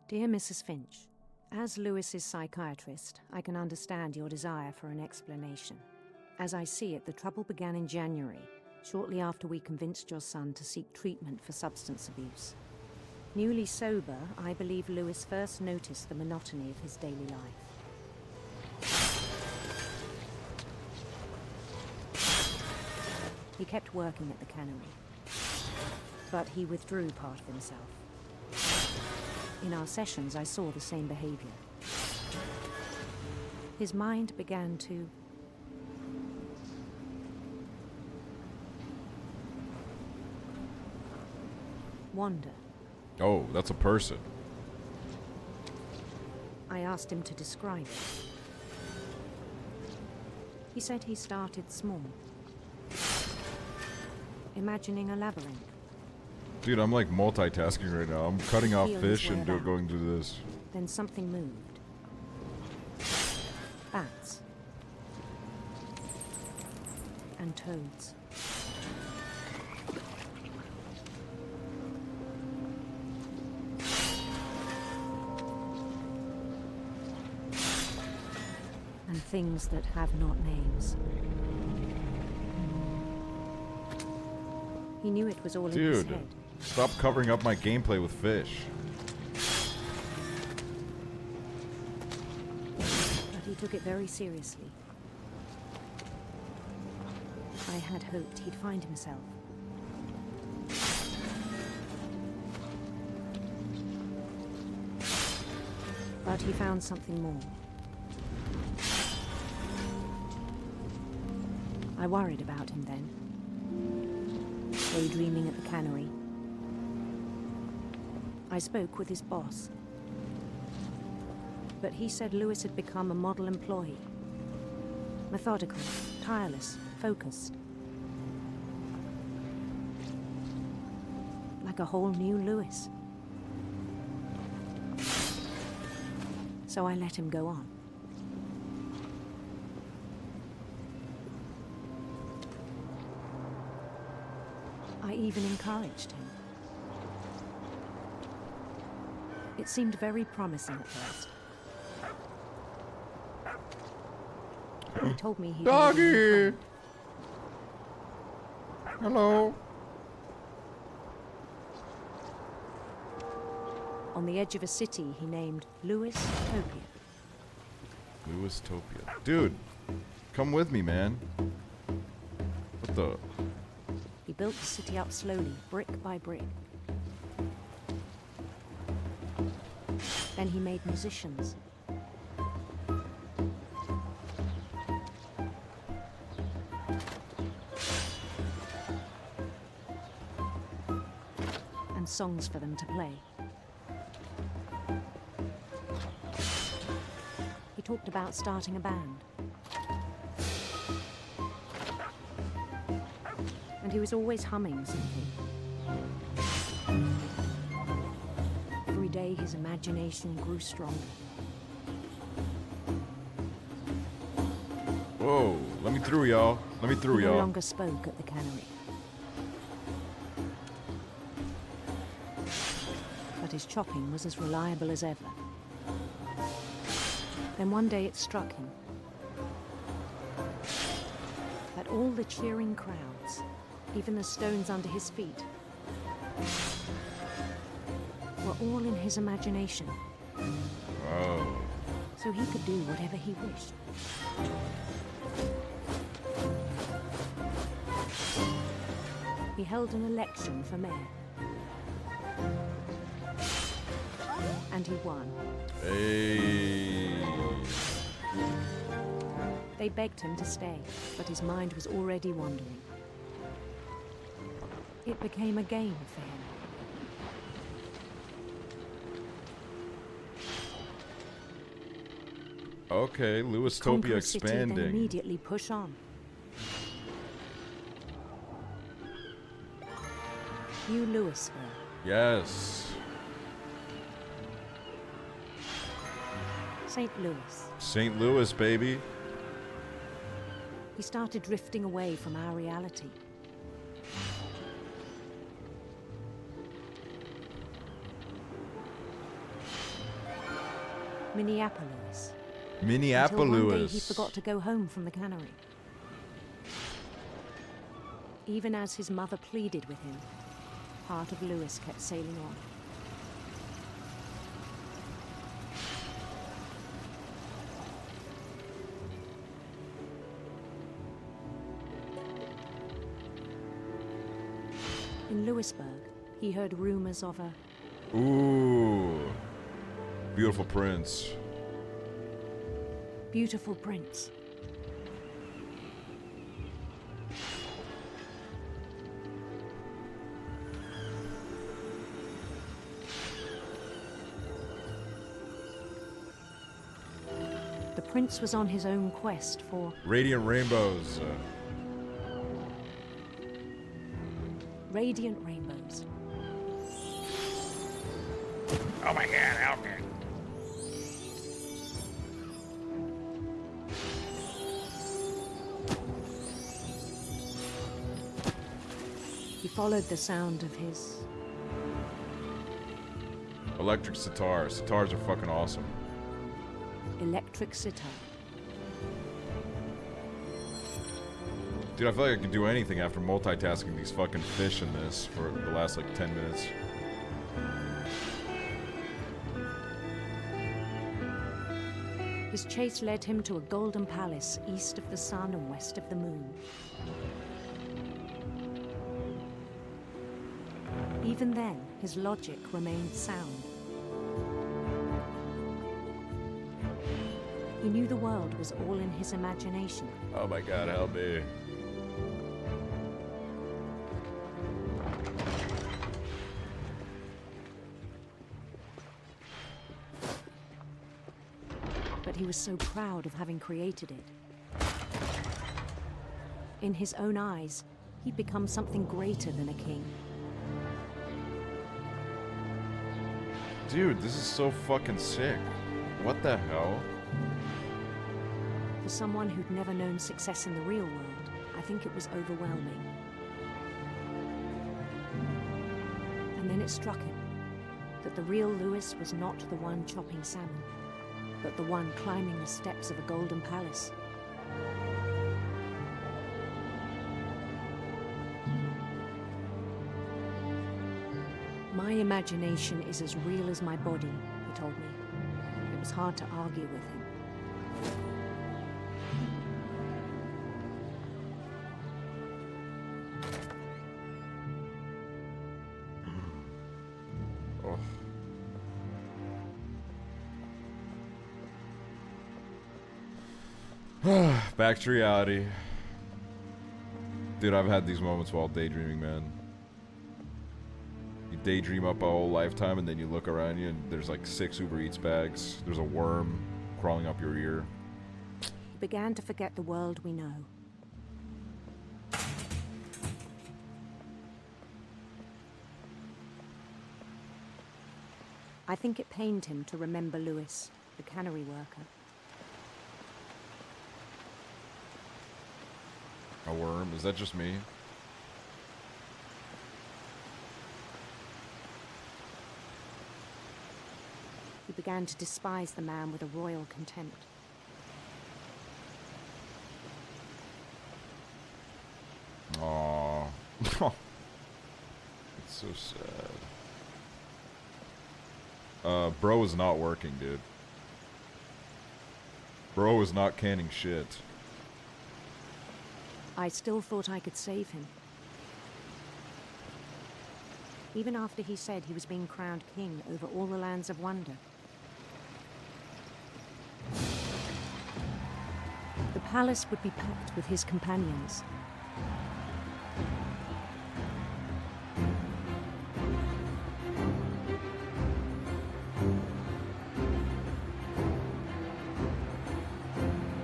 Dear Mrs. Finch, as Lewis's psychiatrist, I can understand your desire for an explanation. As I see it, the trouble began in January, shortly after we convinced your son to seek treatment for substance abuse. Newly sober, I believe Lewis first noticed the monotony of his daily life. He kept working at the cannery, but he withdrew part of himself. In our sessions, I saw the same behavior. His mind began to wander. Oh, that's a person. I asked him to describe it. He said he started small, imagining a labyrinth. Dude, I'm like multitasking right now. I'm cutting off Feel his fish and whereabouts. going to this. Then something moved. bats, and toads. And things that have not names. He knew it was all in his Dude, head. stop covering up my gameplay with fish. But he took it very seriously. I had hoped he'd find himself. But he found something more. I worried about him then. Daydreaming at the cannery. I spoke with his boss. But he said Lewis had become a model employee. Methodical, tireless, focused. Like a whole new Lewis. So I let him go on. I even encouraged him. It seemed very promising at first. He told me he'd made a new Doggy! friend. Hello. On the edge of a city he named Lewis-topia. Lewis-topia. Dude, come with me, man. What the? He built the city up slowly, brick by brick. Then he made musicians. And songs for them to play. He talked about starting a band. And he was always humming something. Every day his imagination grew stronger. Whoa, let me through, y'all. Let me through, He no y'all. longer spoke at the cannery. But his chopping was as reliable as ever. Then one day it struck him that all the cheering crowds, even the stones under his feet, were all in his imagination. Oh. So he could do whatever he wished. He held an election for mayor. And he won. Hey. They begged him to stay, but his mind was already wandering. It became a game for him. Okay, Conquer Lewis-topia a city, then expanding. immediately push on. New Louisville. Yes. St. Louis. St. Louis, baby. He started drifting away from our reality. Minneapolis. Until one day he Minneapolis. forgot to go home from the cannery. Even as his mother pleaded with him, part of Lewis kept sailing on. In Lewisburg, he heard rumors of a Ooh. Beautiful prince. beautiful prince. The prince was on his own quest for Radiant rainbows. radiant rainbows. Oh my god, help me. followed the sound of his... Electric sitar. Sitars are fucking awesome. electric sitar. Dude, I feel like I could do anything after multitasking these fucking fish in this for the last like 10 minutes. His chase led him to a golden palace east of the sun and west of the moon. Even then, his logic remained sound. He knew the world was all in his imagination. Oh my god, help me. But he was so proud of having created it. In his own eyes, he'd become something greater than a king. Dude, this is so fucking sick. What the hell? For someone who'd never known success in the real world, I think it was overwhelming. And then it struck him that the real Lewis was not the one chopping salmon, but the one climbing the steps of a golden palace. My imagination is as real as my body, he told me. It was hard to argue with him. Back to reality. Dude, I've had these moments while daydreaming, man. You daydream up a whole lifetime and then you look around you and there's like 6 Uber Eats bags. There's a worm crawling up your ear. He began to forget the world we know. I think it pained him to remember Lewis, the cannery worker. A worm? Is that just me? He began to despise the man with a royal contempt. Aww. It's so sad. Bro is not working, dude. Bro is not canning shit. I still thought I could save him. Even after he said he was being crowned king over all the lands of wonder. The palace would be packed with his companions.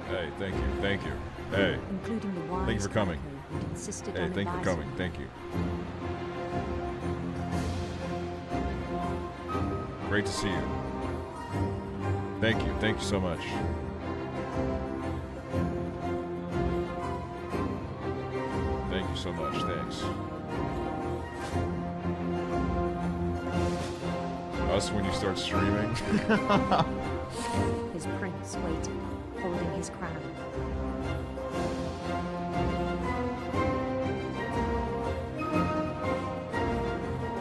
Hey, thank you, thank you. Hey. Including the wise Thank you for coming. who'd insisted Hey, on thank you for advising coming. him. Thank you. Great to see you. Thank you. Thank you so much. Thank you so much. Thanks. Us when you start streaming. His prince waited, holding his crown.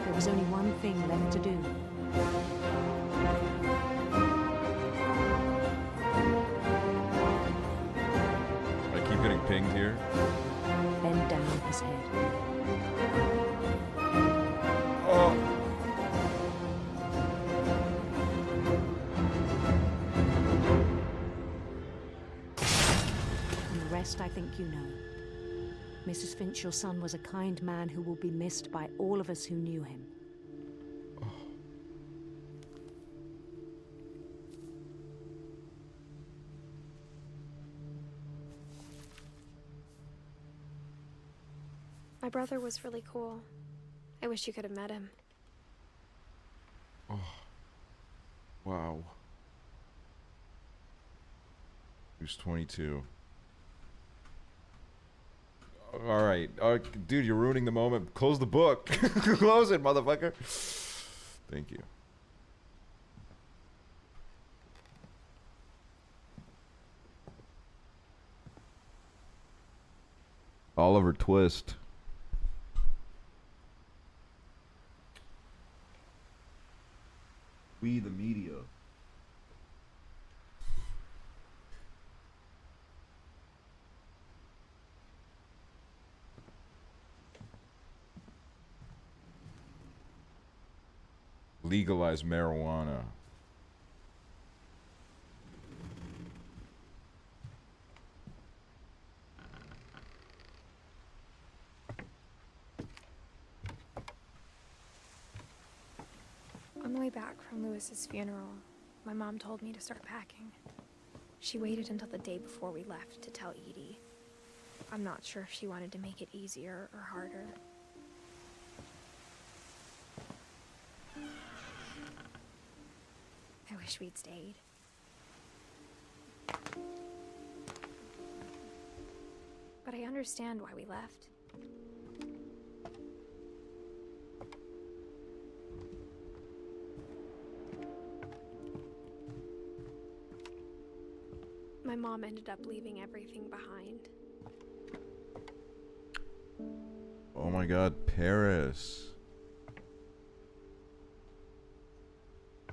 There was only one thing left to do. I keep getting pinged here. Bend down his head. Oh. And the rest I think you know. Mrs. Finch, your son was a kind man who will be missed by all of us who knew him. My brother was really cool. I wish you could have met him. Oh. Wow. He was 22. All right. Dude, you're ruining the moment. Close the book. Close it, motherfucker. Thank you. Oliver Twist. We the media. Legalize marijuana. On the way back from Lewis's funeral, my mom told me to start packing. She waited until the day before we left to tell Edie. I'm not sure if she wanted to make it easier or harder. I wish we'd stayed. But I understand why we left. My mom ended up leaving everything behind. Oh my god, Paris.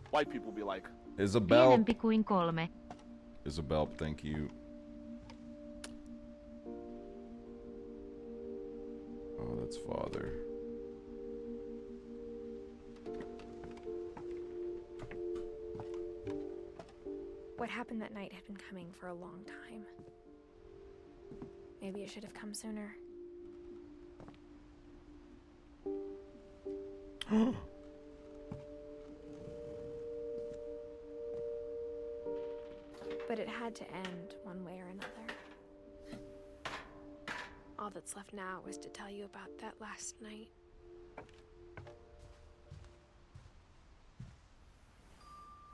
White people be like, Isabel. Pienempi kuin 3. Isabel, thank you. Oh, that's father. What happened that night had been coming for a long time. Maybe it should have come sooner. But it had to end one way or another. All that's left now is to tell you about that last night.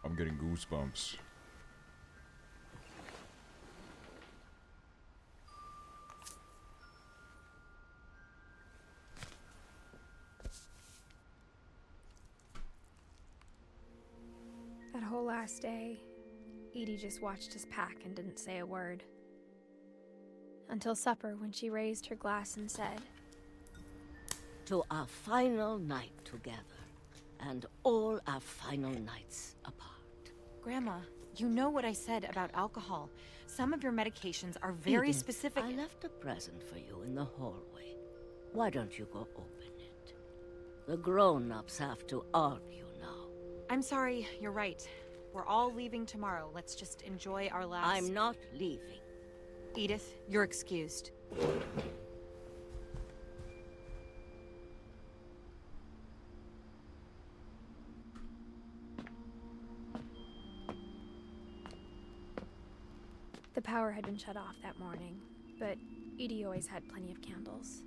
I'm getting goosebumps. That whole last day, Edie just watched us pack and didn't say a word. Until supper, when she raised her glass and said, "To our final night together, and all our final nights apart." Grandma, you know what I said about alcohol. Some of your medications are very Edith, specific. I left a present for you in the hallway. Why don't you go open it? The grown-ups have to argue now. I'm sorry, you're right. We're all leaving tomorrow. Let's just enjoy our last... I'm not leaving. Edith, you're excused. The power had been shut off that morning, but Edie always had plenty of candles.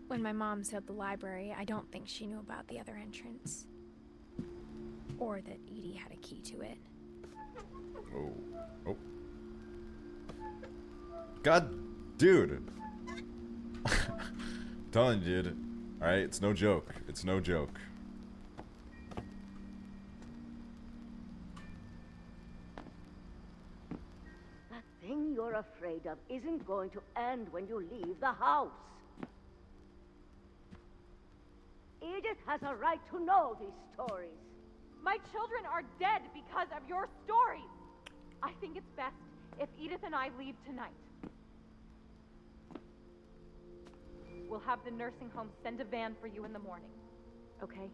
When my mom sealed the library, I don't think she knew about the other entrance. Or that Edie had a key to it. Oh. Oh. God, dude. I'm telling you, dude. Alright, it's no joke. It's no joke. That thing you're afraid of isn't going to end when you leave the house. Edith has a right to know these stories. My children are dead because of your stories. I think it's best if Edith and I leave tonight. We'll have the nursing home send a van for you in the morning. Okay?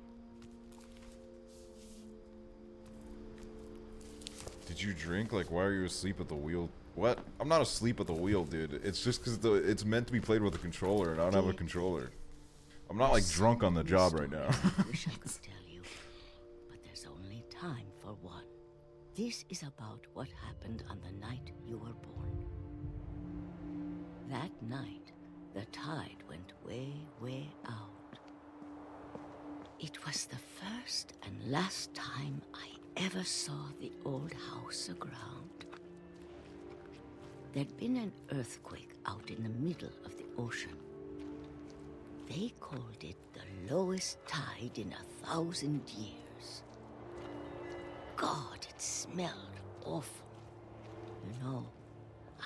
Did you drink? Like, why are you asleep at the wheel? What? I'm not asleep at the wheel, dude. It's just because it's meant to be played with a controller, and I don't have a controller. I'm not, like, drunk on the job right now. I wish I could tell you, but there's only time for one. This is about what happened on the night you were born. That night, the tide went way, way out. It was the first and last time I ever saw the old house aground. There'd been an earthquake out in the middle of the ocean. They called it the lowest tide in 1,000 years. God, it smelled awful. You know,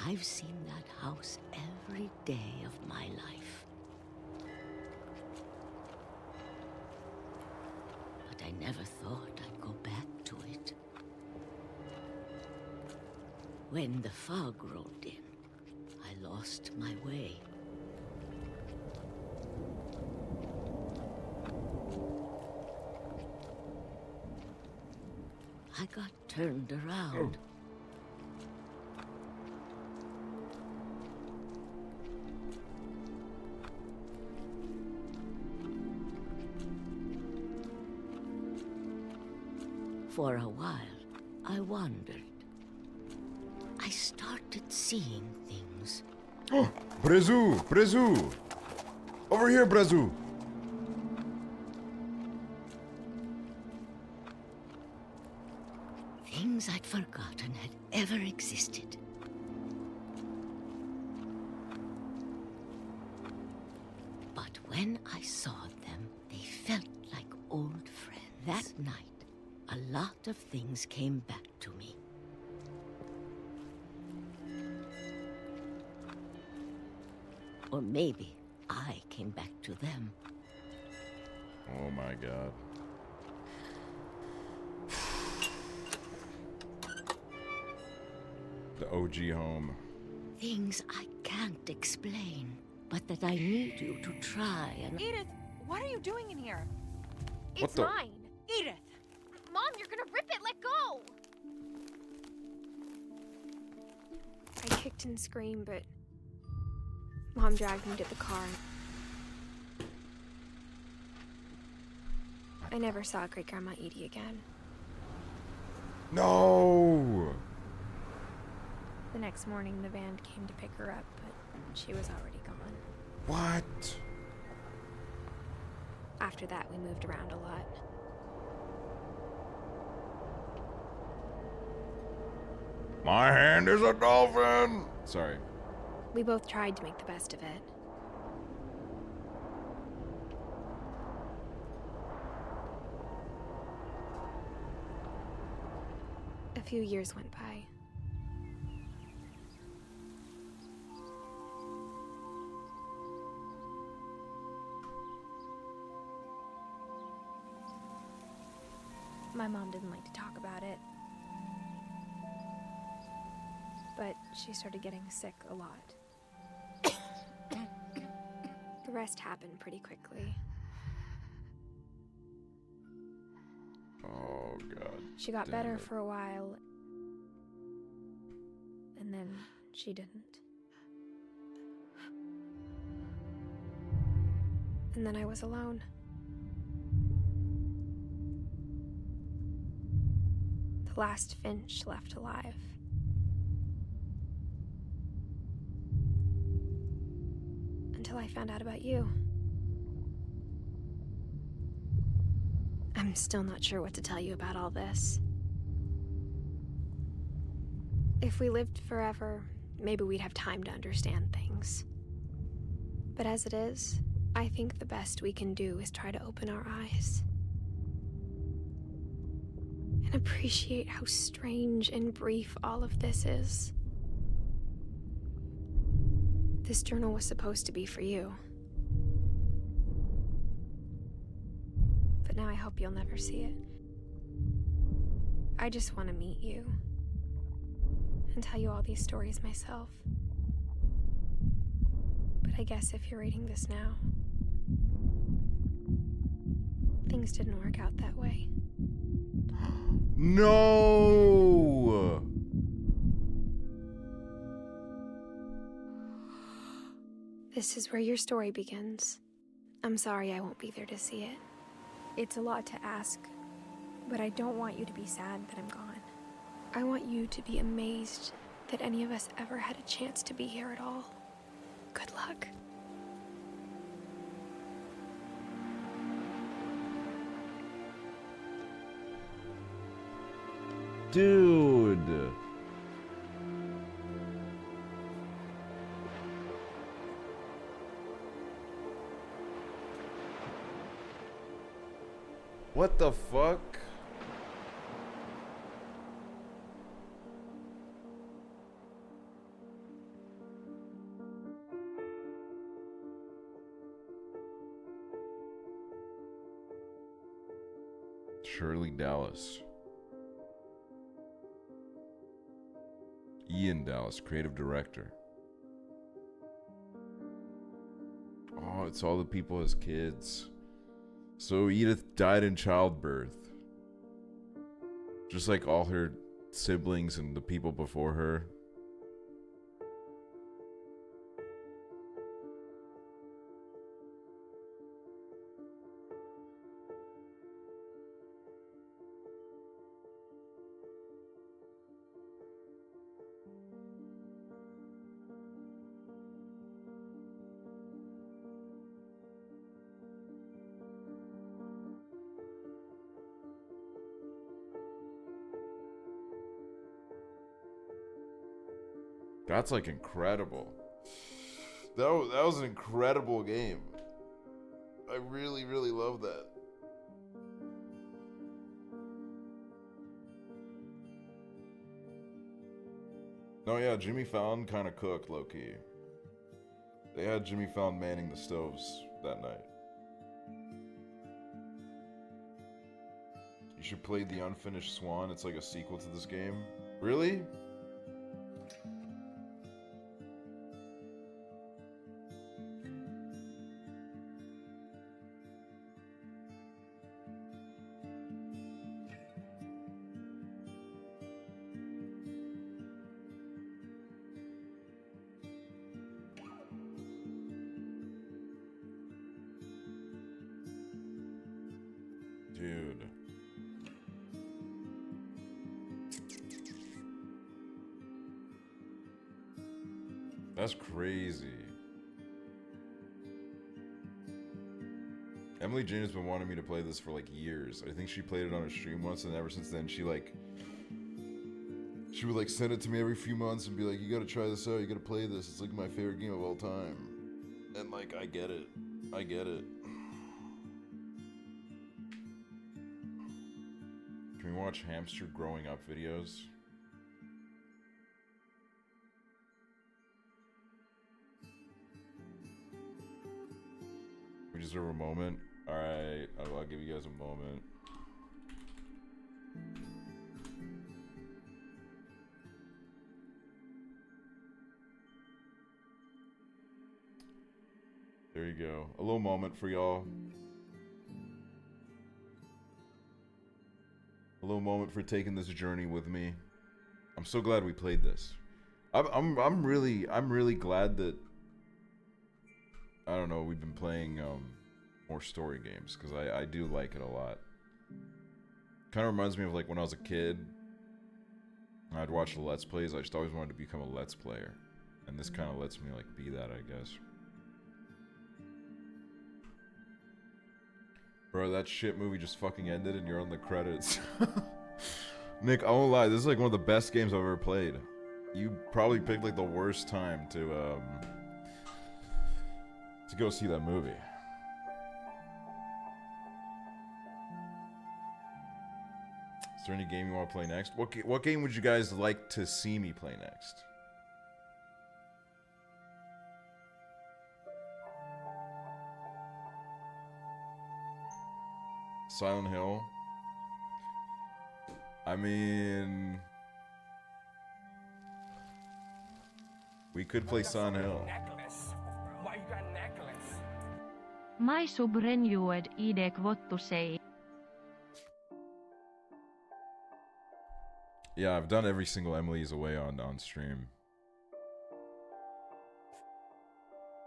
I've seen that house every day of my life. But I never thought I'd go back to it. When the fog rolled in, I lost my way. I got turned around. For a while, I wandered. I started seeing things. Oh, Brezu! Brezu! Over here, Brezu! Things I'd forgotten had ever existed. But when I saw them, they felt like old friends. That night, a lot of things came back to me. Or maybe I came back to them. Oh my god. The OG home. Things I can't explain, but that I need you to try and... Edith, what are you doing in here? What It's the- mine. Edith! Mom, you're gonna rip it! Let go! I kicked and screamed, but Mom dragged me to the car. I never saw Great Grandma Edie again. No! The next morning, the van came to pick her up, but she was already gone. What? After that, we moved around a lot. My hand is a dolphin! Sorry. We both tried to make the best of it. A few years went by. My mom didn't like to talk about it. But she started getting sick a lot. The rest happened pretty quickly. Oh god. She got damn better it. for a while, and then she didn't. And then I was alone. The last Finch left alive. Until I found out about you. I'm still not sure what to tell you about all this. If we lived forever, maybe we'd have time to understand things. But as it is, I think the best we can do is try to open our eyes. And appreciate how strange and brief all of this is. This journal was supposed to be for you. But now I hope you'll never see it. I just want to meet you. And tell you all these stories myself. But I guess if you're reading this now, things didn't work out that way. No! This is where your story begins. I'm sorry I won't be there to see it. It's a lot to ask, but I don't want you to be sad that I'm gone. I want you to be amazed that any of us ever had a chance to be here at all. Good luck. Dude. What the fuck? Shirley Dallas. Ian Dallas, creative director. Oh, it's all the people as kids. So Edith died in childbirth. Just like all her siblings and the people before her. That's like incredible. That was an incredible game. I really, really love that. No, yeah, Jimmy Fallon kind of cooked low-key. They had Jimmy Fallon manning the stoves that night. You should play The Unfinished Swan. It's like a sequel to this game. Really? Dude. That's crazy. Emily Jane has been wanting me to play this for like years. I think she played it on her stream once, and ever since then she would like send it to me every few months and be like, you gotta try this out, you gotta play this, it's like my favorite game of all time. And like, I get it. I get it. Can we watch hamster growing up videos? We deserve a moment. Alright, I'll give you guys a moment. There you go. A little moment for y'all. A little moment for taking this journey with me. I'm so glad we played this. I'm really glad that, I don't know, we've been playing more story games, because I do like it a lot. Kind of reminds me of like when I was a kid. I'd watch the Let's Plays. I just always wanted to become a Let's Player, and this kind of lets me like be that, I guess. Bro, that shit movie just fucking ended and you're on the credits. Nick, I won't lie, this is like one of the best games I've ever played. You probably picked like the worst time to go see that movie. Is there any game you want to play next? What game would you guys like to see me play next? Silent Hill. I mean, we could play Silent Hill. Why you got a necklace? My subrenjued idek vottu sei. Yeah, I've done every single Emily's Away on stream.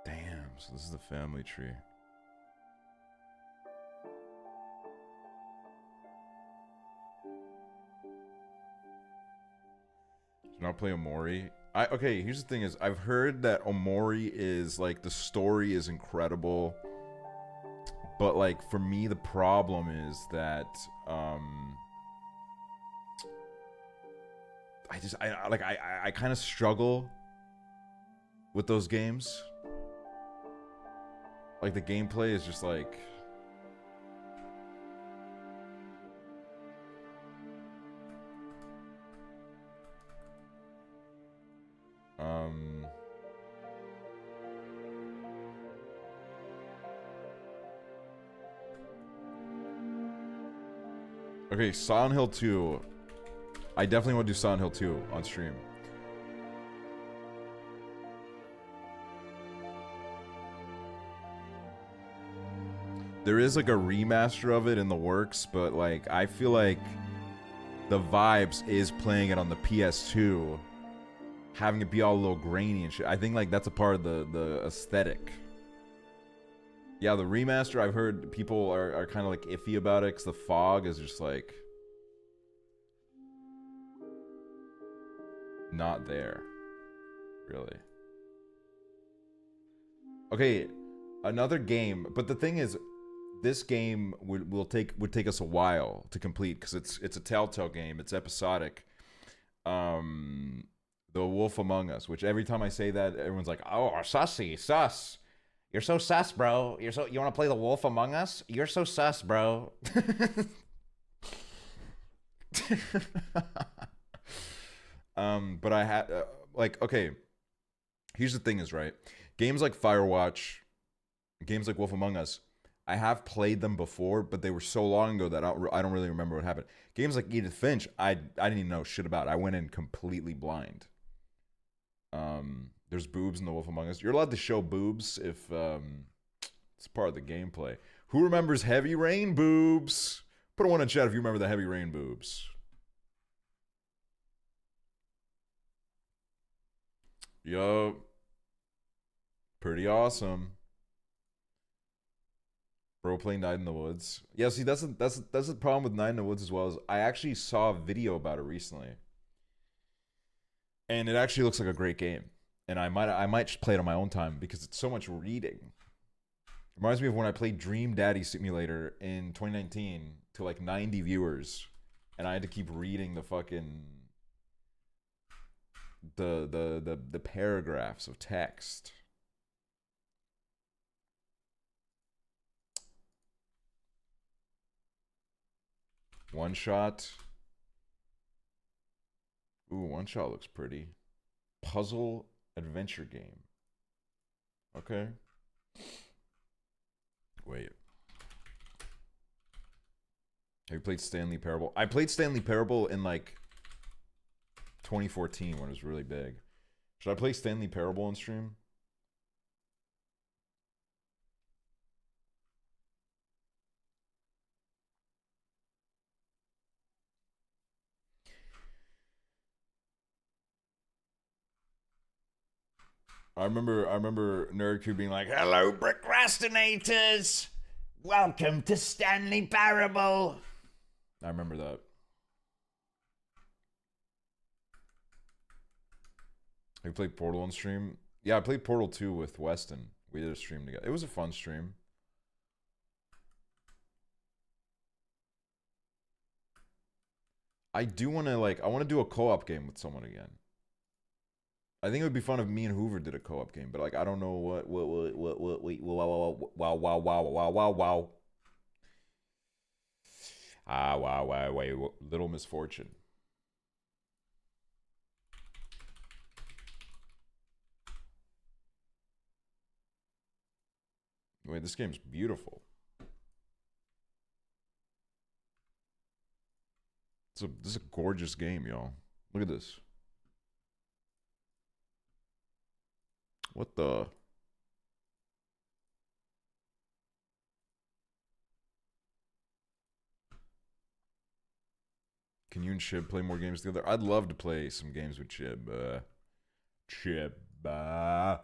Damn, so this is the family tree. Not play Omori. Okay, here's the thing is, I've heard that Omori is like, the story is incredible, but like for me the problem is that I kind of struggle with those games. Like the gameplay is just like, Okay, Silent Hill 2. I definitely want to do Silent Hill 2 on stream. There is like a remaster of it in the works, but like I feel like the vibes is playing it on the PS2, having it be all a little grainy and shit. I think like that's a part of the aesthetic. Yeah, the remaster, I've heard people are kind of like iffy about it because the fog is just like not there, really. Okay, another game, but the thing is, this game would take us a while to complete because it's a Telltale game. It's episodic. The Wolf Among Us, which every time I say that, everyone's like, "Oh, sussy, sus. You're so sus, bro. You want to play The Wolf Among Us? You're so sus, bro." But I had like, okay. Here's the thing, is right. Games like Firewatch, games like Wolf Among Us, I have played them before, but they were so long ago that I don't really remember what happened. Games like Edith Finch, I didn't even know shit about. I went in completely blind. There's boobs in The Wolf Among Us. You're allowed to show boobs if it's part of the gameplay. Who remembers Heavy Rain boobs? Put a one in chat if you remember the Heavy Rain boobs. Yo, pretty awesome. Bro playing Night in the Woods. Yeah, see, that's the problem with Night in the Woods as well. As I actually saw a video about it recently, and it actually looks like a great game. And I might just play it on my own time because it's so much reading. Reminds me of when I played Dream Daddy Simulator in 2019 to like 90 viewers, and I had to keep reading the fucking the paragraphs of text. One Shot. Ooh, One Shot looks pretty. Puzzle adventure game. Okay. Wait. Have you played Stanley Parable? I played Stanley Parable in like 2014 when it was really big. Should I play Stanley Parable on stream? I remember Nerd Crew being like, "Hello, procrastinators! Welcome to Stanley Parable." I remember that. Have you played Portal on stream? Yeah, I played Portal 2 with Weston. We did a stream together. It was a fun stream. I do want to I want to do a co-op game with someone again. I think it would be fun if me and Hoover did a co-op game, but like I don't know what wait, wow. Little Misfortune. Wait, this game's beautiful. This is a gorgeous game, y'all. Look at this. What the? Can you and Chib play more games together? I'd love to play some games with Chib. Chiba.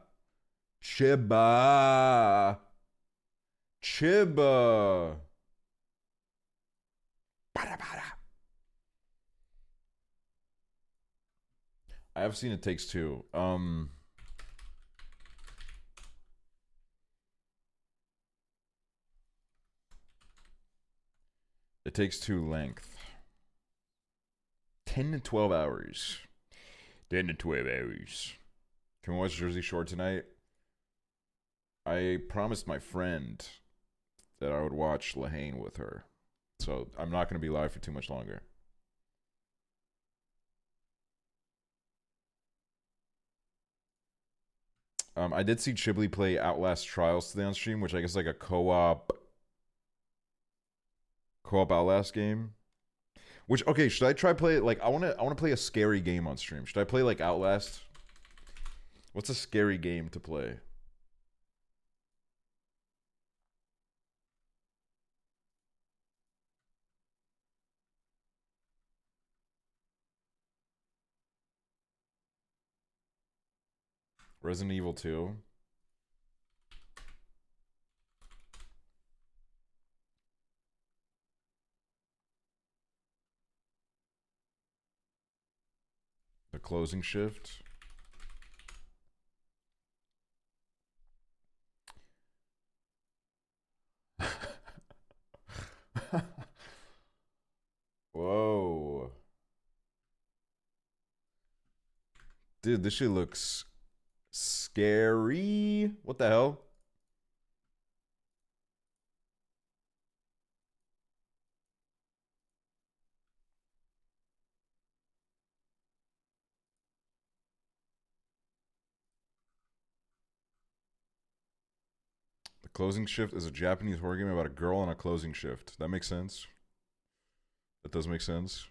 I have seen It Takes Two. It Takes Two length. 10 to 12 hours. 10 to 12 hours. Can we watch Jersey Shore tonight? I promised my friend that I would watch Lahane with her. So I'm not going to be live for too much longer. I did see Chiblee play Outlast Trials today on stream, which I guess is like a co-op Outlast game. Which, okay, should I try play like I wanna play a scary game on stream. Should I play like Outlast? What's a scary game to play? Resident Evil 2. The Closing Shift. Whoa. Dude, this shit looks scary. What the hell? The Closing Shift is a Japanese horror game about a girl on a closing shift. That makes sense. That does make sense.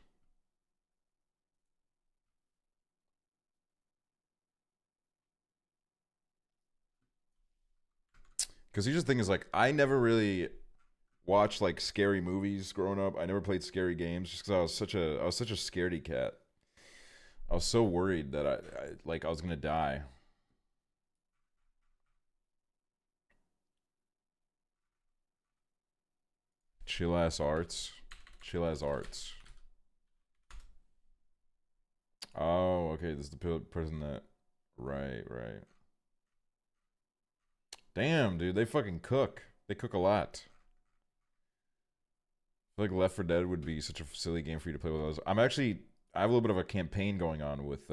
Because here's the thing is like, I never really watched like scary movies growing up. I never played scary games just because I was such a scaredy cat. I was so worried that I was gonna die. Chill ass arts. Chill ass arts. Oh, okay. This is the person that. Right. Damn, dude. They fucking cook. They cook a lot. I feel like Left 4 Dead would be such a silly game for you to play with those. I have a little bit of a campaign going on with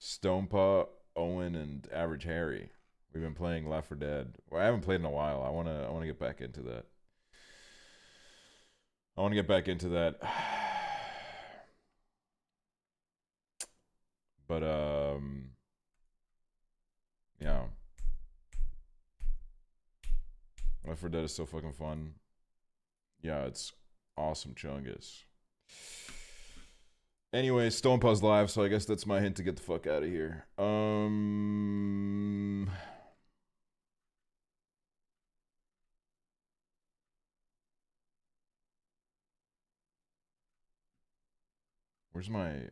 Stonepaw, Owen, and Average Harry. We've been playing Left 4 Dead. Well, I haven't played in a while. I wanna get back into that. But yeah. Left 4 Dead is so fucking fun. Yeah, it's awesome chungus. Anyway, Stonepaw's live, so I guess that's my hint to get the fuck out of here. Where's my...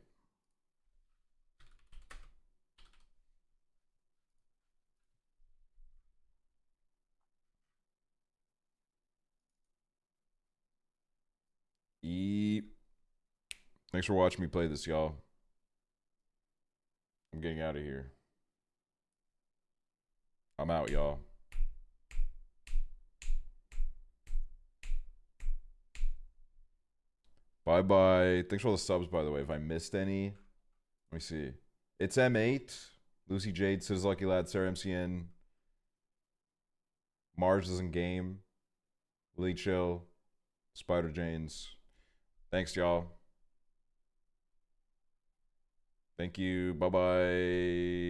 Thanks for watching me play this, y'all. I'm getting out of here. I'm out, y'all. Bye-bye. Thanks for all the subs, by the way. If I missed any, let me see. It's M8, Lucy Jade, Sis Lucky Lad, Sarah MCN, Mars doesn't game, Lee Chill, Spider Janes. Thanks, y'all. Thank you. Bye-bye.